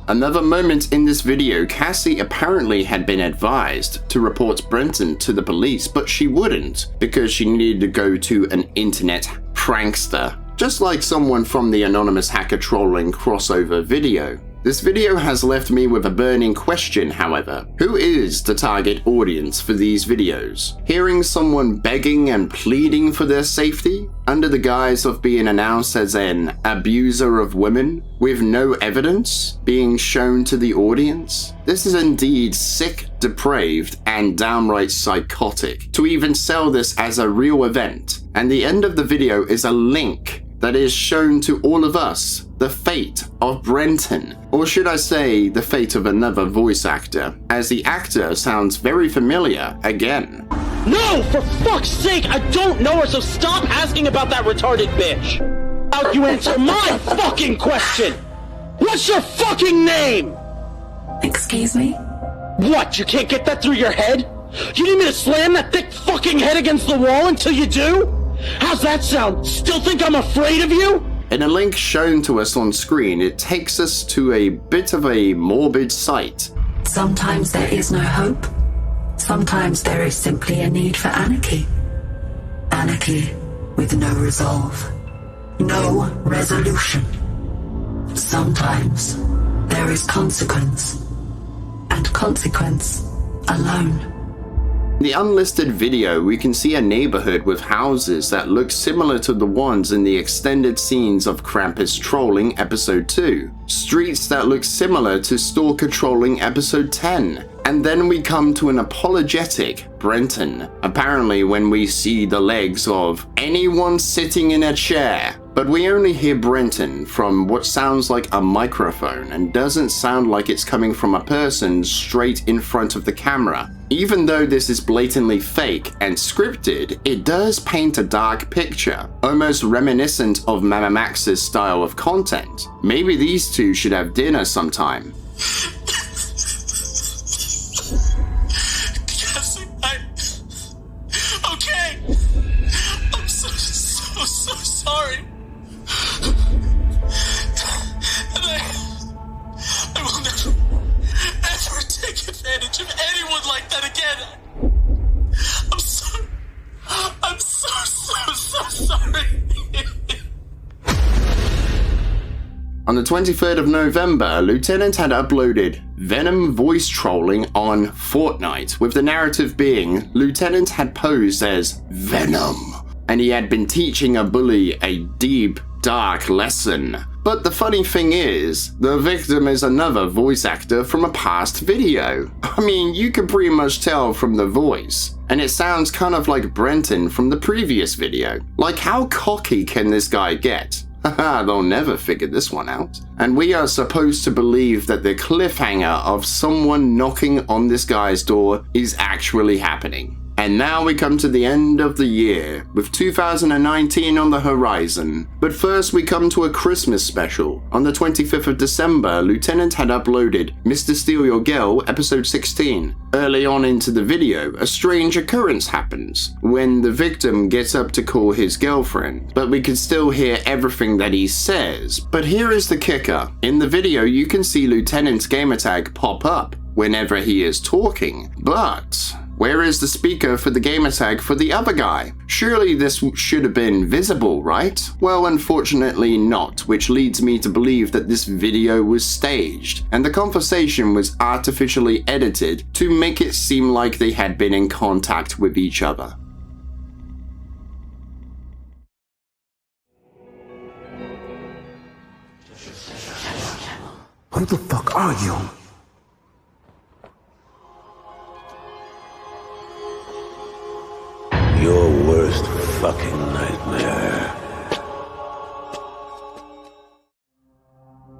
Another moment in this video, Cassie apparently had been advised to report Brenton to the police, but she wouldn't because she needed to go to an internet prankster, just like someone from the Anonymous Hacker Trolling crossover video. This video has left me with a burning question, however. Who is the target audience for these videos? Hearing someone begging and pleading for their safety under the guise of being announced as an abuser of women with no evidence being shown to the audience? This is indeed sick, depraved, and downright psychotic to even sell this as a real event. And the end of the video is a link that is shown to all of us the fate of Brenton, or should I say the fate of another voice actor, as the actor sounds very familiar again. No, for fuck's sake, I don't know her, so stop asking about that retarded bitch. How about you answer my fucking question? What's your fucking name? Excuse me? What, you can't get that through your head? You need me to slam that thick fucking head against the wall until you do? How's that sound? Still think I'm afraid of you? In a link shown to us on screen, it takes us to a bit of a morbid sight. Sometimes there is no hope. Sometimes there is simply a need for anarchy. Anarchy with no resolve. No resolution. Sometimes there is consequence. And consequence alone. In the unlisted video, we can see a neighborhood with houses that look similar to the ones in the extended scenes of Krampus Trolling Episode 2, streets that look similar to Stalker Trolling Episode 10, and then we come to an apologetic Brenton, apparently when we see the legs of anyone sitting in a chair. But we only hear Brenton from what sounds like a microphone and doesn't sound like it's coming from a person straight in front of the camera. Even though this is blatantly fake and scripted, it does paint a dark picture, almost reminiscent of Mama Max's style of content. Maybe these two should have dinner sometime. Okay. I'm so sorry. I will never, ever take advantage of anyone like that again. I'm so sorry. On the 23rd of November, Lieutenant had uploaded Venom voice trolling on Fortnite, with the narrative being Lieutenant had posed as Venom, and he had been teaching a bully a deep, dark lesson. But the funny thing is, the victim is another voice actor from a past video. I mean, you can pretty much tell from the voice, and it sounds kind of like Brenton from the previous video. Like, how cocky can this guy get? Haha, they'll never figure this one out. And we are supposed to believe that the cliffhanger of someone knocking on this guy's door is actually happening. And now we come to the end of the year, with 2019 on the horizon. But first we come to a Christmas special. On the 25th of December, Lieutenant had uploaded Mr. Steal Your Girl episode 16. Early on into the video, a strange occurrence happens, when the victim gets up to call his girlfriend, but we can still hear everything that he says. But here is the kicker. In the video, you can see Lieutenant's gamertag pop up whenever he is talking, but where is the speaker for the gamertag for the other guy? Surely this should have been visible, right? Well, unfortunately not, which leads me to believe that this video was staged, and the conversation was artificially edited to make it seem like they had been in contact with each other. Who the fuck are you? Your worst fucking nightmare.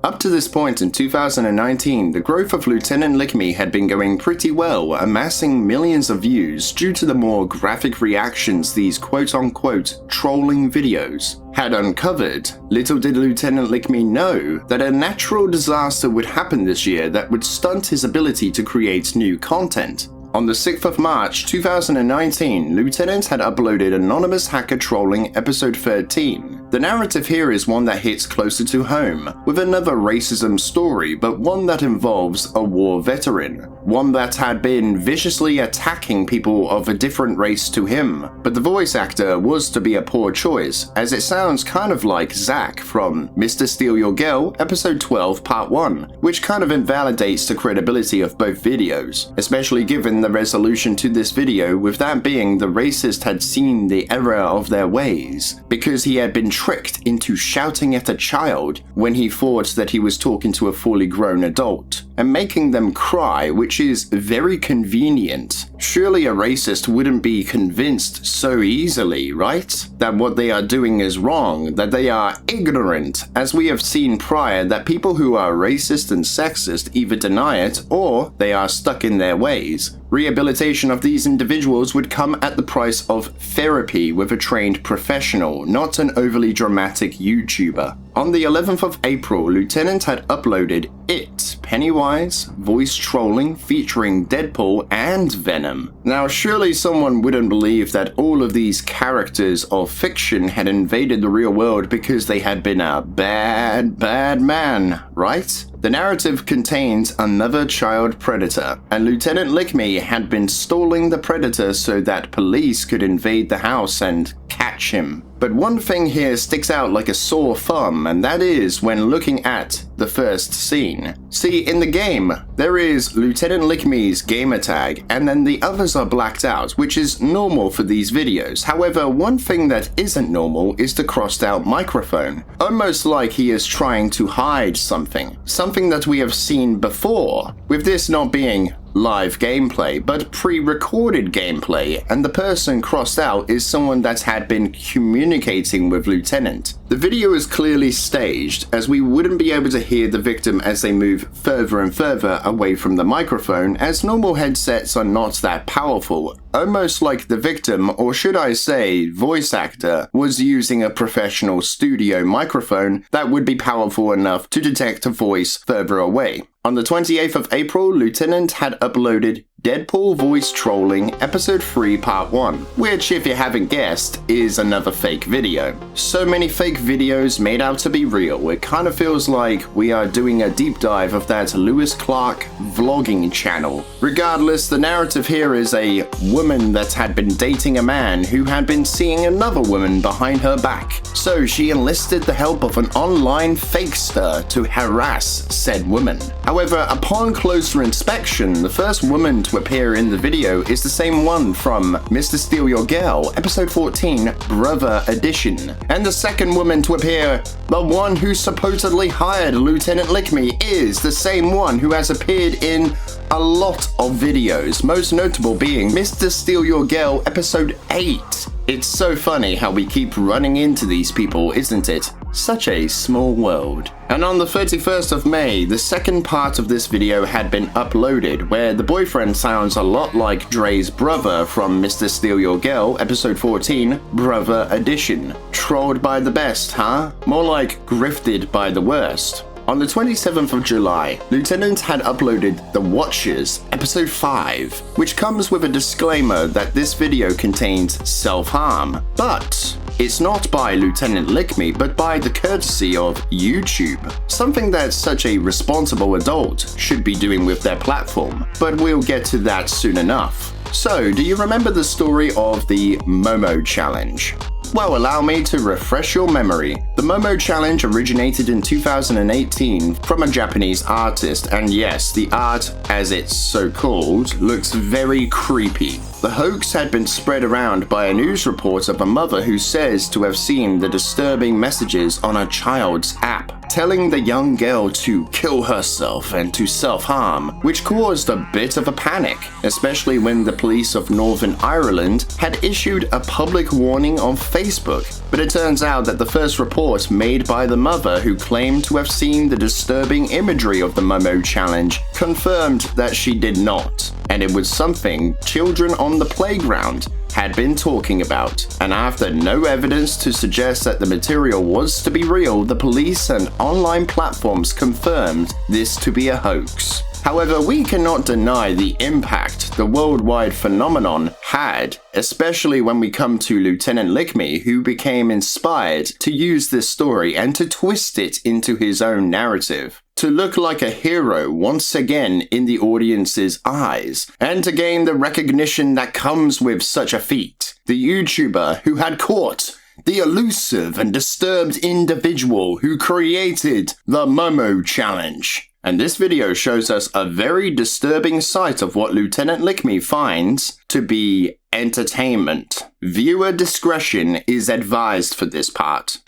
Up to this point in 2019, the growth of Lieutenant LickMe had been going pretty well, amassing millions of views due to the more graphic reactions these quote-unquote trolling videos had uncovered. Little did Lieutenant LickMe know that a natural disaster would happen this year that would stunt his ability to create new content. On the 6th of March 2019, Lieutenant had uploaded Anonymous Hacker Trolling Episode 13. The narrative here is one that hits closer to home, with another racism story, but one that involves a war veteran. One that had been viciously attacking people of a different race to him, but the voice actor was to be a poor choice, as it sounds kind of like Zack from Mr. Steal Your Girl Episode 12 Part 1, which kind of invalidates the credibility of both videos, especially given the resolution to this video, with that being the racist had seen the error of their ways, because he had been tricked into shouting at a child when he thought that he was talking to a fully grown adult, and making them cry, which is very convenient. Surely a racist wouldn't be convinced so easily, right? That what they are doing is wrong, that they are ignorant, as we have seen prior that people who are racist and sexist either deny it or they are stuck in their ways. Rehabilitation of these individuals would come at the price of therapy with a trained professional, not an overly dramatic YouTuber. On the 11th of April, Lieutenant had uploaded It, Pennywise, voice trolling featuring Deadpool and Venom. Now surely someone wouldn't believe that all of these characters of fiction had invaded the real world because they had been a bad man, right? The narrative contains another child predator, and Lieutenant LickMe had been stalling the predator so that police could invade the house and catch him. But one thing here sticks out like a sore thumb, and that is when looking at the first scene. See, in the game, there is Lieutenant LickMe's gamertag, and then the others are blacked out, which is normal for these videos. However, one thing that isn't normal is the crossed out microphone, almost like he is trying to hide something that we have seen before, with this not being live gameplay, but pre-recorded gameplay, and the person crossed out is someone that had been communicating with Lieutenant. The video is clearly staged, as we wouldn't be able to hear the victim as they move further and further away from the microphone, as normal headsets are not that powerful, almost like the victim, or should I say voice actor, was using a professional studio microphone that would be powerful enough to detect a voice further away. On the 28th of April, Lieutenant had uploaded Deadpool Voice Trolling Episode 3 Part 1, which, if you haven't guessed, is another fake video. So many fake videos made out to be real, it kind of feels like we are doing a deep dive of that Lewis Clark vlogging channel. Regardless, the narrative here is a woman that had been dating a man who had been seeing another woman behind her back. So she enlisted the help of an online fakester to harass said woman. However, upon closer inspection, the first woman to appear in the video is the same one from Mr. Steal Your Girl, Episode 14, Brother Edition. And the second woman to appear, the one who supposedly hired Lieutenant LickMe, is the same one who has appeared in a lot of videos, most notable being Mr. Steal Your Girl Episode 8. It's so funny how we keep running into these people, isn't it? Such a small world. And on the 31st of May, the second part of this video had been uploaded, where the boyfriend sounds a lot like Dre's brother from Mr. Steal Your Girl, Episode 14, Brother Edition. Trolled by the best, huh? More like grifted by the worst. On the 27th of July, Lieutenant had uploaded The Watchers, Episode 5, which comes with a disclaimer that this video contains self-harm. But it's not by Lieutenant LickMe, but by the courtesy of YouTube, something that such a responsible adult should be doing with their platform, but we'll get to that soon enough. So, do you remember the story of the Momo Challenge? Well, allow me to refresh your memory. The Momo Challenge originated in 2018 from a Japanese artist, and yes, the art, as it's so called, looks very creepy. The hoax had been spread around by a news report of a mother who says to have seen the disturbing messages on a child's app, telling the young girl to kill herself and to self-harm, which caused a bit of a panic, especially when the police of Northern Ireland had issued a public warning on Facebook. But it turns out that the first report made by the mother who claimed to have seen the disturbing imagery of the Momo challenge confirmed that she did not, and it was something children on the playground had been talking about. And after no evidence to suggest that the material was to be real, the police and online platforms confirmed this to be a hoax. However, we cannot deny the impact the worldwide phenomenon had, especially when we come to Lieutenant LickMe, who became inspired to use this story and to twist it into his own narrative, to look like a hero once again in the audience's eyes, and to gain the recognition that comes with such a feat. The YouTuber who had caught the elusive and disturbed individual who created the Momo challenge. And this video shows us a very disturbing side of what Lieutenant LickMe finds to be entertainment. Viewer discretion is advised for this part.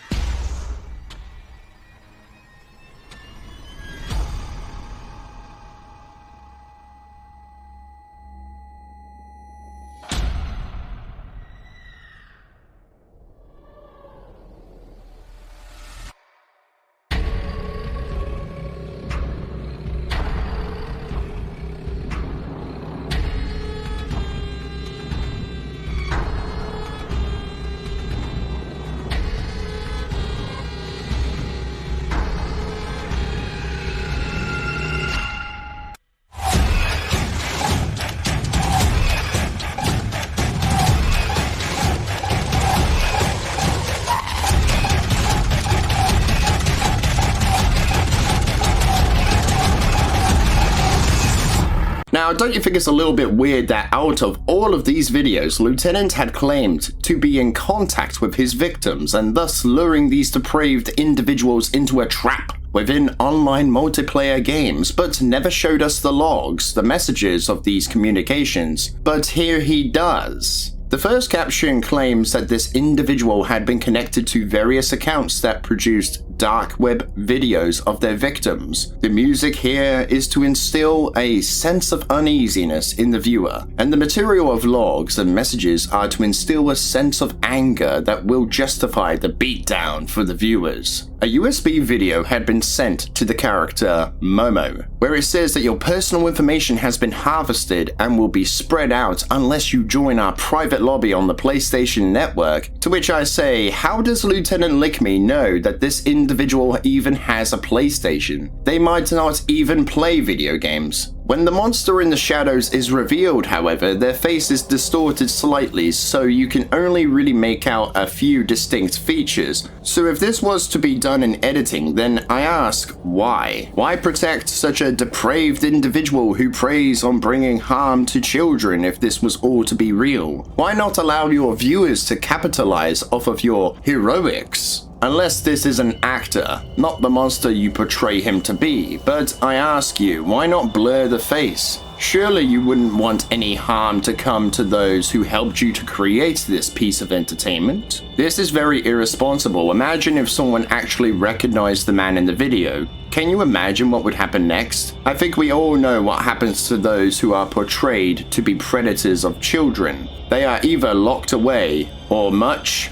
Now, don't you think it's a little bit weird that out of all of these videos, Lieutenant had claimed to be in contact with his victims and thus luring these depraved individuals into a trap within online multiplayer games, but never showed us the logs, the messages of these communications. But here he does. The first caption claims that this individual had been connected to various accounts that produced dark web videos of their victims. The music here is to instill a sense of uneasiness in the viewer, and the material of logs and messages are to instill a sense of anger that will justify the beatdown for the viewers. A USB video had been sent to the character Momo, where it says that your personal information has been harvested and will be spread out unless you join our private lobby on the PlayStation Network, to which I say, how does Lieutenant LickMe know that this individual even has a PlayStation? They might not even play video games. When the monster in the shadows is revealed, however, their face is distorted slightly, so you can only really make out a few distinct features. So if this was to be done in editing, then I ask, why? Why protect such a depraved individual who preys on bringing harm to children if this was all to be real? Why not allow your viewers to capitalize off of your heroics? Unless this is an actor, not the monster you portray him to be. But I ask you, why not blur the face? Surely you wouldn't want any harm to come to those who helped you to create this piece of entertainment. This is very irresponsible. Imagine if someone actually recognized the man in the video. Can you imagine what would happen next? I think we all know what happens to those who are portrayed to be predators of children. They are either locked away or much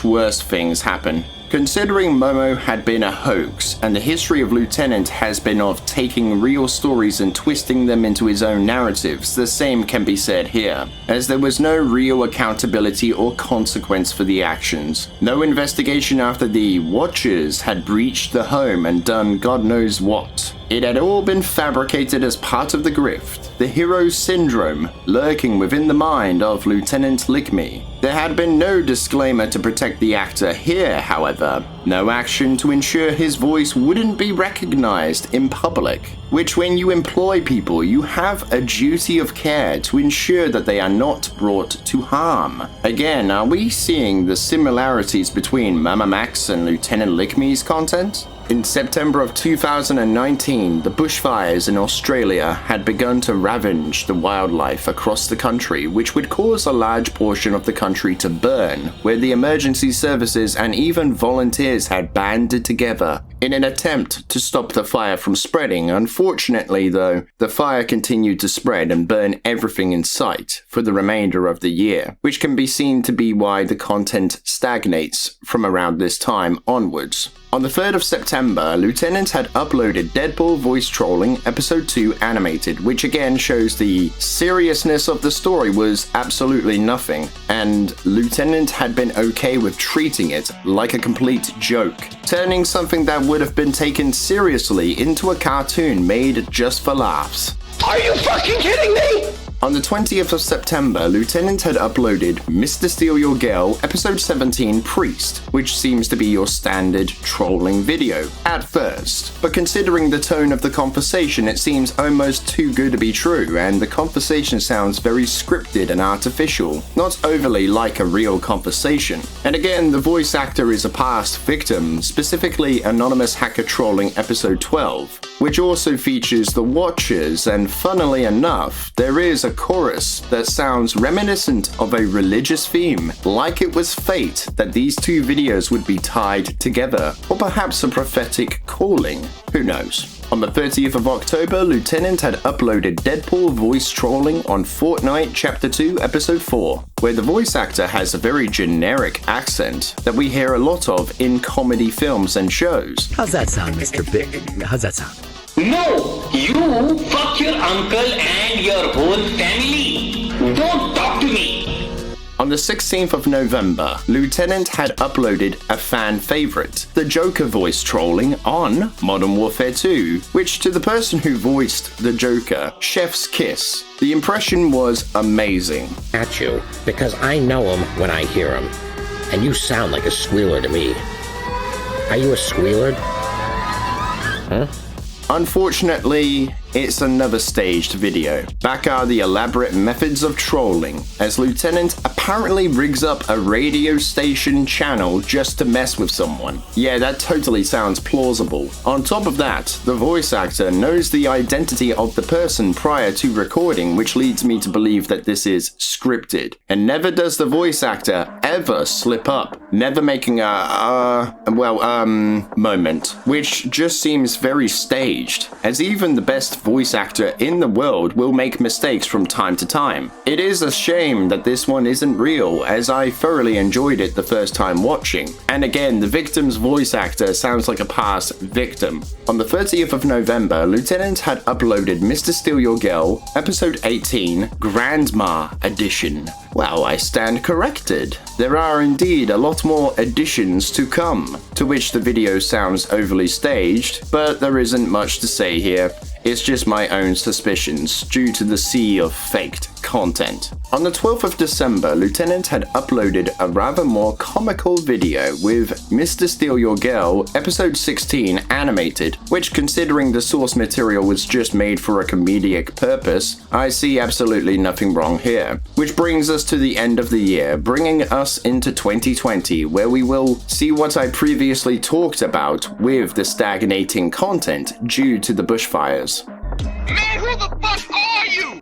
worse things happen. Considering Momo had been a hoax, and the history of Lieutenant has been of taking real stories and twisting them into his own narratives, the same can be said here, as there was no real accountability or consequence for the actions. No investigation after the Watchers had breached the home and done God knows what. It had all been fabricated as part of the grift, the hero syndrome lurking within the mind of Lieutenant LickMe. There had been no disclaimer to protect the actor here, however, no action to ensure his voice wouldn't be recognized in public, which when you employ people, you have a duty of care to ensure that they are not brought to harm. Again, are we seeing the similarities between Mama Max and Lieutenant LickMe's content? In September of 2019, the bushfires in Australia had begun to ravage the wildlife across the country, which would cause a large portion of the country to burn, where the emergency services and even volunteers had banded together in an attempt to stop the fire from spreading. Unfortunately, though, the fire continued to spread and burn everything in sight for the remainder of the year, which can be seen to be why the content stagnates from around this time onwards. On the 3rd of September, Lieutenant had uploaded Deadpool Voice Trolling Episode 2 Animated, which again shows the seriousness of the story was absolutely nothing, and Lieutenant had been okay with treating it like a complete joke, turning something that would have been taken seriously into a cartoon made just for laughs. Are you fucking kidding me? On the 20th of September, Lieutenant had uploaded Mr. Steal Your Girl Episode 17 Priest, which seems to be your standard trolling video at first. But considering the tone of the conversation, it seems almost too good to be true, and the conversation sounds very scripted and artificial, not overly like a real conversation. And again, the voice actor is a past victim, specifically Anonymous Hacker Trolling Episode 12, which also features the Watchers, and funnily enough, there is a chorus that sounds reminiscent of a religious theme, like it was fate that these two videos would be tied together, or perhaps a prophetic calling, who knows. On the 30th of October, Lieutenant had uploaded Deadpool Voice Trolling on Fortnite Chapter 2 Episode 4, where the voice actor has a very generic accent that we hear a lot of in comedy films and shows. How's that sound, Mr. Big? How's that sound? No! You fuck your uncle and your whole family! Don't talk to me! On the 16th of November, Lieutenant had uploaded a fan favorite, the Joker voice trolling on Modern Warfare 2, which to the person who voiced the Joker, Chef's Kiss, the impression was amazing. At you, because I know him when I hear him, and you sound like a squealer to me. Are you a squealer? Huh? Unfortunately, it's another staged video. Back are the elaborate methods of trolling, as Lieutenant apparently rigs up a radio station channel just to mess with someone. Yeah, that totally sounds plausible. On top of that, the voice actor knows the identity of the person prior to recording, which leads me to believe that this is scripted. And never does the voice actor ever slip up, never making a moment, which just seems very staged, as even the best voice actor in the world will make mistakes from time to time. It is a shame that this one isn't real, as I thoroughly enjoyed it the first time watching. And again, the victim's voice actor sounds like a past victim. On the 30th of November, Lieutenant had uploaded Mr. Steal Your Girl, Episode 18, Grandma Edition. Well, I stand corrected. There are indeed a lot more additions to come, to which the video sounds overly staged, but there isn't much to say here. It's just my own suspicions due to the sea of faked content. On the 12th of December, Lieutenant had uploaded a rather more comical video with Mr. Steal Your Girl Episode 16 Animated, which, considering the source material was just made for a comedic purpose, I see absolutely nothing wrong here. Which brings us to the end of the year, bringing us into 2020, where we will see what I previously talked about with the stagnating content due to the bushfires. Man, who the fuck are you?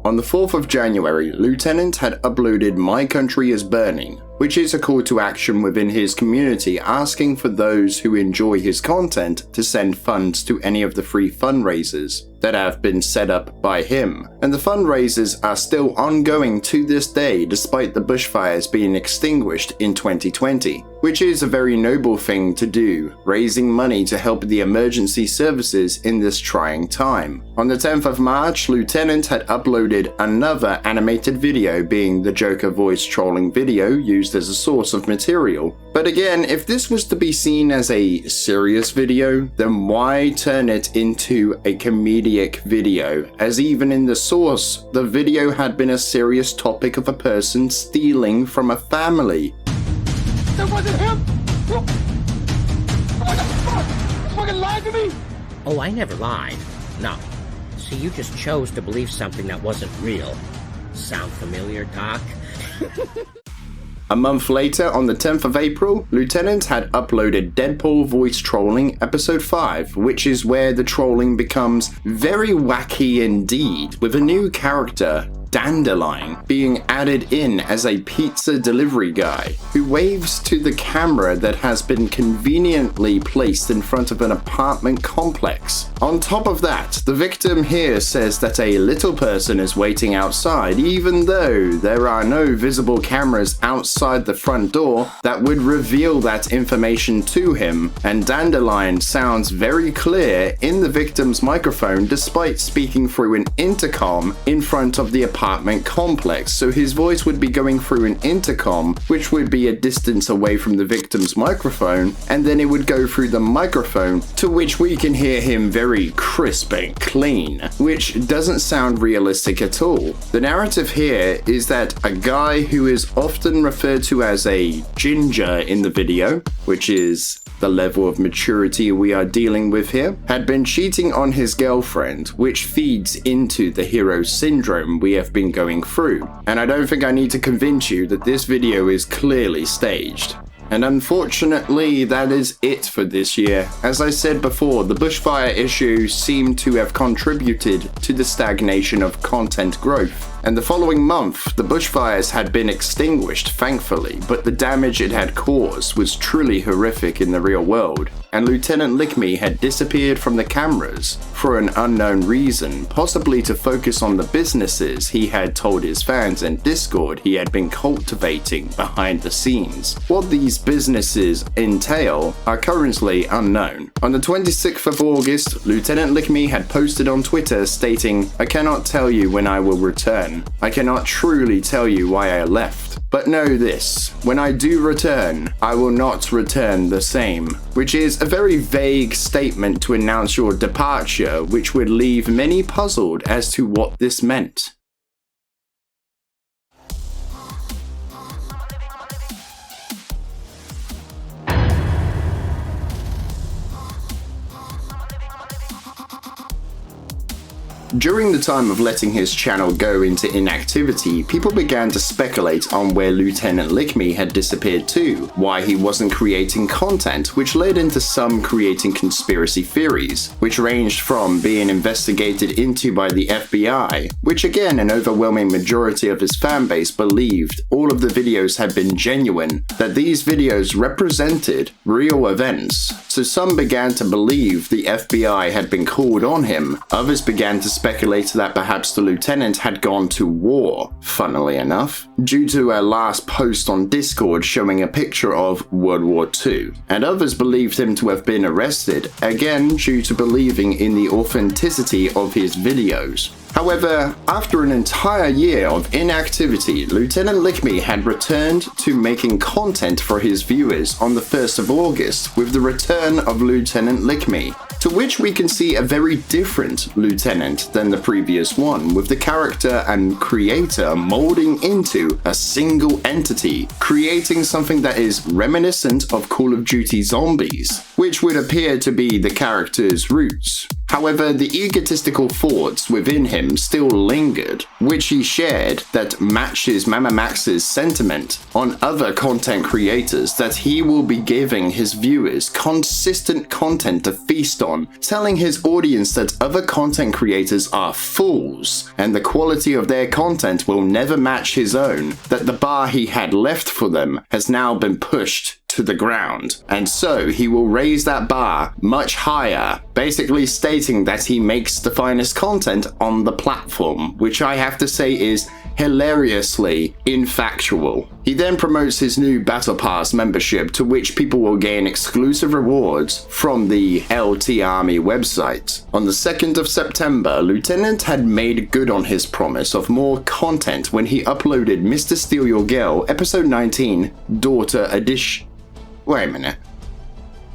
On the 4th of January, Lieutenant had uploaded My Country is Burning, which is a call to action within his community asking for those who enjoy his content to send funds to any of the free fundraisers that have been set up by him. And the fundraisers are still ongoing to this day despite the bushfires being extinguished in 2020, which is a very noble thing to do, raising money to help the emergency services in this trying time. On the 10th of March, Lieutenant had uploaded another animated video, being the Joker voice trolling video used as a source of material. But again, if this was to be seen as a serious video, then why turn it into a comedic video, as even in the source, the video had been a serious topic of a person stealing from a family. That wasn't him! What the fuck? You fucking lied to me? Oh, I never lied. No. See, you just chose to believe something that wasn't real. Sound familiar, Doc? A month later, on the 10th of April, Lieutenant had uploaded Deadpool Voice Trolling Episode 5, which is where the trolling becomes very wacky indeed, with a new character, Dandelion being added in as a pizza delivery guy who waves to the camera that has been conveniently placed in front of an apartment complex. On top of that, the victim here says that a little person is waiting outside even though there are no visible cameras outside the front door that would reveal that information to him, and Dandelion sounds very clear in the victim's microphone despite speaking through an intercom in front of the apartment complex. So his voice would be going through an intercom, which would be a distance away from the victim's microphone, and then it would go through the microphone to which we can hear him very crisp and clean, which doesn't sound realistic at all. The narrative here is that a guy who is often referred to as a ginger in the video, which is the level of maturity we are dealing with here, had been cheating on his girlfriend, which feeds into the hero syndrome we have been going through. And I don't think I need to convince you that this video is clearly staged. And unfortunately, that is it for this year. As I said before, the bushfire issue seemed to have contributed to the stagnation of content growth. And the following month, the bushfires had been extinguished, thankfully, but the damage it had caused was truly horrific in the real world. And Lieutenant LickMe had disappeared from the cameras for an unknown reason, possibly to focus on the businesses he had told his fans in Discord he had been cultivating behind the scenes. What these businesses entail are currently unknown. On the 26th of August, Lieutenant LickMe had posted on Twitter stating, "I cannot tell you when I will return. I cannot truly tell you why I left. But know this, when I do return, I will not return the same," which is a very vague statement to announce your departure, which would leave many puzzled as to what this meant. During the time of letting his channel go into inactivity, people began to speculate on where Lieutenant LickMe had disappeared to, why he wasn't creating content, which led into some creating conspiracy theories, which ranged from being investigated into by the FBI, which again an overwhelming majority of his fanbase believed all of the videos had been genuine, that these videos represented real events. So some began to believe the FBI had been called on him, others began to speculate that perhaps the lieutenant had gone to war, funnily enough, due to a last post on Discord showing a picture of World War II, and others believed him to have been arrested, again due to believing in the authenticity of his videos. However, after an entire year of inactivity, Lieutenant LickMe had returned to making content for his viewers on the 1st of August with the return of Lieutenant LickMe, to which we can see a very different lieutenant than the previous one, with the character and creator molding into a single entity, creating something that is reminiscent of Call of Duty Zombies, which would appear to be the character's roots. However, the egotistical thoughts within him still lingered, which he shared that matches Mama Max's sentiment on other content creators that he will be giving his viewers consistent content to feast on, telling his audience that other content creators are fools and the quality of their content will never match his own, that the bar he had left for them has now been pushed to the ground, and so he will raise that bar much higher, basically stating that he makes the finest content on the platform, which I have to say is hilariously infactual. He then promotes his new Battle Pass membership, to which people will gain exclusive rewards from the LT Army website. On the 2nd of September, Lieutenant had made good on his promise of more content when he uploaded Mr. Steal Your Girl episode 19 Daughter Edition. Wait a minute.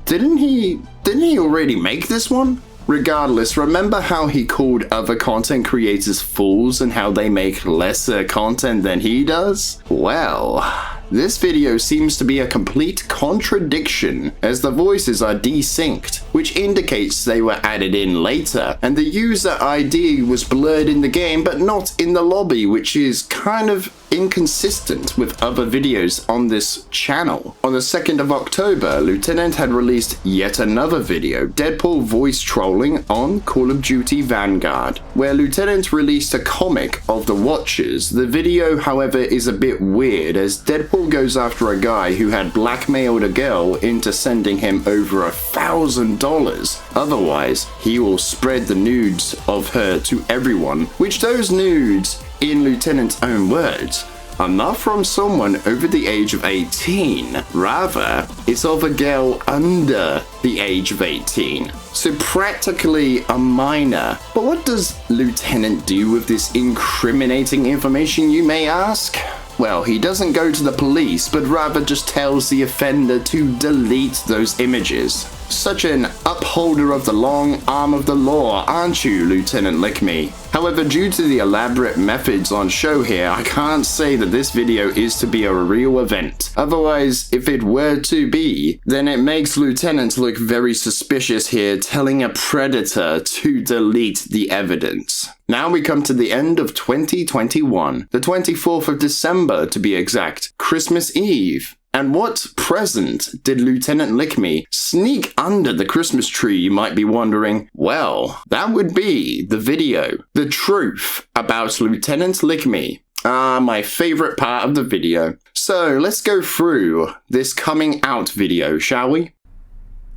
Didn't he already make this one? Regardless, remember how he called other content creators fools and how they make lesser content than he does? Well, this video seems to be a complete contradiction, as the voices are desynced, which indicates they were added in later, and the user ID was blurred in the game but not in the lobby, which is kind of inconsistent with other videos on this channel. On the 2nd of October, Lieutenant had released yet another video, Deadpool voice trolling on Call of Duty Vanguard, where Lieutenant released a comic of the Watchers. The video, however, is a bit weird, as Deadpool goes after a guy who had blackmailed a girl into sending him over $1,000. Otherwise, he will spread the nudes of her to everyone, which those nudes, in Lieutenant's own words, are not from someone over the age of 18. Rather, it's of a girl under the age of 18. So practically a minor. But what does Lieutenant do with this incriminating information, you may ask? Well, he doesn't go to the police, but rather just tells the offender to delete those images. Such an upholder of the long arm of the law, aren't you, Lieutenant LickMe? However, due to the elaborate methods on show here, I can't say that this video is to be a real event. Otherwise, if it were to be, then it makes Lieutenant look very suspicious here, telling a predator to delete the evidence. Now we come to the end of 2021, the 24th of December to be exact, Christmas Eve. And what present did Lieutenant LickMe sneak under the Christmas tree, you might be wondering? Well, that would be the video, The Truth About Lieutenant LickMe. My favorite part of the video. So let's go through this coming out video, shall we?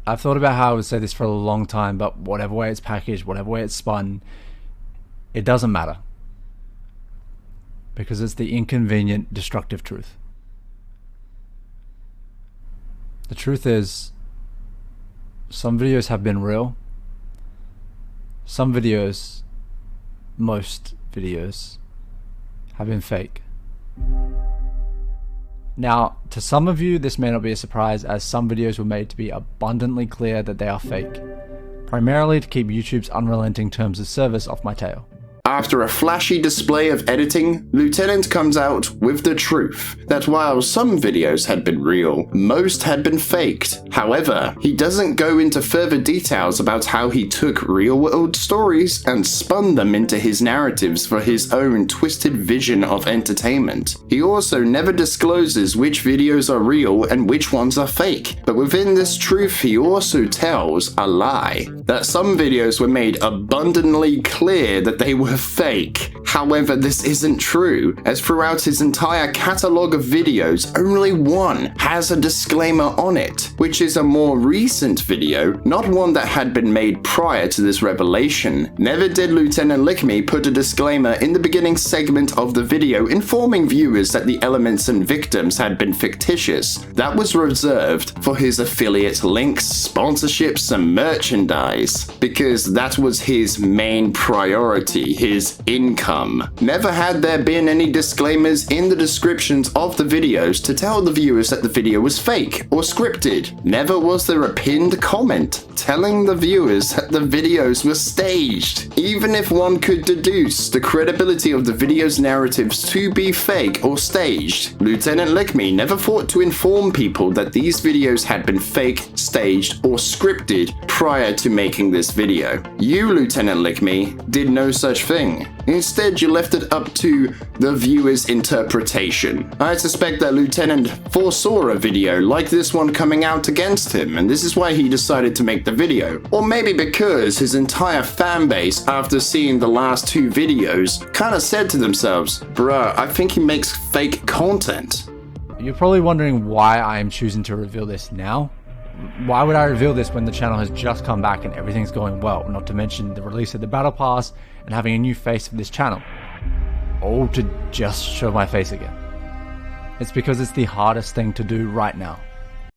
I've thought about how I would say this for a long time, but whatever way it's packaged, whatever way it's spun, it doesn't matter. Because it's the inconvenient, destructive truth. The truth is, some videos have been real. Some videos, most videos, have been fake. Now, to some of you, this may not be a surprise, as some videos were made to be abundantly clear that they are fake, primarily to keep YouTube's unrelenting terms of service off my tail. After a flashy display of editing, Lieutenant comes out with the truth that while some videos had been real, most had been faked. However, he doesn't go into further details about how he took real-world stories and spun them into his narratives for his own twisted vision of entertainment. He also never discloses which videos are real and which ones are fake, but within this truth he also tells a lie, that some videos were made abundantly clear that they were fake. However, this isn't true, as throughout his entire catalogue of videos, only one has a disclaimer on it, which is a more recent video, not one that had been made prior to this revelation. Never did Lieutenant LickMe put a disclaimer in the beginning segment of the video informing viewers that the elements and victims had been fictitious. That was reserved for his affiliate links, sponsorships, and merchandise, because that was his main priority, his income. Never had there been any disclaimers in the descriptions of the videos to tell the viewers that the video was fake or scripted. Never was there a pinned comment telling the viewers that the videos were staged. Even if one could deduce the credibility of the video's narratives to be fake or staged, Lieutenant LickMe never thought to inform people that these videos had been fake, staged, or scripted prior to making this video. You, Lieutenant LickMe, did no such thing. Instead, you left it up to the viewer's interpretation. I suspect that Lieutenant foresaw a video like this one coming out against him, and this is why he decided to make the video. Or maybe because his entire fanbase, after seeing the last two videos, kinda said to themselves, bruh, I think he makes fake content. You're probably wondering why I am choosing to reveal this now. Why would I reveal this when the channel has just come back and everything's going well, not to mention the release of the Battle Pass and having a new face for this channel? All to just show my face again. It's because it's the hardest thing to do right now.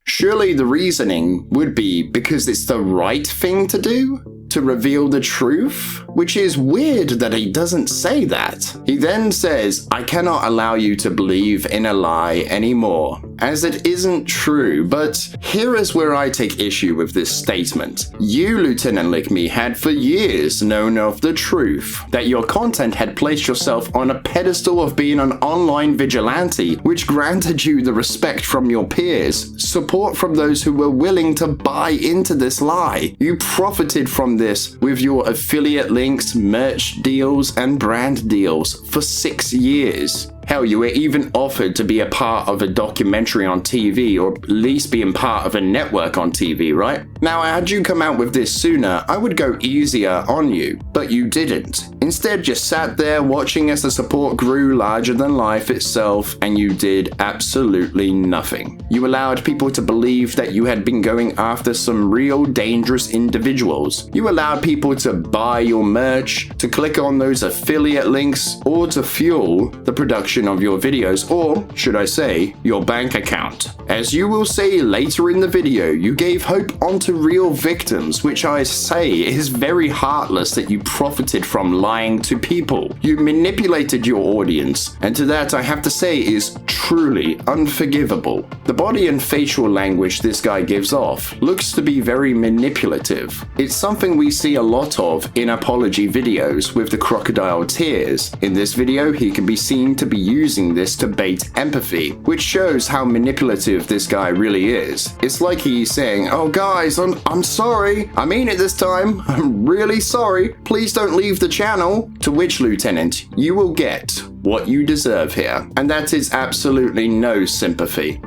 Surely the reasoning would be because it's the right thing to do? To reveal the truth? Which is weird that he doesn't say that. He then says, I cannot allow you to believe in a lie anymore, as it isn't true. But here is where I take issue with this statement. You, Lieutenant LickMe, had for years known of the truth, that your content had placed yourself on a pedestal of being an online vigilante, which granted you the respect from your peers, support from those who were willing to buy into this lie. You profited from this with your affiliate links, merch deals, and brand deals for 6 years. Hell, you were even offered to be a part of a documentary on TV, or at least being part of a network on TV, right? Now, had you come out with this sooner, I would go easier on you, but you didn't. Instead, just sat there watching as the support grew larger than life itself, and you did absolutely nothing. You allowed people to believe that you had been going after some real dangerous individuals. You allowed people to buy your merch, to click on those affiliate links, or to fuel the production of your videos, or should I say, your bank account. As you will see later in the video, you gave hope onto real victims, which I say is very heartless that you profited from lying to people. You manipulated your audience, and to that I have to say is truly unforgivable. The body and facial language this guy gives off looks to be very manipulative. It's something we see a lot of in apology videos with the crocodile tears. In this video, he can be seen to be using this to bait empathy, which shows how manipulative this guy really is. It's like he's saying, "Oh guys, I'm sorry. I mean it this time. I'm really sorry. Please don't leave the channel." To which, Lieutenant, you will get what you deserve here, and that is absolutely no sympathy.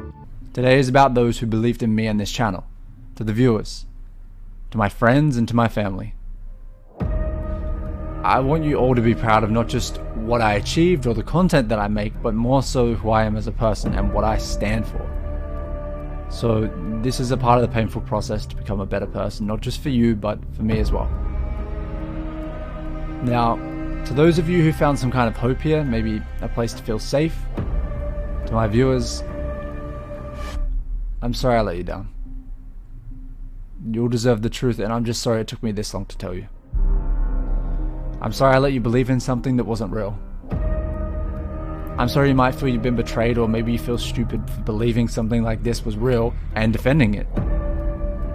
Today is about those who believed in me and this channel, to the viewers, to my friends and to my family. I want you all to be proud of not just what I achieved or the content that I make, but more so who I am as a person and what I stand for. So this is a part of the painful process to become a better person, not just for you, but for me as well. Now, to those of you who found some kind of hope here, maybe a place to feel safe, to my viewers, I'm sorry I let you down. You'll deserve the truth, and I'm just sorry it took me this long to tell you. I'm sorry I let you believe in something that wasn't real. I'm sorry you might feel you've been betrayed, or maybe you feel stupid for believing something like this was real and defending it.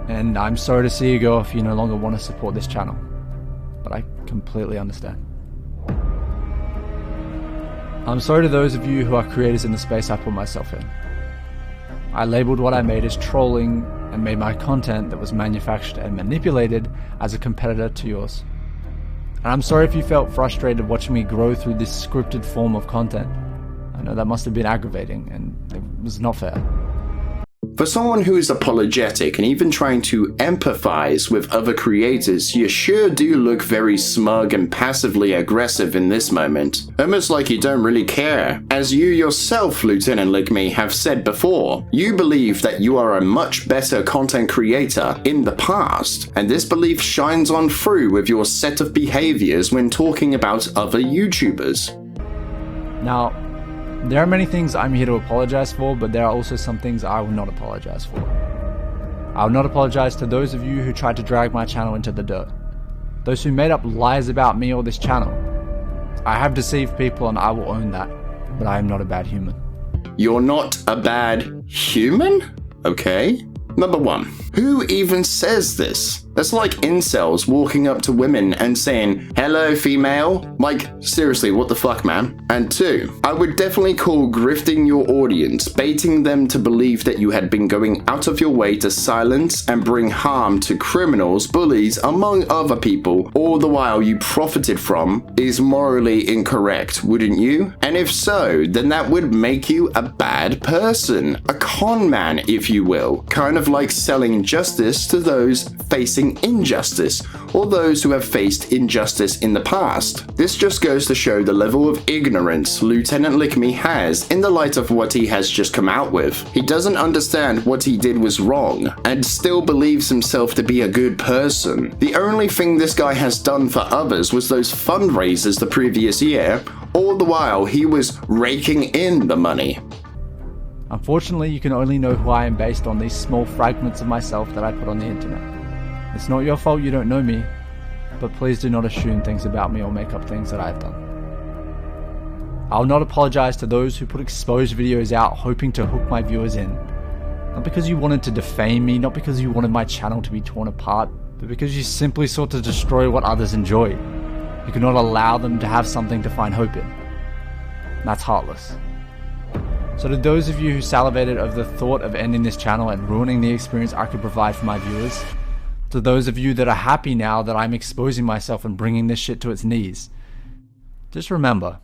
And I'm sorry to see you go if you no longer want to support this channel. But I completely understand. I'm sorry to those of you who are creators in the space I put myself in. I labeled what I made as trolling and made my content that was manufactured and manipulated as a competitor to yours. And I'm sorry if you felt frustrated watching me grow through this scripted form of content. I know that must have been aggravating, and it was not fair. For someone who is apologetic and even trying to empathize with other creators, you sure do look very smug and passively aggressive in this moment. Almost like you don't really care. As you yourself, Lieutenant LickMe, have said before, you believe that you are a much better content creator in the past, and this belief shines on through with your set of behaviors when talking about other YouTubers. Now, there are many things I'm here to apologize for, but there are also some things I will not apologize for. I will not apologize to those of you who tried to drag my channel into the dirt. Those who made up lies about me or this channel. I have deceived people and I will own that, but I am not a bad human. You're not a bad human? Okay. Number 1. Who even says this? That's like incels walking up to women and saying, "Hello, female." Like, seriously, what the fuck, man? And 2, I would definitely call grifting your audience, baiting them to believe that you had been going out of your way to silence and bring harm to criminals, bullies, among other people, all the while you profited from, is morally incorrect, wouldn't you? And if so, then that would make you a bad person, a con man, if you will, kind of like selling justice to those facing injustice, or those who have faced injustice in the past. This just goes to show the level of ignorance Lieutenant LickMe has in the light of what he has just come out with. He doesn't understand what he did was wrong, and still believes himself to be a good person. The only thing this guy has done for others was those fundraisers the previous year, all the while he was raking in the money. Unfortunately, you can only know who I am based on these small fragments of myself that I put on the internet. It's not your fault you don't know me, but please do not assume things about me or make up things that I've done. I'll not apologize to those who put exposed videos out hoping to hook my viewers in. Not because you wanted to defame me, not because you wanted my channel to be torn apart, but because you simply sought to destroy what others enjoy. You could not allow them to have something to find hope in. That's heartless. So to those of you who salivated over the thought of ending this channel and ruining the experience I could provide for my viewers, to those of you that are happy now that I'm exposing myself and bringing this shit to its knees, just remember,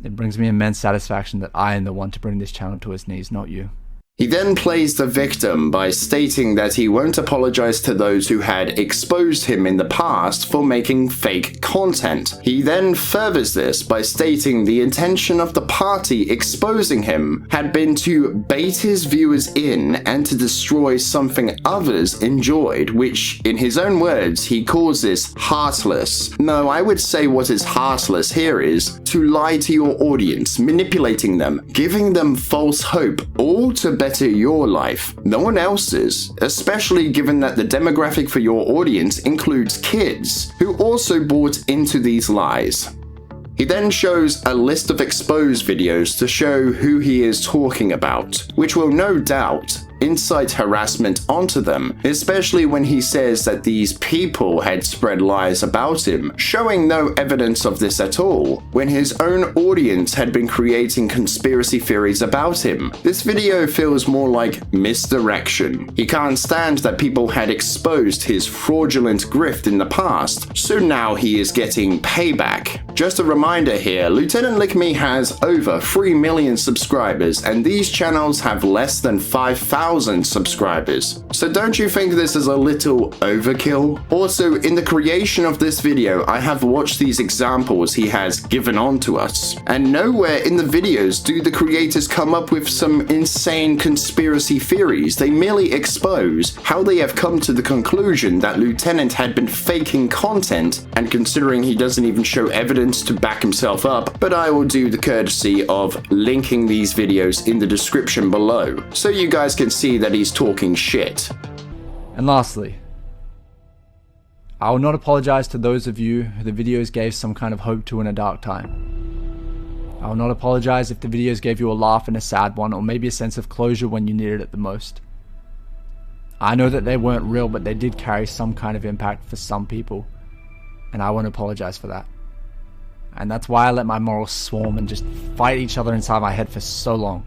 It brings me immense satisfaction that I am the one to bring this channel to its knees, not you. He then plays the victim by stating that he won't apologize to those who had exposed him in the past for making fake content. He then furthers this by stating the intention of the party exposing him had been to bait his viewers in and to destroy something others enjoyed, which, in his own words, he calls this heartless. No, I would say what is heartless here is to lie to your audience, manipulating them, giving them false hope, all to better your life, no one else's, especially given that the demographic for your audience includes kids who also bought into these lies. He then shows a list of exposed videos to show who he is talking about, which will no doubt incite harassment onto them, especially when he says that these people had spread lies about him, showing no evidence of this at all, when his own audience had been creating conspiracy theories about him. This video feels more like misdirection. He can't stand that people had exposed his fraudulent grift in the past, so now he is getting payback. Just a reminder here, lt.lickme has over 3 million subscribers, and these channels have less than 5,000 subscribers. So don't you think this is a little overkill? Also, in the creation of this video, I have watched these examples he has given on to us, and nowhere in the videos do the creators come up with some insane conspiracy theories. They merely expose how they have come to the conclusion that Lieutenant had been faking content, and considering he doesn't even show evidence to back himself up, but I will do the courtesy of linking these videos in the description below, so you guys can see that he's talking shit. And lastly, I will not apologize to those of you who the videos gave some kind of hope to in a dark time. I will not apologize if the videos gave you a laugh and a sad one, or maybe a sense of closure when you needed it the most. I know that they weren't real, but they did carry some kind of impact for some people, and I won't apologize for that. And that's why I let my morals swarm and just fight each other inside my head for so long.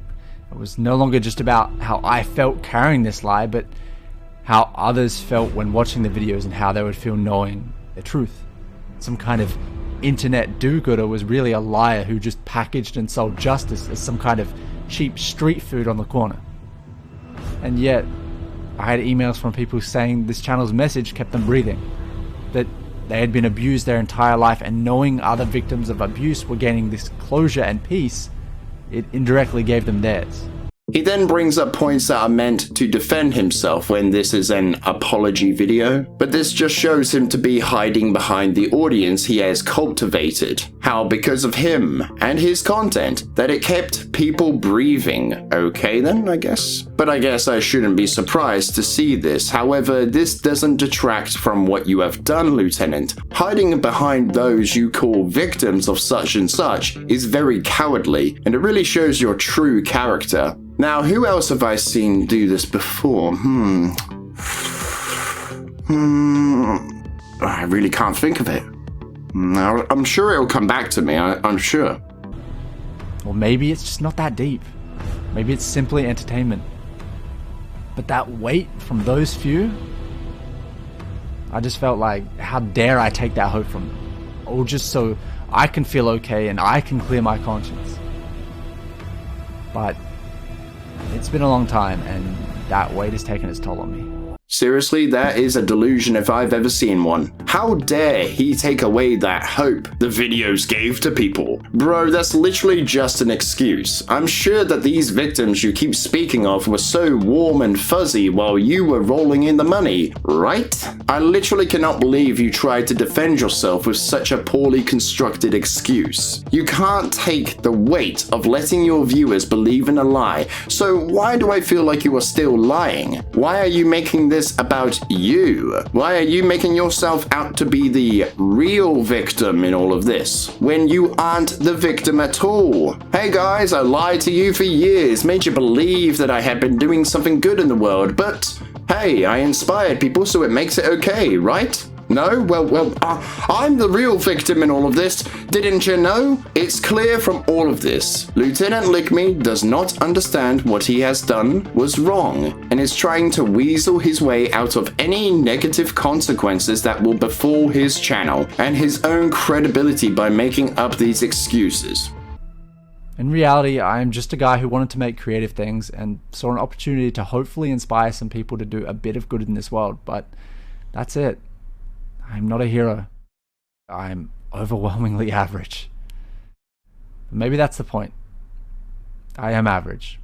It was no longer just about how I felt carrying this lie, but how others felt when watching the videos and how they would feel knowing the truth. Some kind of internet do-gooder was really a liar who just packaged and sold justice as some kind of cheap street food on the corner. And yet, I had emails from people saying this channel's message kept them breathing. That they had been abused their entire life, and knowing other victims of abuse were gaining this closure and peace, it indirectly gave them theirs. He then brings up points that are meant to defend himself when this is an apology video, but this just shows him to be hiding behind the audience he has cultivated. How because of him and his content that it kept people breathing. Okay then, I guess. But I guess I shouldn't be surprised to see this. However, this doesn't detract from what you have done, Lieutenant. Hiding behind those you call victims of such and such is very cowardly, and it really shows your true character. Now, who else have I seen do this before? I really can't think of it. I'm sure it'll come back to me, I'm sure. Or maybe it's just not that deep. Maybe it's simply entertainment. But that weight from those few, I just felt like, how dare I take that hope from them? Or just so I can feel okay and I can clear my conscience. But it's been a long time, and that weight has taken its toll on me. Seriously, that is a delusion if I've ever seen one. How dare he take away that hope the videos gave to people? Bro, that's literally just an excuse. I'm sure that these victims you keep speaking of were so warm and fuzzy while you were rolling in the money, right? I literally cannot believe you tried to defend yourself with such a poorly constructed excuse. You can't take the weight of letting your viewers believe in a lie, so why do I feel like you are still lying? Why are you making this about you? Why are you making yourself out to be the real victim in all of this, when you aren't the victim at all? Hey guys, I lied to you for years, made you believe that I had been doing something good in the world, but hey, I inspired people, so it makes it okay, right? No? Well, I'm the real victim in all of this. Didn't you know? It's clear from all of this. lt.lickme does not understand what he has done was wrong, and is trying to weasel his way out of any negative consequences that will befall his channel and his own credibility by making up these excuses. In reality, I am just a guy who wanted to make creative things and saw an opportunity to hopefully inspire some people to do a bit of good in this world, but that's it. I'm not a hero. I'm overwhelmingly average. But maybe that's the point. I am average.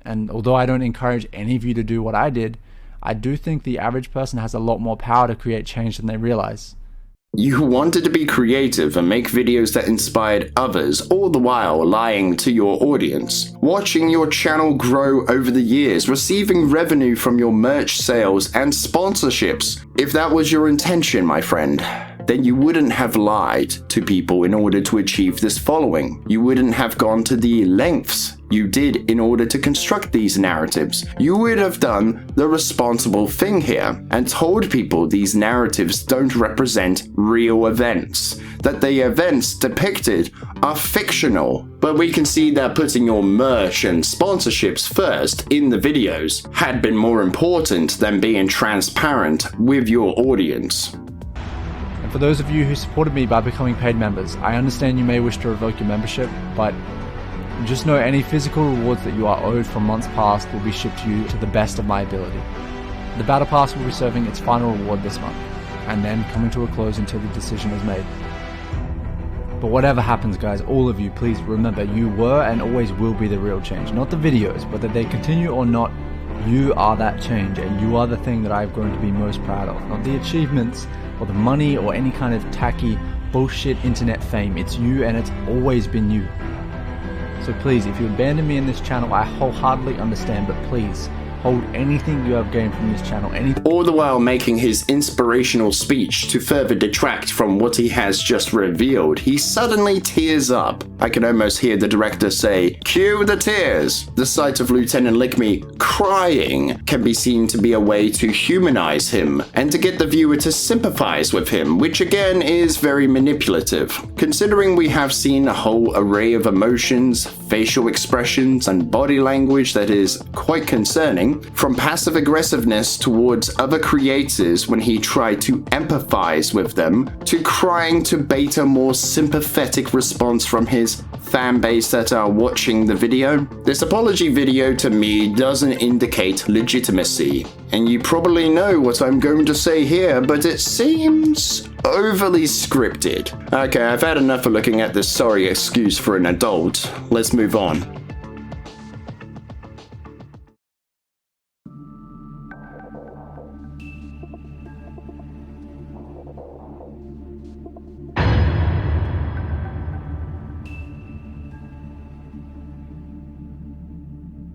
And although I don't encourage any of you to do what I did, I do think the average person has a lot more power to create change than they realize. You wanted to be creative and make videos that inspired others, all the while lying to your audience. Watching your channel grow over the years, receiving revenue from your merch sales and sponsorships. If that was your intention, my friend, then you wouldn't have lied to people in order to achieve this following. You wouldn't have gone to the lengths you did in order to construct these narratives. You would have done the responsible thing here and told people these narratives don't represent real events, that the events depicted are fictional. But we can see that putting your merch and sponsorships first in the videos had been more important than being transparent with your audience. And for those of you who supported me by becoming paid members, I understand you may wish to revoke your membership, but just know any physical rewards that you are owed from months past will be shipped to you to the best of my ability. The Battle Pass will be serving its final reward this month, and then coming to a close until the decision is made. But whatever happens, guys, all of you, please remember you were and always will be the real change. Not the videos, but that they continue or not, you are that change, and you are the thing that I've grown to be most proud of. Not the achievements, or the money, or any kind of tacky bullshit internet fame. It's you, and it's always been you. So please, if you abandon me in this channel, I wholeheartedly understand, but please, hold anything you have gained from this channel, all the while making his inspirational speech to further detract from what he has just revealed, he suddenly tears up. I can almost hear the director say, "Cue the tears." The sight of Lieutenant LickMe crying can be seen to be a way to humanize him and to get the viewer to sympathize with him, which again is very manipulative. Considering we have seen a whole array of emotions, facial expressions, and body language that is quite concerning, from passive aggressiveness towards other creators when he tried to empathize with them, to crying to bait a more sympathetic response from his fan base that are watching the video. This apology video to me doesn't indicate legitimacy, and you probably know what I'm going to say here, but it seems overly scripted. Okay, I've had enough of looking at this sorry excuse for an adult. Let's move on.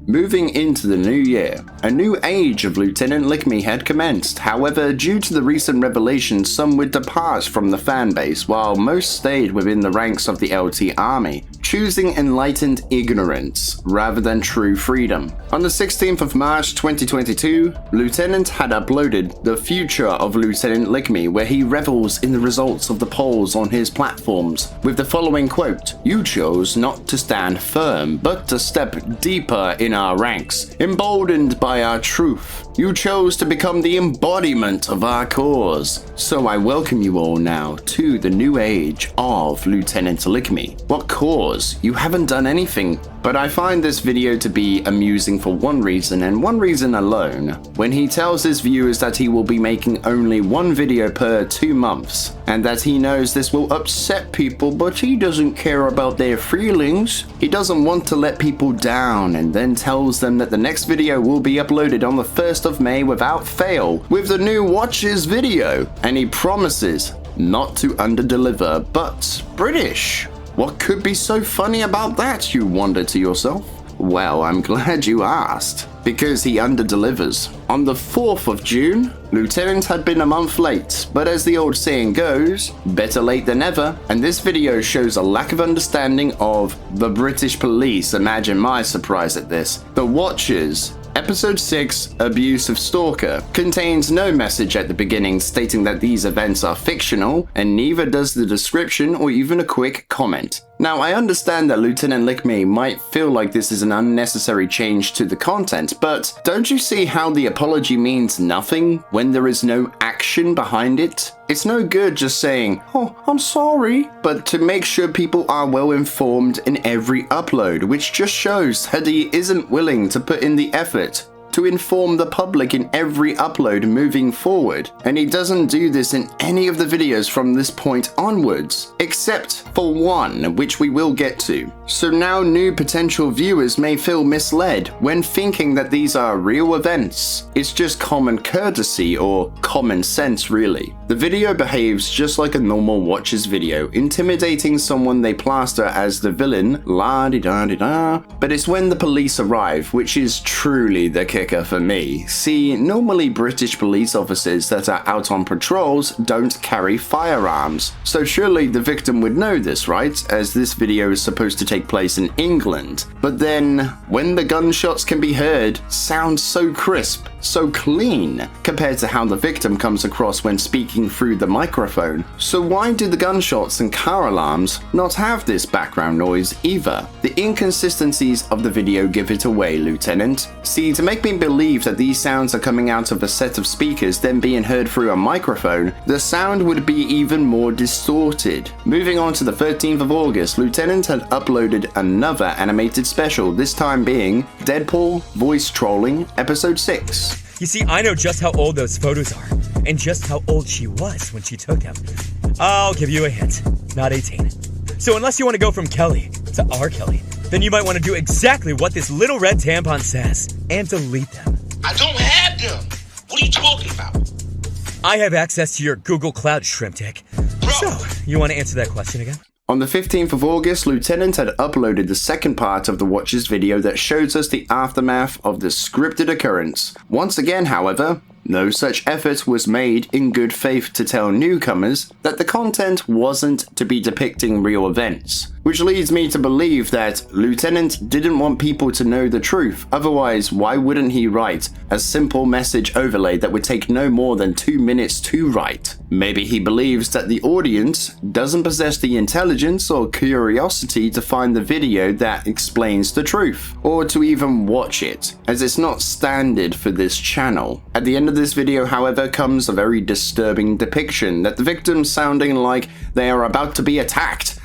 Moving into the new year, a new age of Lieutenant LickMe had commenced. However, due to the recent revelations, some would depart from the fanbase, while most stayed within the ranks of the LT army, choosing enlightened ignorance rather than true freedom. On the 16th of March 2022, Lieutenant had uploaded The Future of Lieutenant LickMe, where he revels in the results of the polls on his platforms, with the following quote: "You chose not to stand firm, but to step deeper in our ranks, emboldened by our truth. You chose to become the embodiment of our cause. So I welcome you all now to the new age of Lieutenant LickMe." What cause? You haven't done anything. But I find this video to be amusing for one reason and one reason alone. When he tells his viewers that he will be making only one video per 2 months, and that he knows this will upset people, but he doesn't care about their feelings. He doesn't want to let people down, and then tells them that the next video will be uploaded on the 1st of May without fail, with the new Watches video, and he promises not to underdeliver, but British. What could be so funny about that, you wonder to yourself? Well, I'm glad you asked, because he underdelivers. On the 4th of June, Lieutenant had been a month late, but as the old saying goes, better late than never, and this video shows a lack of understanding of the British police. Imagine my surprise at this. The Watchers, Episode 6, Abuse of Stalker, contains no message at the beginning stating that these events are fictional, and neither does the description or even a quick comment. Now, I understand that Lieutenant LickMe might feel like this is an unnecessary change to the content, but don't you see how the apology means nothing when there is no action behind it? It's no good just saying, "Oh, I'm sorry," but to make sure people are well informed in every upload, which just shows that he isn't willing to put in the effort to inform the public in every upload moving forward, and he doesn't do this in any of the videos from this point onwards, except for one, which we will get to. So now new potential viewers may feel misled when thinking that these are real events. It's just common courtesy or common sense really. The video behaves just like a normal Watchers video, intimidating someone they plaster as the villain, la-di-da-di-da, but it's when the police arrive, which is truly the kicker for me. See, normally British police officers that are out on patrols don't carry firearms, so surely the victim would know this, right? As this video is supposed to take place in England. But then, when the gunshots can be heard, sounds so crisp, so clean, compared to how the victim comes across when speaking through the microphone. So why do the gunshots and car alarms not have this background noise either? The inconsistencies of the video give it away, Lieutenant. See, to make me believe that these sounds are coming out of a set of speakers then being heard through a microphone, the sound would be even more distorted. Moving on to the 13th of August, Lieutenant had uploaded another animated special, this time being Deadpool Voice Trolling Episode 6. You see, I know just how old those photos are, and just how old she was when she took them. I'll give you a hint. Not 18. So unless you want to go from Kelly to R. Kelly, then you might want to do exactly what this little red tampon says, and delete them. I don't have them! What are you talking about? I have access to your Google Cloud, shrimp dick. So, you want to answer that question again? On the 15th of August, Lieutenant had uploaded the second part of the Watchers video that shows us the aftermath of the scripted occurrence. Once again, however, no such effort was made in good faith to tell newcomers that the content wasn't to be depicting real events, which leads me to believe that Lieutenant didn't want people to know the truth. Otherwise, why wouldn't he write a simple message overlay that would take no more than 2 minutes to write? Maybe he believes that the audience doesn't possess the intelligence or curiosity to find the video that explains the truth, or to even watch it, as it's not standard for this channel. At the end of this video, however, comes a very disturbing depiction that the victims sounding like they are about to be attacked.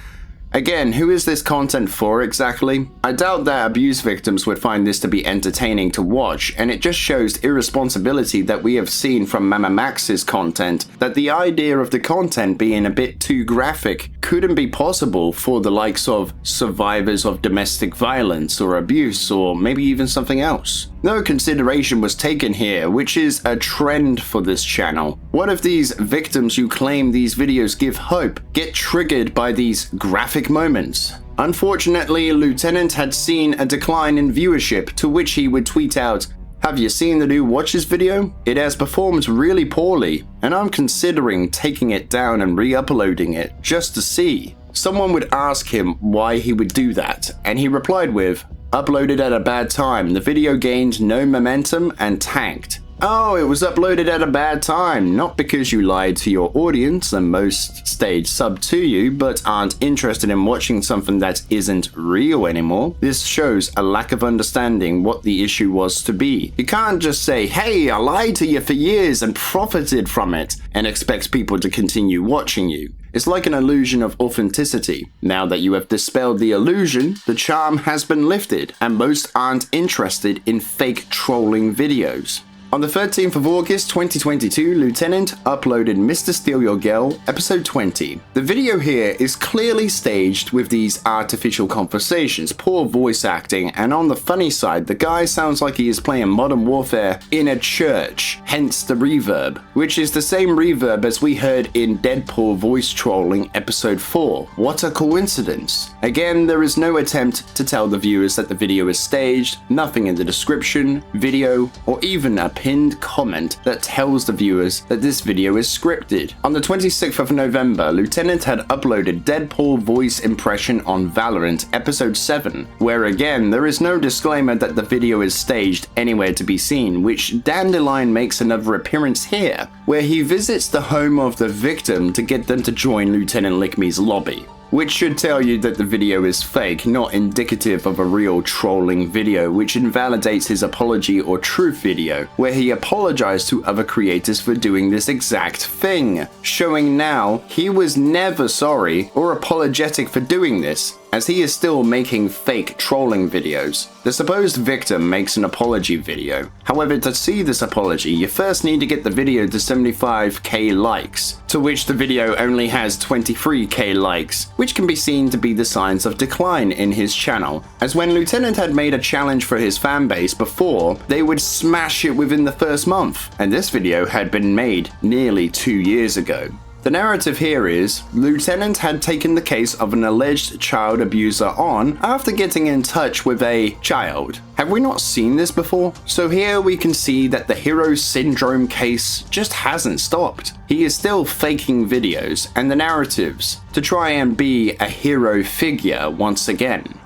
Again, who is this content for exactly? I doubt that abuse victims would find this to be entertaining to watch, and it just shows irresponsibility that we have seen from Mama Max's content, that the idea of the content being a bit too graphic couldn't be possible for the likes of survivors of domestic violence or abuse, or maybe even something else. No consideration was taken here, which is a trend for this channel. What if these victims who claim these videos give hope get triggered by these graphic moments? Unfortunately, Lieutenant had seen a decline in viewership, to which he would tweet out, "Have you seen the new Watchers video? It has performed really poorly, and I'm considering taking it down and re-uploading it just to see." Someone would ask him why he would do that, and he replied with, "Uploaded at a bad time. The video gained no momentum and tanked." Oh, it was uploaded at a bad time, not because you lied to your audience and most stayed sub to you, but aren't interested in watching something that isn't real anymore. This shows a lack of understanding what the issue was to be. You can't just say, "Hey, I lied to you for years and profited from it," and expect people to continue watching you. It's like an illusion of authenticity. Now that you have dispelled the illusion, the charm has been lifted, and most aren't interested in fake trolling videos. On the 13th of August 2022, Lieutenant uploaded Mr. Steal Your Girl, episode 20. The video here is clearly staged with these artificial conversations, poor voice acting, and on the funny side, the guy sounds like he is playing Modern Warfare in a church, hence the reverb, which is the same reverb as we heard in Deadpool Voice Trolling episode 4. What a coincidence. Again, there is no attempt to tell the viewers that the video is staged, nothing in the description, video, or even a pinned comment that tells the viewers that this video is scripted. On the 26th of November, Lieutenant had uploaded Deadpool voice impression on Valorant episode 7, where again there is no disclaimer that the video is staged anywhere to be seen, which Dandelion makes another appearance here, where he visits the home of the victim to get them to join Lieutenant LickMe's lobby. which should tell you that the video is fake, not indicative of a real trolling video, which invalidates his apology or truth video, where he apologized to other creators for doing this exact thing, showing now he was never sorry or apologetic for doing this, as he is still making fake trolling videos. The supposed victim makes an apology video. However, to see this apology, you first need to get the video to 75k likes, to which the video only has 23k likes, which can be seen to be the signs of decline in his channel, as when Lieutenant had made a challenge for his fanbase before, they would smash it within the first month, and this video had been made nearly 2 years ago. The narrative here is, Lieutenant had taken the case of an alleged child abuser on after getting in touch with a child. Have we not seen this before? So here we can see that the hero syndrome case just hasn't stopped. He is still faking videos and the narratives to try and be a hero figure once again.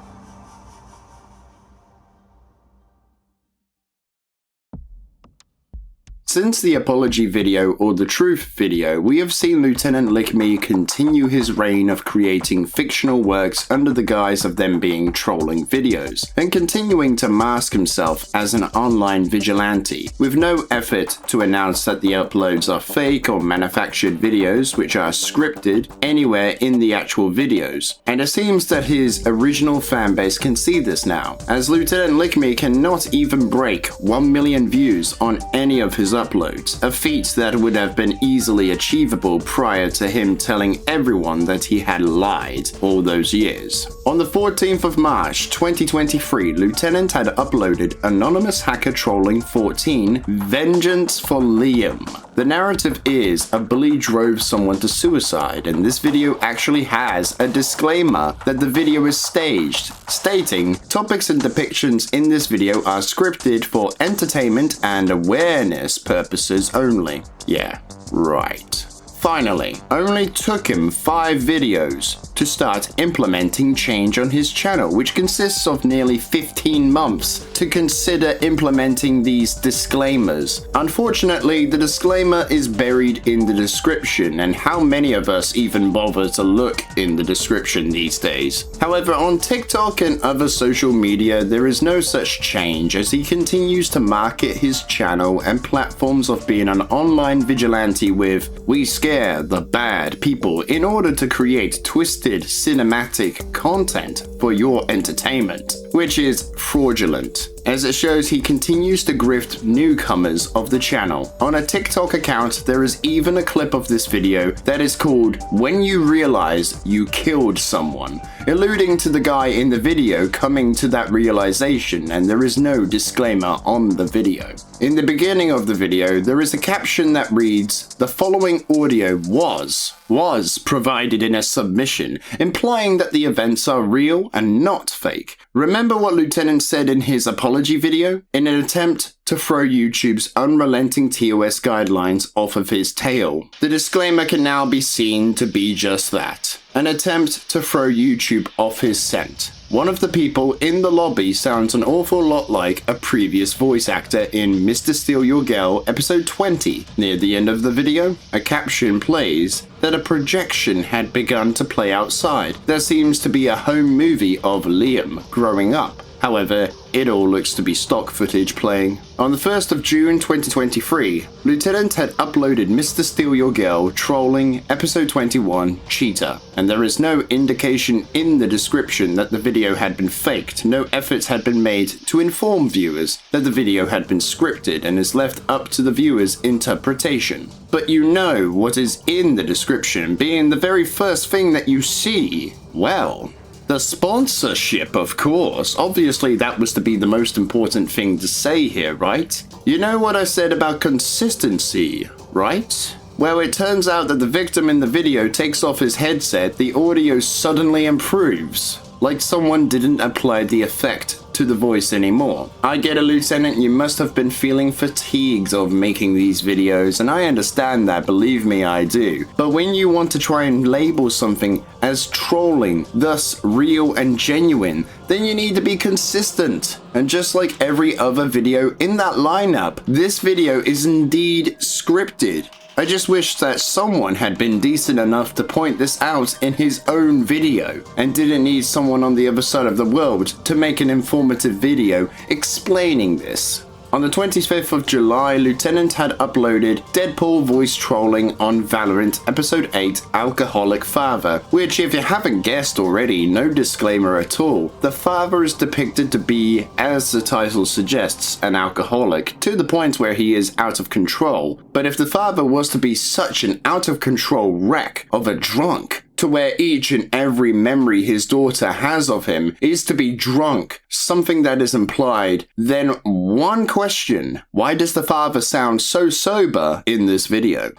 Since the apology video or the truth video, we have seen Lieutenant LickMe continue his reign of creating fictional works under the guise of them being trolling videos, and continuing to mask himself as an online vigilante, with no effort to announce that the uploads are fake or manufactured videos which are scripted anywhere in the actual videos. And it seems that his original fanbase can see this now, as Lieutenant LickMe cannot even break 1 million views on any of his uploads, a feat that would have been easily achievable prior to him telling everyone that he had lied all those years. On the 14th of March 2023, Lieutenant had uploaded Anonymous Hacker Trolling 14 Vengeance for Liam. The narrative is a bully drove someone to suicide, and this video actually has a disclaimer that the video is staged, stating topics and depictions in this video are scripted for entertainment and awareness purposes only. Yeah, right. Finally, only took him 5 videos to start implementing change on his channel, which consists of nearly 15 months to consider implementing these disclaimers. Unfortunately, the disclaimer is buried in the description, and how many of us even bother to look in the description these days? However, on TikTok and other social media, there is no such change, as he continues to market his channel and platforms of being an online vigilante with "We scare the bad people" in order to create twisted cinematic content for your entertainment, which is fraudulent, as it shows he continues to grift newcomers of the channel. On a TikTok account, there is even a clip of this video that is called "When You Realize You Killed Someone," alluding to the guy in the video coming to that realization, and there is no disclaimer on the video. In the beginning of the video, there is a caption that reads, "The following audio was provided in a submission, implying that the events are real and not fake." Remember what Lieutenant said in his apology video? In an attempt to throw YouTube's unrelenting TOS guidelines off of his tail. The disclaimer can now be seen to be just that. An attempt to throw YouTube off his scent. One of the people in the lobby sounds an awful lot like a previous voice actor in Mr. Steal Your Girl episode 20. Near the end of the video, a caption plays that a projection had begun to play outside. There seems to be a home movie of Liam growing up. However, it all looks to be stock footage playing. On the 1st of June 2023, Lieutenant had uploaded Mr. Steal Your Girl Trolling Episode 21 Cheetah, and there is no indication in the description that the video had been faked. No efforts had been made to inform viewers that the video had been scripted and is left up to the viewer's interpretation. But you know what is in the description being the very first thing that you see. Well, the sponsorship, of course. Obviously, that was to be the most important thing to say here, right? You know what I said about consistency, right? Well, it turns out that the victim in the video takes off his headset, the audio suddenly improves, like someone didn't apply the effect to the voice anymore. I get it, Lieutenant, you must have been feeling fatigued of making these videos, and I understand that, believe me, I do. But when you want to try and label something as trolling, thus real and genuine, then you need to be consistent. And just like every other video in that lineup, this video is indeed scripted. I just wish that someone had been decent enough to point this out in his own video and didn't need someone on the other side of the world to make an informative video explaining this. On the 25th of July, Lieutenant had uploaded Deadpool voice trolling on Valorant Episode 8 Alcoholic Father, which, if you haven't guessed already, no disclaimer at all. The father is depicted to be, as the title suggests, an alcoholic, to the point where he is out of control. But if the father was to be such an out of control wreck of a drunk, to where each and every memory his daughter has of him is to be drunk, something that is implied, then one question: why does the father sound so sober in this video?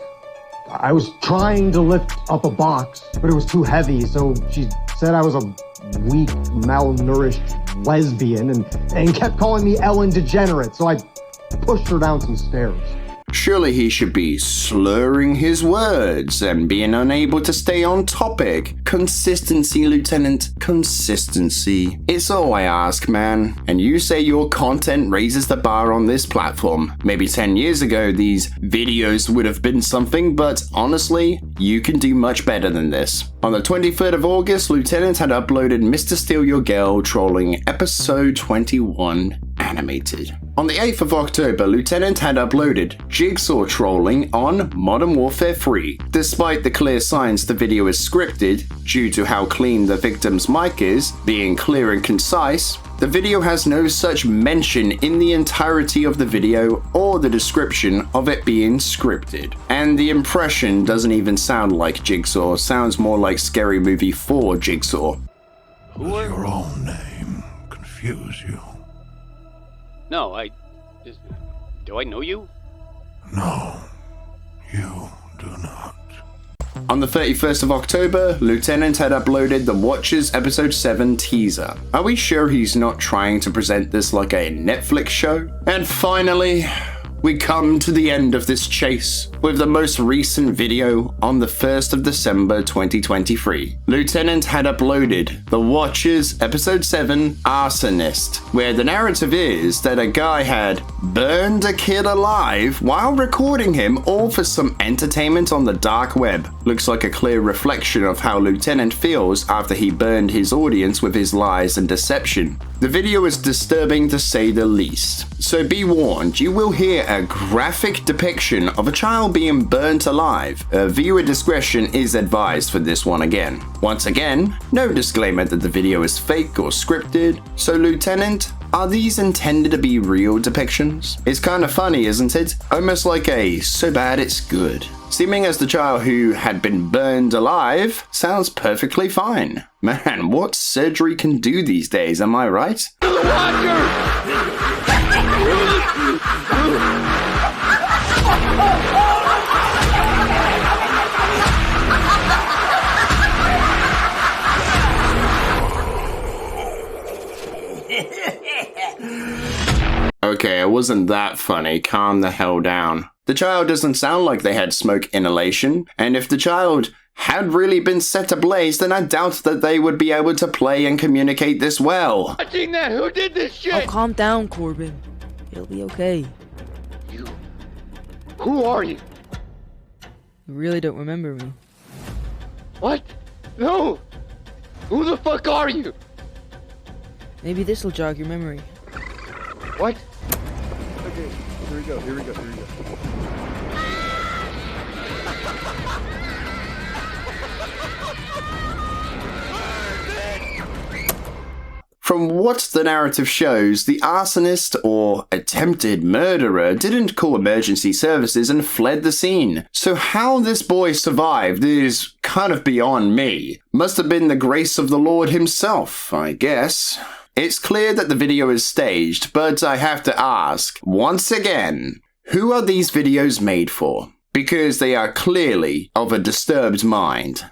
I was trying to lift up a box, but it was too heavy, so she said I was a weak, malnourished lesbian and kept calling me Ellen Degenerate, so I pushed her down some stairs. Surely he should be slurring his words and being unable to stay on topic. Consistency, Lieutenant. Consistency. It's all I ask, man. And you say your content raises the bar on this platform. Maybe 10 years ago, these videos would have been something, but honestly, you can do much better than this. On the 23rd of August, Lieutenant had uploaded Mr. Steal Your Girl trolling episode 21 animated. On the 8th of October, Lieutenant had uploaded Jigsaw trolling on Modern Warfare 3. Despite the clear signs the video is scripted, due to how clean the victim's mic is, being clear and concise, the video has no such mention in the entirety of the video or the description of it being scripted. And the impression doesn't even sound like Jigsaw, sounds more like Scary Movie 4 Jigsaw. Does your own name confuse you? No, do I know you? No, you do not. On the 31st of October, Lieutenant had uploaded The Watchers Episode 7 teaser. Are we sure he's not trying to present this like a Netflix show? And finally, we come to the end of this chase with the most recent video on the 1st of December 2023. Lieutenant had uploaded The Watchers Episode 7 Arsonist, where the narrative is that a guy had burned a kid alive while recording him, all for some entertainment on the dark web. Looks like a clear reflection of how Lieutenant feels after he burned his audience with his lies and deception. The video is disturbing to say the least, so be warned, you will hear a graphic depiction of a child being burnt alive. Viewer discretion is advised for this one again. Once again, no disclaimer that the video is fake or scripted. So Lieutenant, are these intended to be real depictions? It's kind of funny, isn't it? Almost like a so bad it's good. Seeming as the child who had been burned alive sounds perfectly fine. Man, what surgery can do these days, am I right? Okay, it wasn't that funny. Calm the hell down. The child doesn't sound like they had smoke inhalation, and if the child had really been set ablaze, then I doubt that they would be able to play and communicate this well. Watching that, who did this shit? Oh, calm down, Corbin. It'll be okay. You. Who are you? You really don't remember me. What? No! Who the fuck are you? Maybe this'll jog your memory. What? Okay, here we go. From what the narrative shows, the arsonist or attempted murderer didn't call emergency services and fled the scene. So how this boy survived is kind of beyond me. Must have been the grace of the Lord himself, I guess. It's clear that the video is staged, but I have to ask, once again, who are these videos made for? Because they are clearly of a disturbed mind.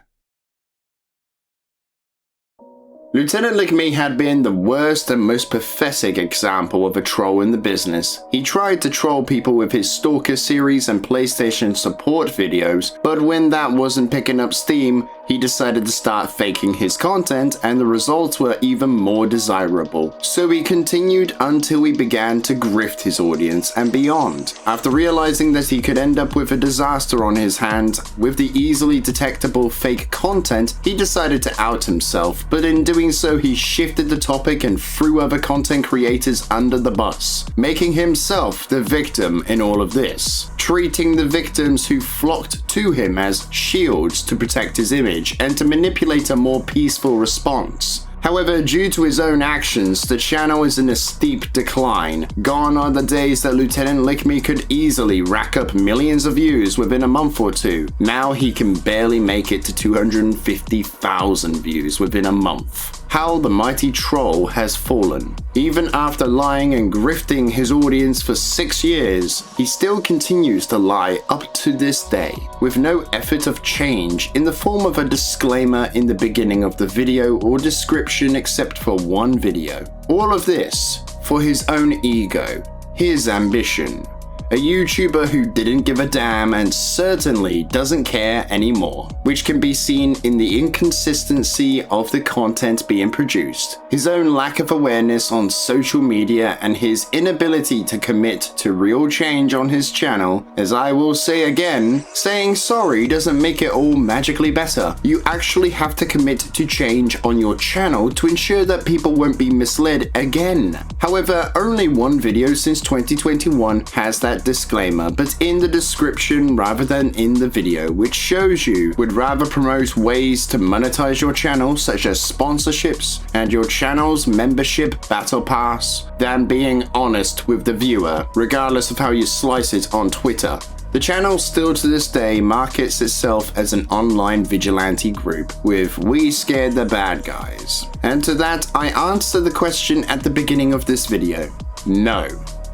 Lieutenant LickMe had been the worst and most pathetic example of a troll in the business. He tried to troll people with his Stalker series and PlayStation support videos, but when that wasn't picking up steam, he decided to start faking his content, and the results were even more desirable. So he continued until he began to grift his audience and beyond. After realizing that he could end up with a disaster on his hands with the easily detectable fake content, he decided to out himself, but in doing so he shifted the topic and threw other content creators under the bus, making himself the victim in all of this, treating the victims who flocked to him as shields to protect his image and to manipulate a more peaceful response. However, due to his own actions, the channel is in a steep decline. Gone are the days that lt.lickme could easily rack up millions of views within a month or two. Now he can barely make it to 250,000 views within a month. How the mighty troll has fallen. Even after lying and grifting his audience for 6 years, he still continues to lie up to this day, with no effort of change in the form of a disclaimer in the beginning of the video or description except for one video. All of this for his own ego, his ambition. A YouTuber who didn't give a damn and certainly doesn't care anymore, which can be seen in the inconsistency of the content being produced, his own lack of awareness on social media, and his inability to commit to real change on his channel. As I will say again, saying sorry doesn't make it all magically better. You actually have to commit to change on your channel to ensure that people won't be misled again. However, only one video since 2021 has that disclaimer, but in the description rather than in the video, which shows you would rather promote ways to monetize your channel such as sponsorships and your channel's membership battle pass than being honest with the viewer, regardless of how you slice it on Twitter. The channel still to this day markets itself as an online vigilante group with "We scared the bad guys." And to that I answer the question at the beginning of this video. No.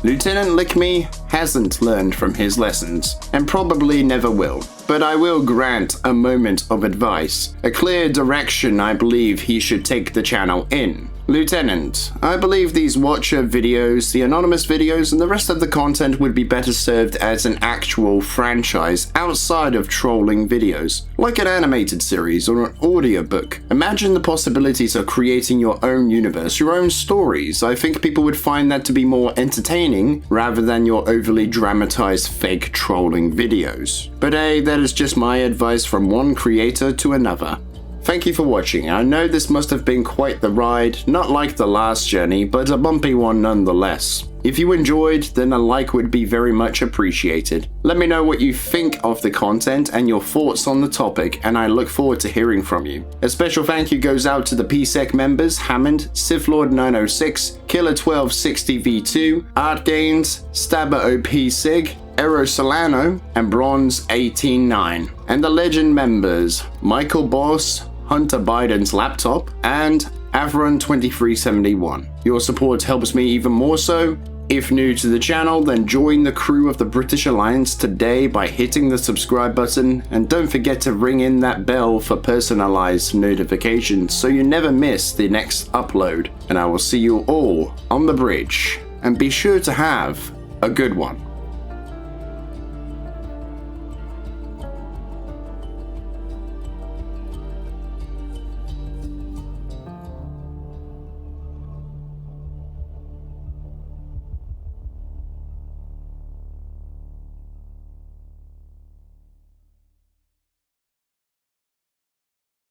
lt.lickme hasn't learned from his lessons, and probably never will. But I will grant a moment of advice, a clear direction I believe he should take the channel in. Lieutenant, I believe these watcher videos, the anonymous videos, and the rest of the content would be better served as an actual franchise outside of trolling videos, like an animated series or an audiobook. Imagine the possibilities of creating your own universe, your own stories. I think people would find that to be more entertaining rather than your overly dramatized fake trolling videos. But hey, that is just my advice from one creator to another. Thank you for watching. I know this must have been quite the ride, not like the last journey, but a bumpy one nonetheless. If you enjoyed, then a like would be very much appreciated. Let me know what you think of the content and your thoughts on the topic, and I look forward to hearing from you. A special thank you goes out to the PSEC members Hammond, SithLord906, Killer1260V2, Art Gains, Stabber OP Sig, Ero Solano, and Bronze189. And the legend members Michael Boss, Hunter Biden's Laptop, and Avron2371. Your support helps me even more so. If new to the channel, then join the crew of the British Alliance today by hitting the subscribe button, and don't forget to ring in that bell for personalized notifications so you never miss the next upload. And I will see you all on the bridge, and be sure to have a good one.